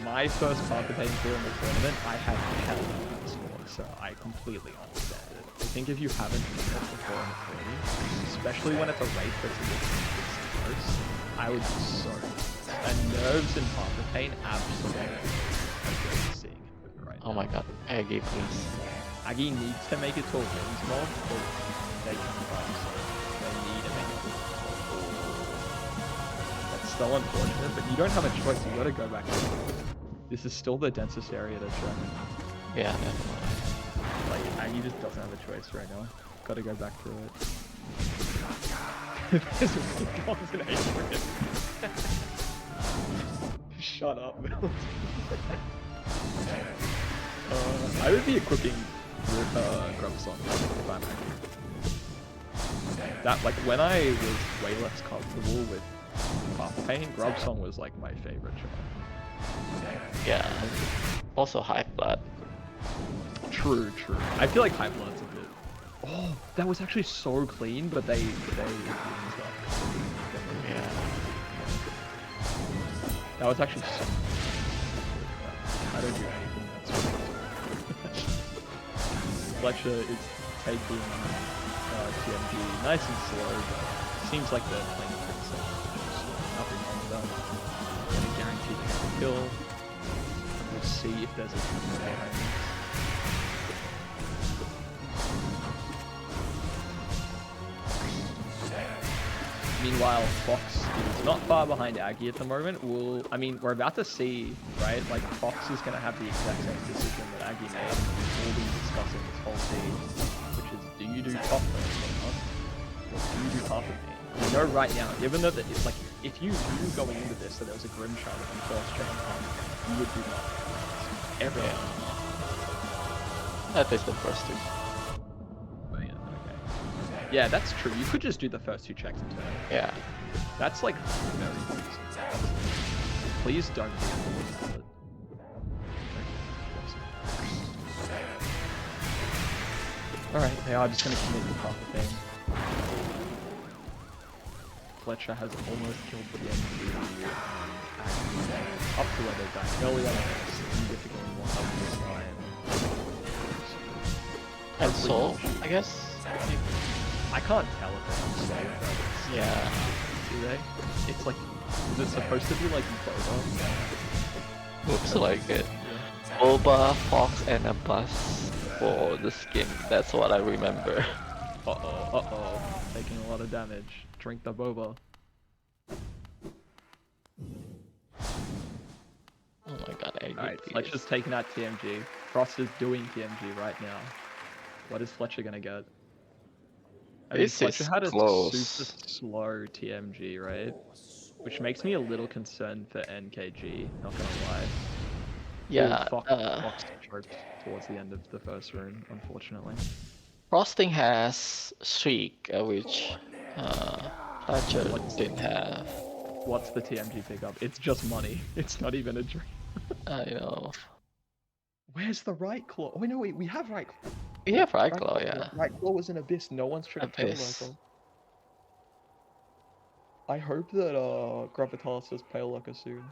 My first Path of Pain kill in the tournament, I had hell of a score, so I completely understand it. I think if you haven't done it before in the tournament, especially when it's a race that's a bit close, I would be so. And nerves in Path of Pain, absolutely. I'm just seeing it right now. Oh my god, Aggie, please. Aggie needs to make it to a wins mod, because they can find so they need to make it to a wins mod. That's so unfortunate, but you don't have a choice, you gotta go back to this is still the densest area to check. Yeah, definitely. Like, he just doesn't have a choice right now. Gotta go back through it. This comes in April. Shut up. I would be equipping Grub Song if I'm angry. That, like, when I was way less comfortable with Path of Pain, Grub Song was like my favorite show. Yeah. Also high blood. True. I feel like High Blood's a bit. Oh, that was actually so clean, but they. Yeah. That was actually so. I don't do anything that's. Fletcher is taking TMG nice and slow, but seems like they're playing pretty safe. Nothing wrong with that. And a guaranteed kill. We'll see if there's a triple behind this. Meanwhile, Fox is not far behind Aggie at the moment. We're about to see, right? Like, Fox is going to have the exact same decision that Aggie made. We'll be discussing this whole scene, which is, do you do top first or not? Or do you do Path of Pain? We know right now, given that it's like, if you knew going into this that there was a Grim Shard on first gen Path, you would do Path of Pain. Everyone. At least the first two. Yeah, that's true. You could just do the first two checks in turn. Yeah. That's like very easy. Please don't do it. Alright, they are just going to commit the Path of Pain. Fletcher has almost killed the MG. Up to where they're back. Earlier, significantly more help this time. And Soul, I guess? I can't tell if they're on save, but Yeah. do they? It's like, is it supposed to be like Boba? Looks like it. Boba, Fox, and a bus for the skin. That's what I remember. Uh-oh. Taking a lot of damage. Drink the Boba. Oh my god, Alright, Fletcher's taking out TMG. Frost is doing TMG right now. What is Fletcher gonna get? I mean, Fletcher had a super slow TMG, right? Which makes me a little concerned for NKG, not gonna lie. Yeah, Fox choked towards the end of the first room, unfortunately. Frosting has Shriek, which Fletcher didn't have. What's the TMG pickup? It's just money. It's not even a dream. I know. Where's the right claw? Oh, no, wait, we have right claw. We have right claw, yeah. Right claw was an abyss. No one's trying to kill Abyss. right claw. I hope that Gravitalis does Pale Lurker soon.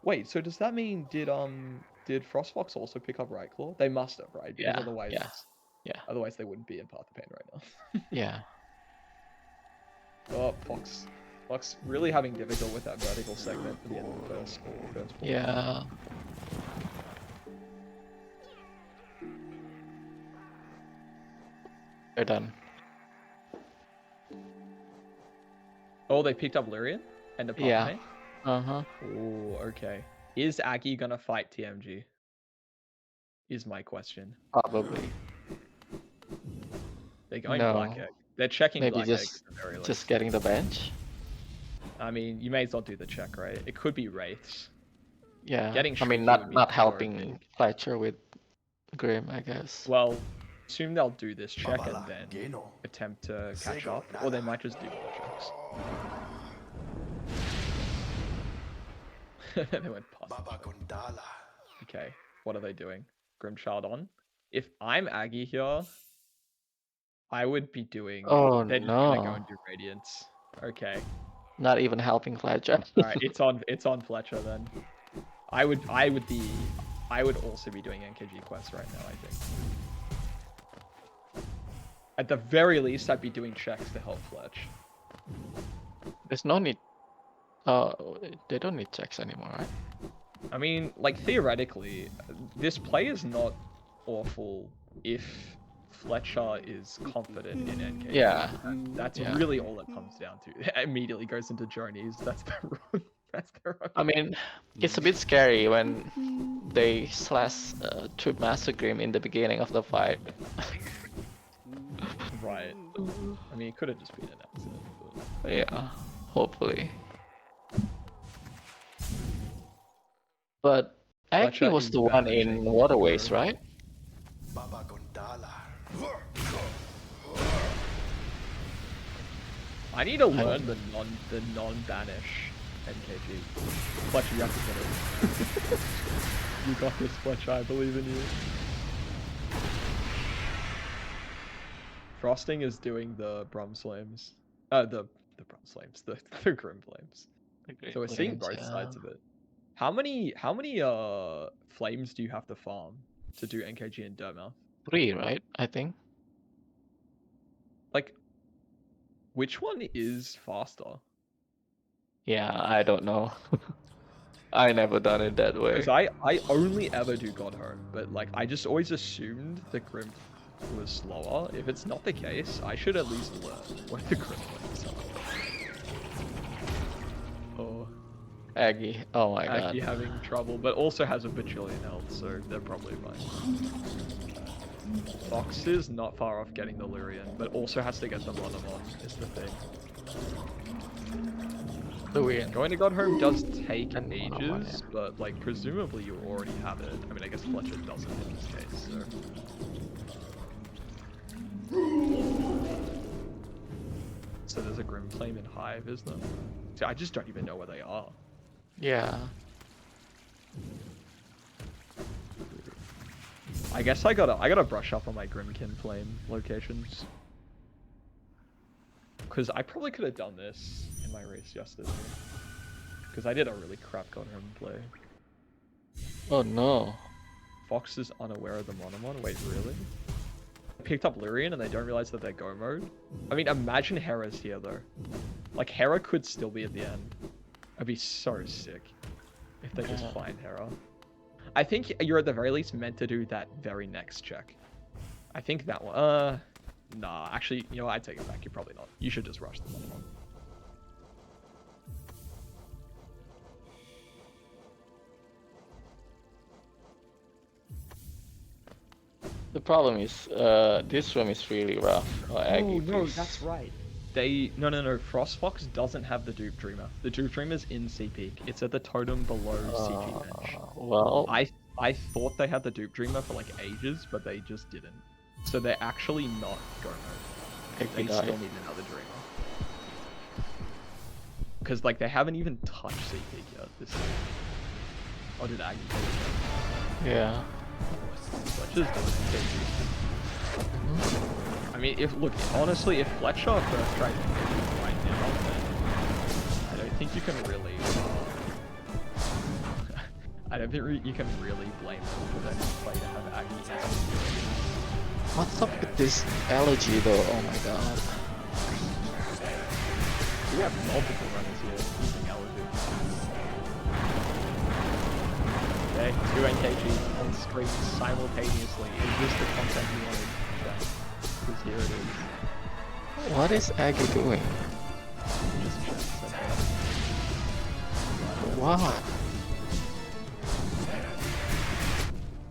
Wait, so does that mean did Frostfox also pick up right claw? They must have, right? Because otherwise they wouldn't be in Path of Pain right now. Yeah. Oh, Fox really having difficult with that vertical segment for the end of the first ball. Yeah. They're done. Oh, they picked up Lyrian and the Path of Pain? Uh-huh. Oh, okay. Is Aggie gonna fight TMG? Is my question. Probably. They're going Black Egg. They're checking Maybe Black Egg at the very least. just getting the bench. I mean, you may as well do the check, right? It could be Wraiths. Yeah. Getting I mean, not helping Fletcher with Grim, I guess. Well, assume they'll do this check and then attempt to catch up, or they might just do more checks. They went past. Okay, what are they doing? Grimchild on? If I'm Aggie here, I would be doing... Oh, they're just gonna go and do Radiance. Okay. Not even helping Fletcher. Alright, it's on Fletcher then. I would also be doing NKG quests right now, I think. At the very least, I'd be doing checks to help Fletch. There's no need. They don't need checks anymore, right? I mean, like, theoretically, this play is not awful if Fletcher is confident in NK. Yeah. That's really all it comes down to. It immediately goes into Journeys. That's the wrong. I mean, it's a bit scary when they slash to Master Grim in the beginning of the fight. Right. I mean, it could have just been an accident. But... Yeah, hopefully. But Aggie Fletcher was is the one in vanishing Waterways, Bingo. right? I need to learn the non-banish NKG. Fletcher, you have to get it. You got this, Fletcher. I believe in you. Frosting is doing the Bronze Flames. The Bronze Flames. The Grim Flames. So we're seeing both sides of it. How many flames do you have to farm to do NKG and Dirtmouth? 3, right? I think. Like, which one is faster? Yeah, I don't know. I never done it that way. Because I only ever do Godhome, but like I just always assumed the Grim was slower. If it's not the case, I should at least learn what the Grim flames are. Oh, Aggie. Oh my god. Aggie having trouble, but also has a bajillion health, so they're probably fine. Fox is not far off getting the Lyrian, but also has to get the Monomon, is the thing. Lyrian. Going to Godhome does take And ages, Monomon, yeah. but like presumably you already have it. I mean, I guess Fletcher doesn't in this case, so... So there's a Grim Flame in Hive, is there? See, I just don't even know where they are. Yeah. I guess I gotta brush up on my Grimkin Flame locations. Cause I probably could have done this in my race yesterday. Cause I did a really crap Godhome play. Oh no. Fox is unaware of the Monomon. Wait, really? Picked up Lyrian and they don't realize that they're go mode. I mean, imagine Hera's here though. Like Hera could still be at the end. I'd be so sick if they just find Hera. I think you're at the very least meant to do that very next check. I think that one. Nah, actually, you know what? I take it back. You're probably not. You should just rush the Monomon. The problem is, this room is really rough. Oh, Aggie, please. that's right. No. Frost Fox doesn't have the Dupe Dreamer. The Dupe Dreamer's in C peak. It's at the totem below CG bench. Well, I thought they had the Dupe Dreamer for like ages, but they just didn't. So they're actually not go mode. They still need another Dreamer. Because like they haven't even touched C peak yet. This season. Oh, did Aggie take it? yeah. Fletcher's doing it. I mean, honestly, if Fletcher first tried to get you right now, then I don't think you can really. I don't think you can really blame him for that play to have Aggie. What's up with this allergy though? Oh my god. We have multiple runners here using allergy. Okay, 2 NKGs on screen simultaneously. Is this the content you wanted? Because here it is. What is Aggie doing? Just checks, okay. Wow.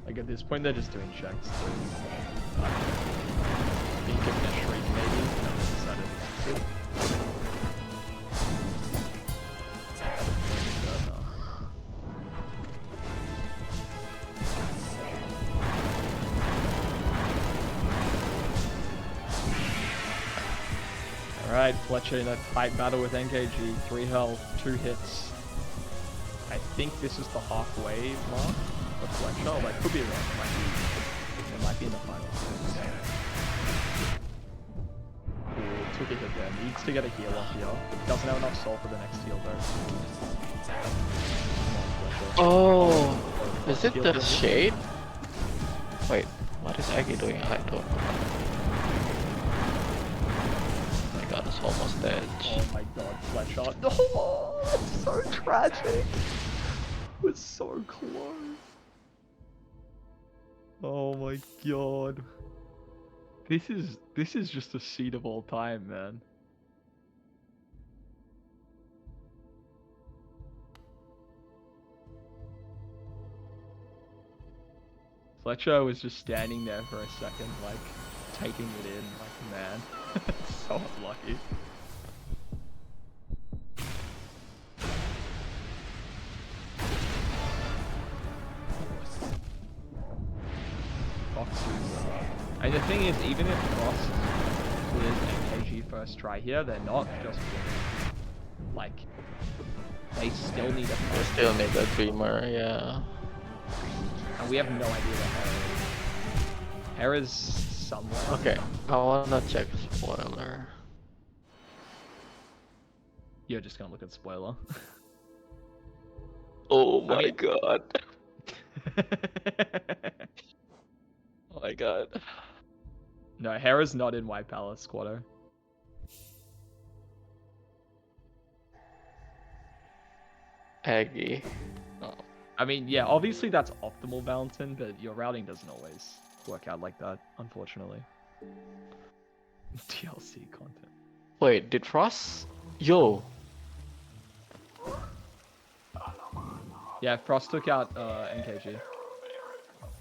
Like at this point, they're just doing checks. Being given a shriek, maybe. No, they decided not to. Alright, Fletcher in a tight battle with NKG. 3 health, 2 hits. I think this is the halfway mark of Fletcher. Oh, that could be wrong. It might be in the final. Ooh, took a hit there. Needs to get a heal off here. Doesn't have enough soul for the next heal though. Oh, is it the shade? Wait, what is Aggie doing? I don't know. Oh my god, it's almost dead. Oh my god, Fletcher. Oh, it's so tragic. It was so close. Oh my god. This is just a seed of all time, man. Fletcher was just standing there for a second, like, taking it in, like, man. So unlucky. Fox is, and the thing is, even if Frost clears NKG first try here, they're not just winning. Like, they still need a They still need a dreamer, yeah. and we have no idea where Hera's somewhere. Okay, I wanna check spoiler. You're just gonna look at spoiler. Oh I my mean- god. Oh my god. No, Hera's not in White Palace, Squatto. Aggie. Oh. I mean, yeah, obviously that's optimal Valentin, but your routing doesn't always work out like that, unfortunately. DLC content. Wait, did Frost? Yo. Yeah, Frost took out NKG.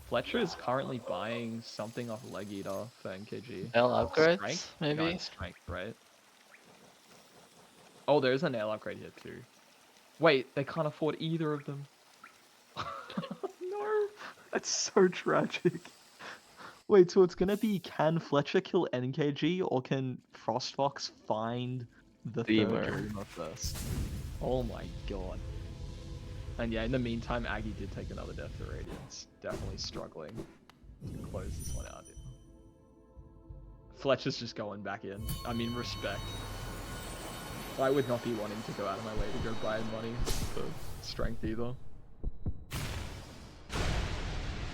Fletcher is currently buying something off Leg Eater for NKG. Nail upgrades, Strength? maybe? No, it's strength, right? Oh, there is a nail upgrade here too. Wait, they can't afford either of them. No, that's so tragic. Wait, so it's gonna be, can Fletcher kill NKG or can Frostfox find the Dreamer. third Dreamer first? Oh my god. And yeah, in the meantime, Aggie did take another death to Radiance. Definitely struggling to close this one out. Fletcher's just going back in. I mean, respect. I would not be wanting to go out of my way to go buy money for strength either.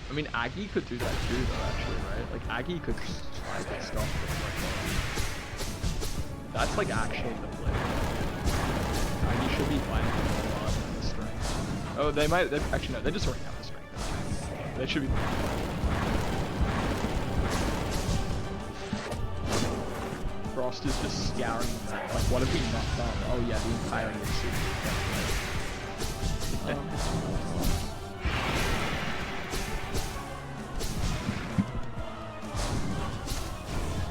I mean, Aggie could do that too, though, actually, right? Like, Aggie could try to stop the That's, like, actually the play. Aggie should be buying the strength. Oh, they might... Actually, no, they just already have the strength. They should be... Frost is just scouring the map. Like, what have we not done? Oh, yeah, the entire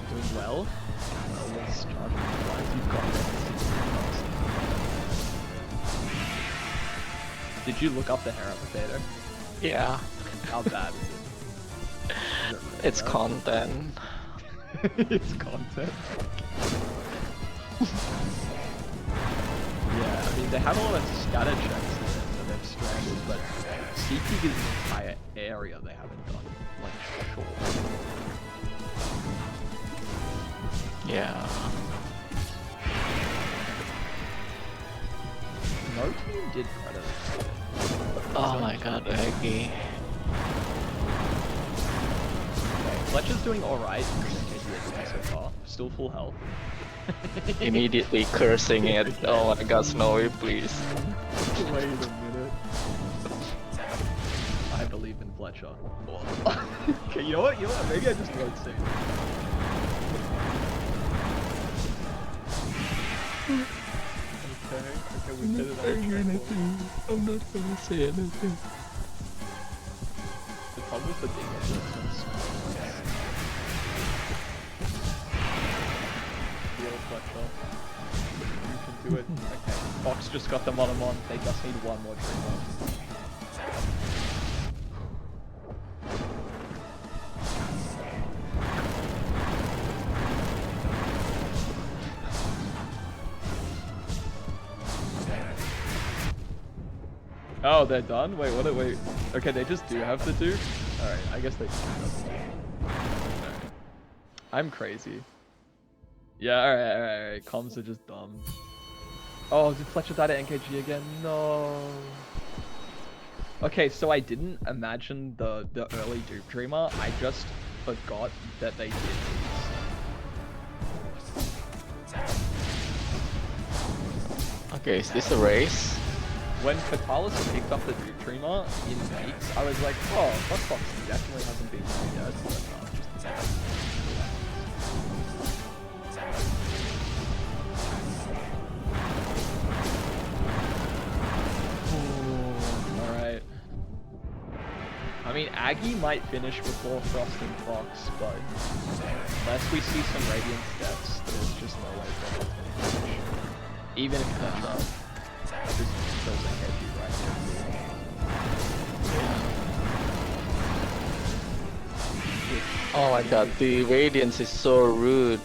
Doing well. Let's charge the you've got it. Did you look up the Hera potato? Yeah. How bad is it? Is it really It's bad? content. It's content. Yeah, I mean, they have a lot of scatter checks that they've stranded, but CP is an entire area they haven't done. Like, sure. Yeah. No team did credit it. Oh my god, Aggie. Fletcher's doing alright so far. Still full health. Immediately cursing it. Oh my god, Snowy, please. Wait a minute. I believe in Fletcher. Okay, you know what? Maybe I just won't say it. Okay, we did it. I'm not gonna say anything. The problem with the big adjustments. Deal, Fletcher. You can do it. Okay, Fox just got them on him on. They just need one more dreamer. Oh, they're done? Wait, what? Wait. Okay, they just do have the Duke? Alright, I guess they do have the Duke. Alright. I'm crazy. Yeah, alright. Comms are just dumb. Oh, did Fletcher die to NKG again? No. Okay, so I didn't imagine the early Duke Dreamer. I just forgot that they did these. Okay, is this a race? When Katalis picked up the Duke Dreamer in weeks, I was like, oh, Fox definitely hasn't been there yet. Alright. I mean, Aggie might finish before Frost and Fox, but unless we see some Radiant steps, there's just no way Frost is going to finish. Even if Petra just kills a heavy right there. Oh my god, the Radiance is so rude.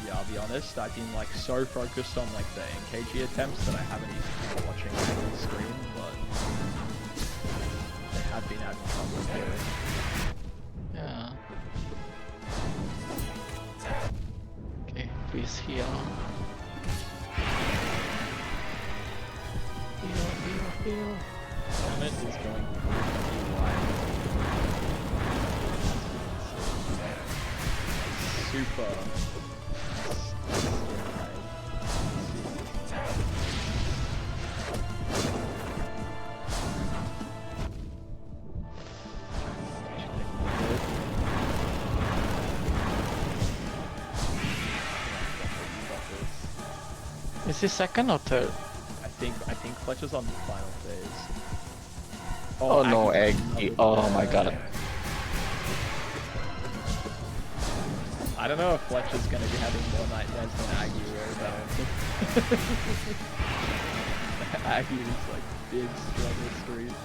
Yeah, I'll be honest, I've been like so focused on like the NKG attempts that I haven't even been watching Aggie's screen, but they have been having trouble here. Yeah. Okay, please heal. Heal. Summit is going to be wide. Super. Is this second or third? I think Fletcher's on the final phase. Oh no, Aggie. Oh my god. I don't know if Fletcher's gonna be having more nightmares than Aggie will, though. Aggie is like big struggle street.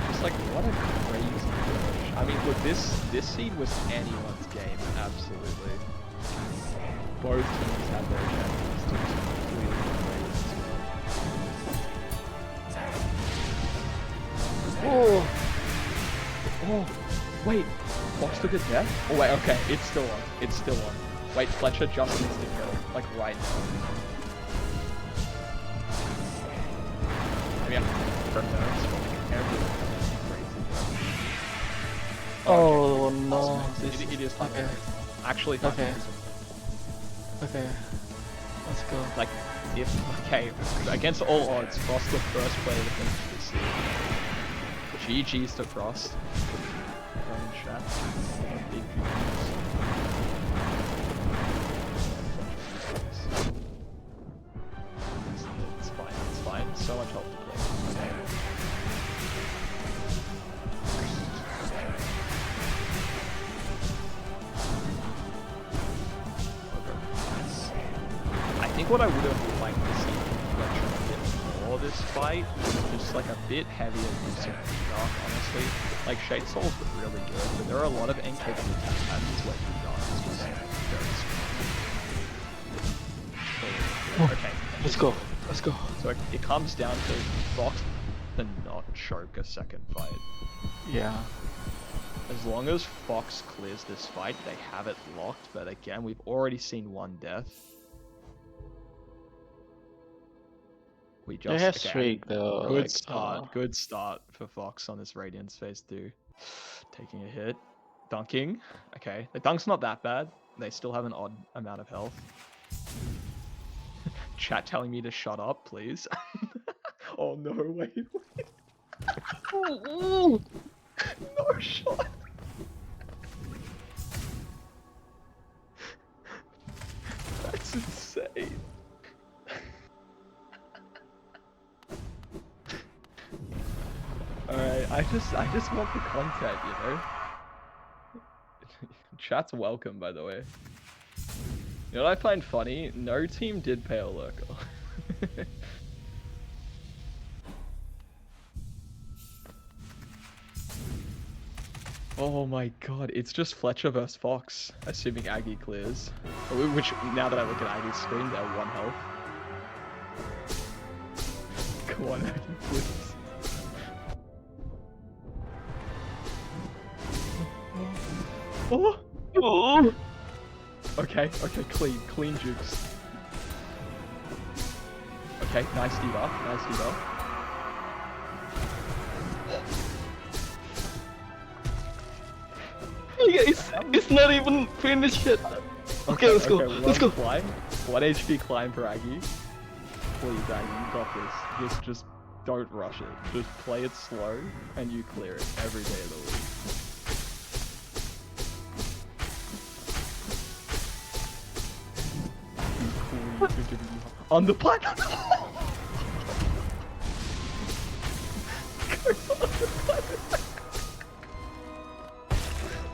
Just like what a crazy push. I mean, look, this seed was anyone's game, absolutely. Both teams had their chances to completely win this one. Oh, wait, Fox took a death? Oh wait, okay, it's still on. It's still on. Wait, Fletcher just needs to kill, like right now. Maybe I have to nerves for like everyone. Oh no. It is fine. Okay. Actually, Okay. Okay. Let's go. Like, okay, against all odds, Frost the first player to finish this series. GG's to Frost. Everyone in chat. Big GG's. It's fine, it's fine. So much help to play. I think what I would have liked to see from Fletcher a bit more this fight is just like a bit heavier use of Dark, honestly. Like Shade Soul's really good, but there are a lot of NKG attack patterns where Dark is just very strong. Okay. Let's go. Let's go. So it comes down to Fox to not choke a second fight. Yeah. As long as Fox clears this fight, they have it locked, but again, we've already seen one death. We just They have streak though. Good like, start. Good start for Fox on this Radiance phase 2. Taking a hit. Dunking. Okay. The dunk's not that bad. They still have an odd amount of health. Chat telling me to shut up, please. Oh no, wait. No shot. That's insane. Alright, I just want the content, you know? Chat's welcome, by the way. You know what I find funny? No team did pay a lurker. Oh my god, it's just Fletcher vs Fox, assuming Aggie clears. Which, now that I look at Aggie's screen, they're 1 health. Come on, Aggie, please. Oh! Oh! Okay, clean jukes. Okay, nice debuff, nice debuff. It's not even finished yet. Okay, let's go. Let's go. Climb. 1 HP climb for Aggie. Please, Aggie, you got this. Just don't rush it. Just play it slow, and you clear it every day of the week. On the platform.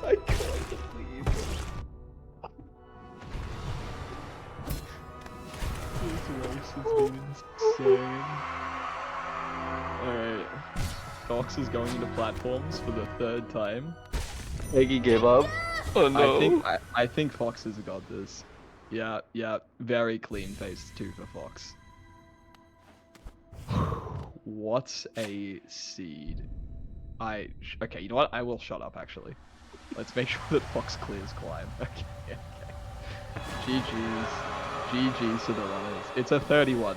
I can't believe it. This race has been insane. Alright. Fox is going into platforms for the 3rd time. Aggie gave up. Oh no. I think Fox has got this. Yeah, very clean phase 2 for Fox. What a seed. Okay, you know what? I will shut up actually. Let's make sure that Fox clears climb. Okay. GG's. GG's to the runners. It's a 31.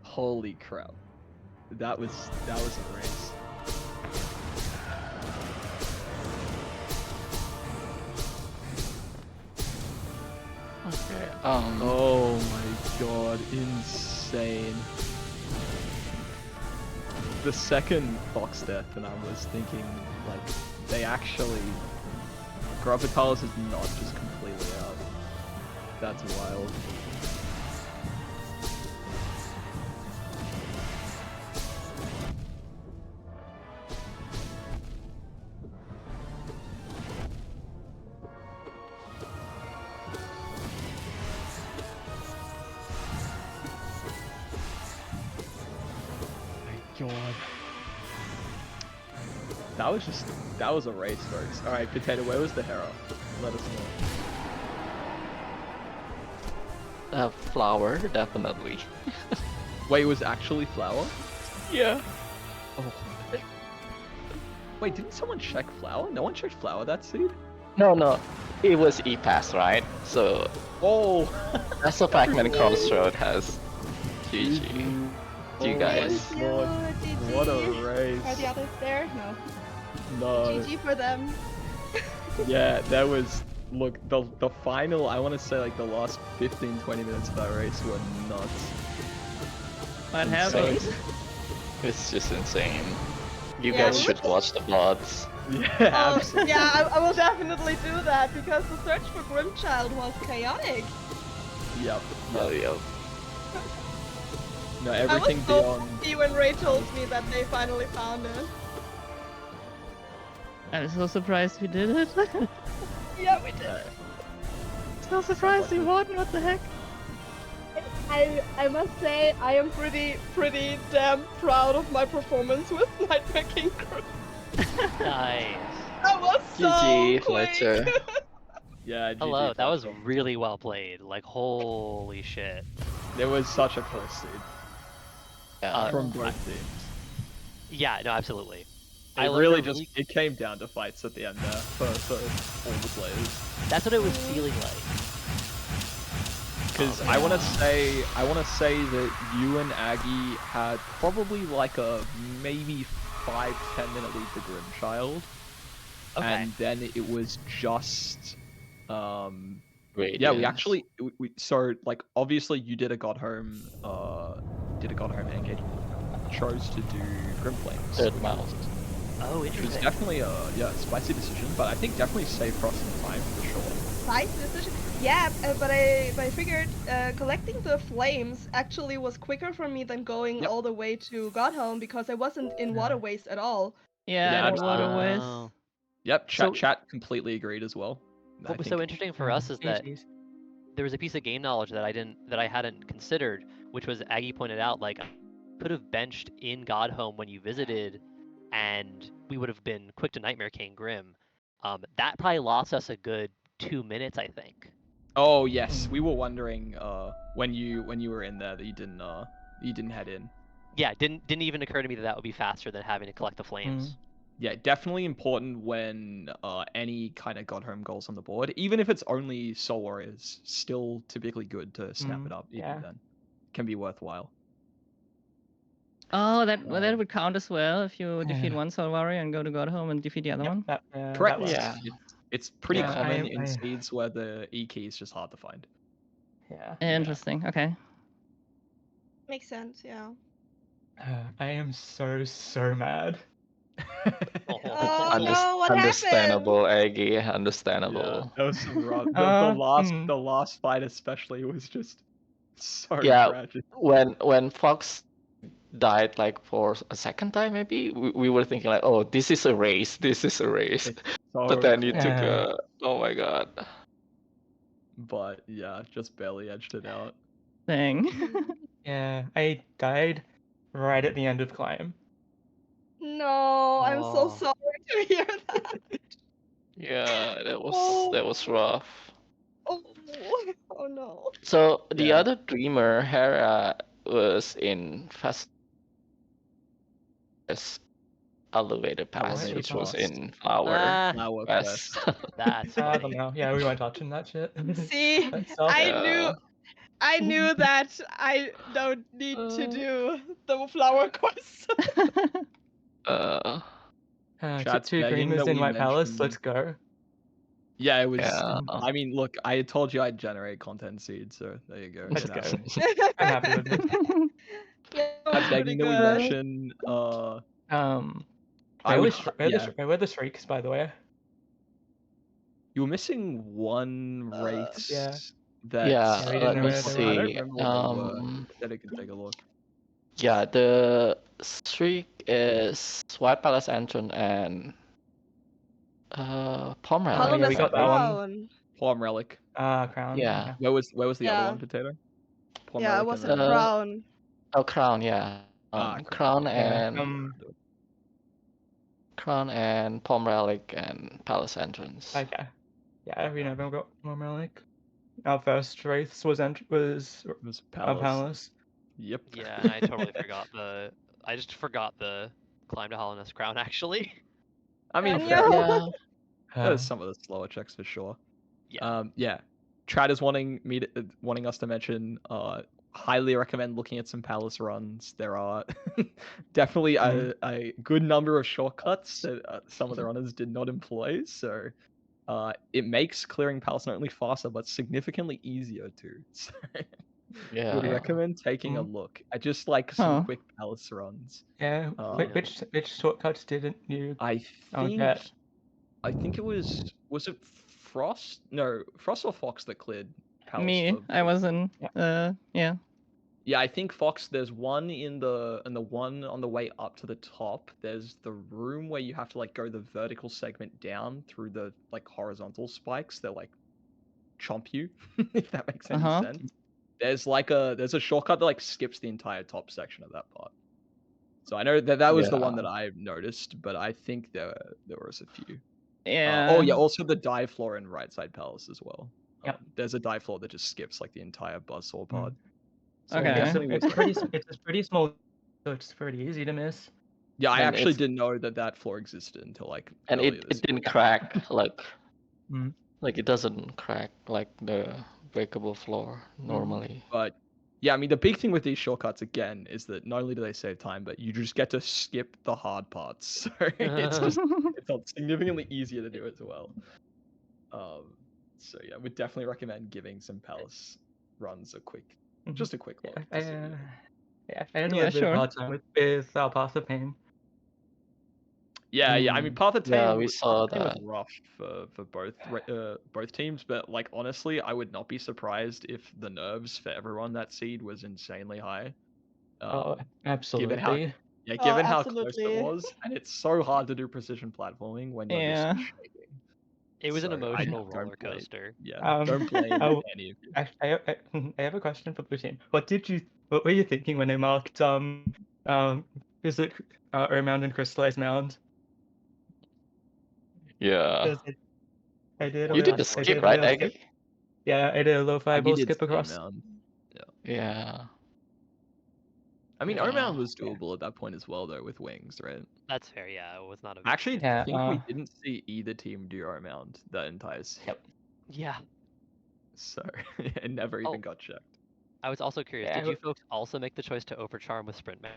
Holy crap. That was a race. Okay. Oh my god, insane. The second Fox death, and I was thinking, like, they actually... Gravitalis is not just completely out. That's wild. God. That was a race, folks. Alright, Potato, where was the hero? Let us know. Flower, definitely. Wait, it was actually Flower? Yeah. Oh. Wait, didn't someone check Flower? No one checked Flower that seed? No. It was E-Pass, right? So Oh! that's what Pac-Man Crossroad has. GG. You guys. Thank God. you, GG. What a race. Are the others there? No. No. GG for them. Yeah, that was... Look, the final, I want to say like the last 15-20 minutes of that race were nuts. What Insane. happened? It's just insane. You Yeah, guys we should watch the VODs. Yeah, absolutely. Yeah, I will definitely do that because the search for Grimchild was chaotic. Yep. Oh, yeah. No, everything I was so beyond... happy when Ray told me that they finally found it. I'm so surprised we did it. Yeah, we did. So surprised we won, what the heck? I must say I am pretty damn proud of my performance with Nightmare King Crew. Nice. That was so GG, quick. Fletcher. Yeah, Hello, GG that was Fletcher. really well played. Like, holy shit. There was such a close seed Yeah. from both teams. Yeah, no, absolutely. It really just it came down to fights at the end there for all the players. That's what it was feeling like. Because I want to say that you and Aggie had probably like a maybe 5-10 minute lead to Grimchild, Okay. and then it was just Great. yeah, we actually so like obviously you did a got home engagement, chose to do Grim Flames. Third mouse. Oh, It was interesting. definitely a spicy decision, but I think definitely saved Frost some time for sure. Nice decision. Yeah, but I figured collecting the flames actually was quicker for me than going Yep. all the way to Godhome because I wasn't in waterways at all. Yeah, Yeah, the absolutely. waterways. Oh. Yep, So- chat completely agreed as well. What was so interesting for us is that GG's. there was a piece of game knowledge that I hadn't considered, which was Aggie pointed out, like, I could have benched in Godhome when you visited, and we would have been quick to Nightmare King Grim. That probably lost us a good 2 minutes, I think. Oh yes, we were wondering when you were in there that you didn't head in. Yeah, didn't even occur to me that that would be faster than having to collect the flames. Yeah, definitely important when any kind of got home goals on the board, even if it's only Soul Warriors, still typically good to snap it up. Even yeah. then, can be worthwhile. Oh, that would count as well if you defeat one Soul Warrior and go to Godhome and defeat the other one. Correct. Yeah. It's pretty Yeah, common in seeds where the E key is just hard to find. Yeah. Interesting. Okay. Makes sense, yeah. I am so mad. Oh, no, what happened? Understandable, Aggie. Yeah, Understandable. that was some rough. Hmm. The last fight especially was just so Yeah, tragic. when Fox died like for a second time, maybe we were thinking like, oh, this is a race. This is a race. It's But so then you close. took Yeah. oh my god. But yeah, just barely edged it out. Dang. Yeah, I died right at the end of climb. No, I'm so Oh. sorry to hear that. Yeah, that Oh. was rough. Oh, oh no. So the Yeah. other dreamer, Hera, was in Fast Elevator Pass, What? which was Fast. in Flower Ah, Flower Quest. Quest. that's I don't funny. know. Yeah, we weren't touching that shit. See, That sucks. I knew that I don't need to do the flower quest. Uh, Chat's two begging dreamers that in we White Palace. mention- Let's go. Yeah, it was. yeah. I mean, look, I had told you I'd generate content seeds, so there you go. Let's It go. happened. I'm happy with this. That Chat was pretty begging that we good. mention. Where would- were the shrieks, by the way? You were missing one race. yeah. That Yeah, we didn't let know me where they were. I don't see. remember what they were. Instead, I can take a look. Yeah, the streak is White Palace Entrance and Palm Oh, Relic. yeah, we got that one. Crown. Palm Relic. Crown. Yeah. Where was the other Yeah. one, Potato? Palm Yeah, it Relic was and a then- crown. Oh, Crown, yeah. Crown. Crown Yeah, and Crown and Palm Relic and Palace Entrance. Okay. Yeah, we never got more Relic. Our first race was It was Palace. Palace. Yep. Yeah, and I totally forgot the. I just forgot the climb to Hollowness crown actually. I mean, Yeah. fair enough. Yeah. That is some of the slower checks for sure. Yeah. Yeah. Trad is wanting us to mention. Highly recommend looking at some Palace runs. There are definitely a good number of shortcuts that some of the runners did not employ. So it makes clearing Palace not only faster but significantly easier too. So Yeah. would recommend taking a look. I just like some Huh. quick Palace runs. Yeah. Which shortcuts didn't you? I think that. I think it was it Frost? No, Frost or Fox that cleared Palace. Me, for I was in. Yeah. Yeah, I think Fox. There's one in the one on the way up to the top. There's the room where you have to like go the vertical segment down through the like horizontal spikes that like chomp you, if that makes any sense. There's a shortcut that like skips the entire top section of that part. So I know that was the one that I noticed, but I think there was a few. Yeah. Oh yeah, also the dive floor in Right Side Palace as well. Yep. There's a dive floor that just skips like the entire buzzsaw pod. So Okay. definitely It's was- it's pretty small, so it's pretty easy to miss. Yeah, I And actually it's- didn't know that floor existed until like. And earlier it this didn't year. crack like Mm. like it doesn't crack like the breakable floor normally. But yeah, I mean the big thing with these shortcuts again is that not only do they save time, but you just get to skip the hard parts. So it's significantly easier to do as well. So yeah, would definitely recommend giving some Palace runs a quick, just a quick look. to see it. Yeah, I had a Yeah, little bit sure. of hard time with Path of Pain. Yeah, I mean Path of Tame, Yeah, we saw Path of Tame was that. rough for both teams, but like honestly, I would not be surprised if the nerves for everyone that seed was insanely high. Absolutely. Given how close absolutely. it was, and it's so hard to do precision platforming when you're Yeah. just shaking. It was an So, emotional don't roller blame- coaster. Yeah, don't blame oh, any of you. I have a question for Blue Team. What were you thinking when they marked is it Air Mound and Crystallized Mound? Yeah. 'Cause I did. You did the skip, right, Aggie? Yeah, I did a low You fireball did skip skip across. mound. Yeah. I mean, Yeah. Mound was doable at that point as well, though, with wings, right? That's fair. Yeah, it was not a. I actually Yeah, think we didn't see either team do Mound that entire season. Yeah. So it never even Oh. got checked. I was also curious. Yeah, Did you folks also make the choice to overcharm with sprint man?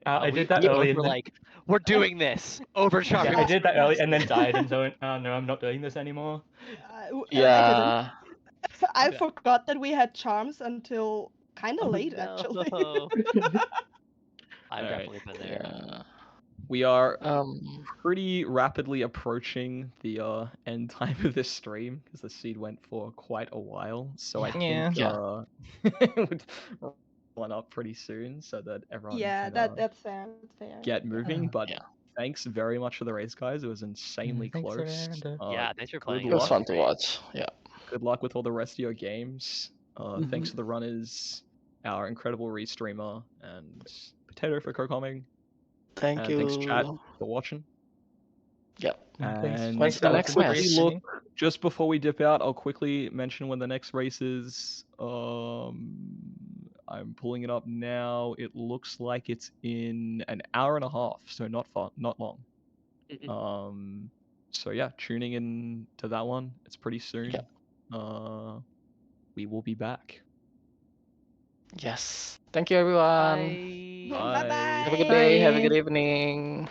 I did that we early. both were like, we're doing this. Overcharm. I did that early and then died and so oh no, I'm not doing this anymore. Yeah. I Yeah. forgot that we had charms until kind of late, actually. I've Alright. definitely been there. Yeah. We are pretty pretty rapidly approaching the end time of this stream because the seed went for quite a while. So I think Yeah. it would run up pretty soon so that everyone Yeah, can that's fair. That's fair. get moving. But Yeah. thanks very much for the race, guys. It was insanely Thanks, close. Miranda. Yeah, thanks for Good playing. It was luck. fun to watch. Yeah. Good luck with all the rest of your games. Thanks to the runners, our incredible restreamer, and Potato for co-commenting. Thank And you. thanks chat for watching. Yeah. Thanks And Thanks for for I'll next watching the match. quickly streaming. look just before we dip out. I'll quickly mention when the next race is. I'm pulling it up now. It looks like it's in an hour and a half, so not far, not long. So yeah, tuning in to that one. It's pretty soon. Yeah. We will be back. Yes. Thank you, everyone. Bye. Bye. Have a good Bye. day. Have a Bye. good evening.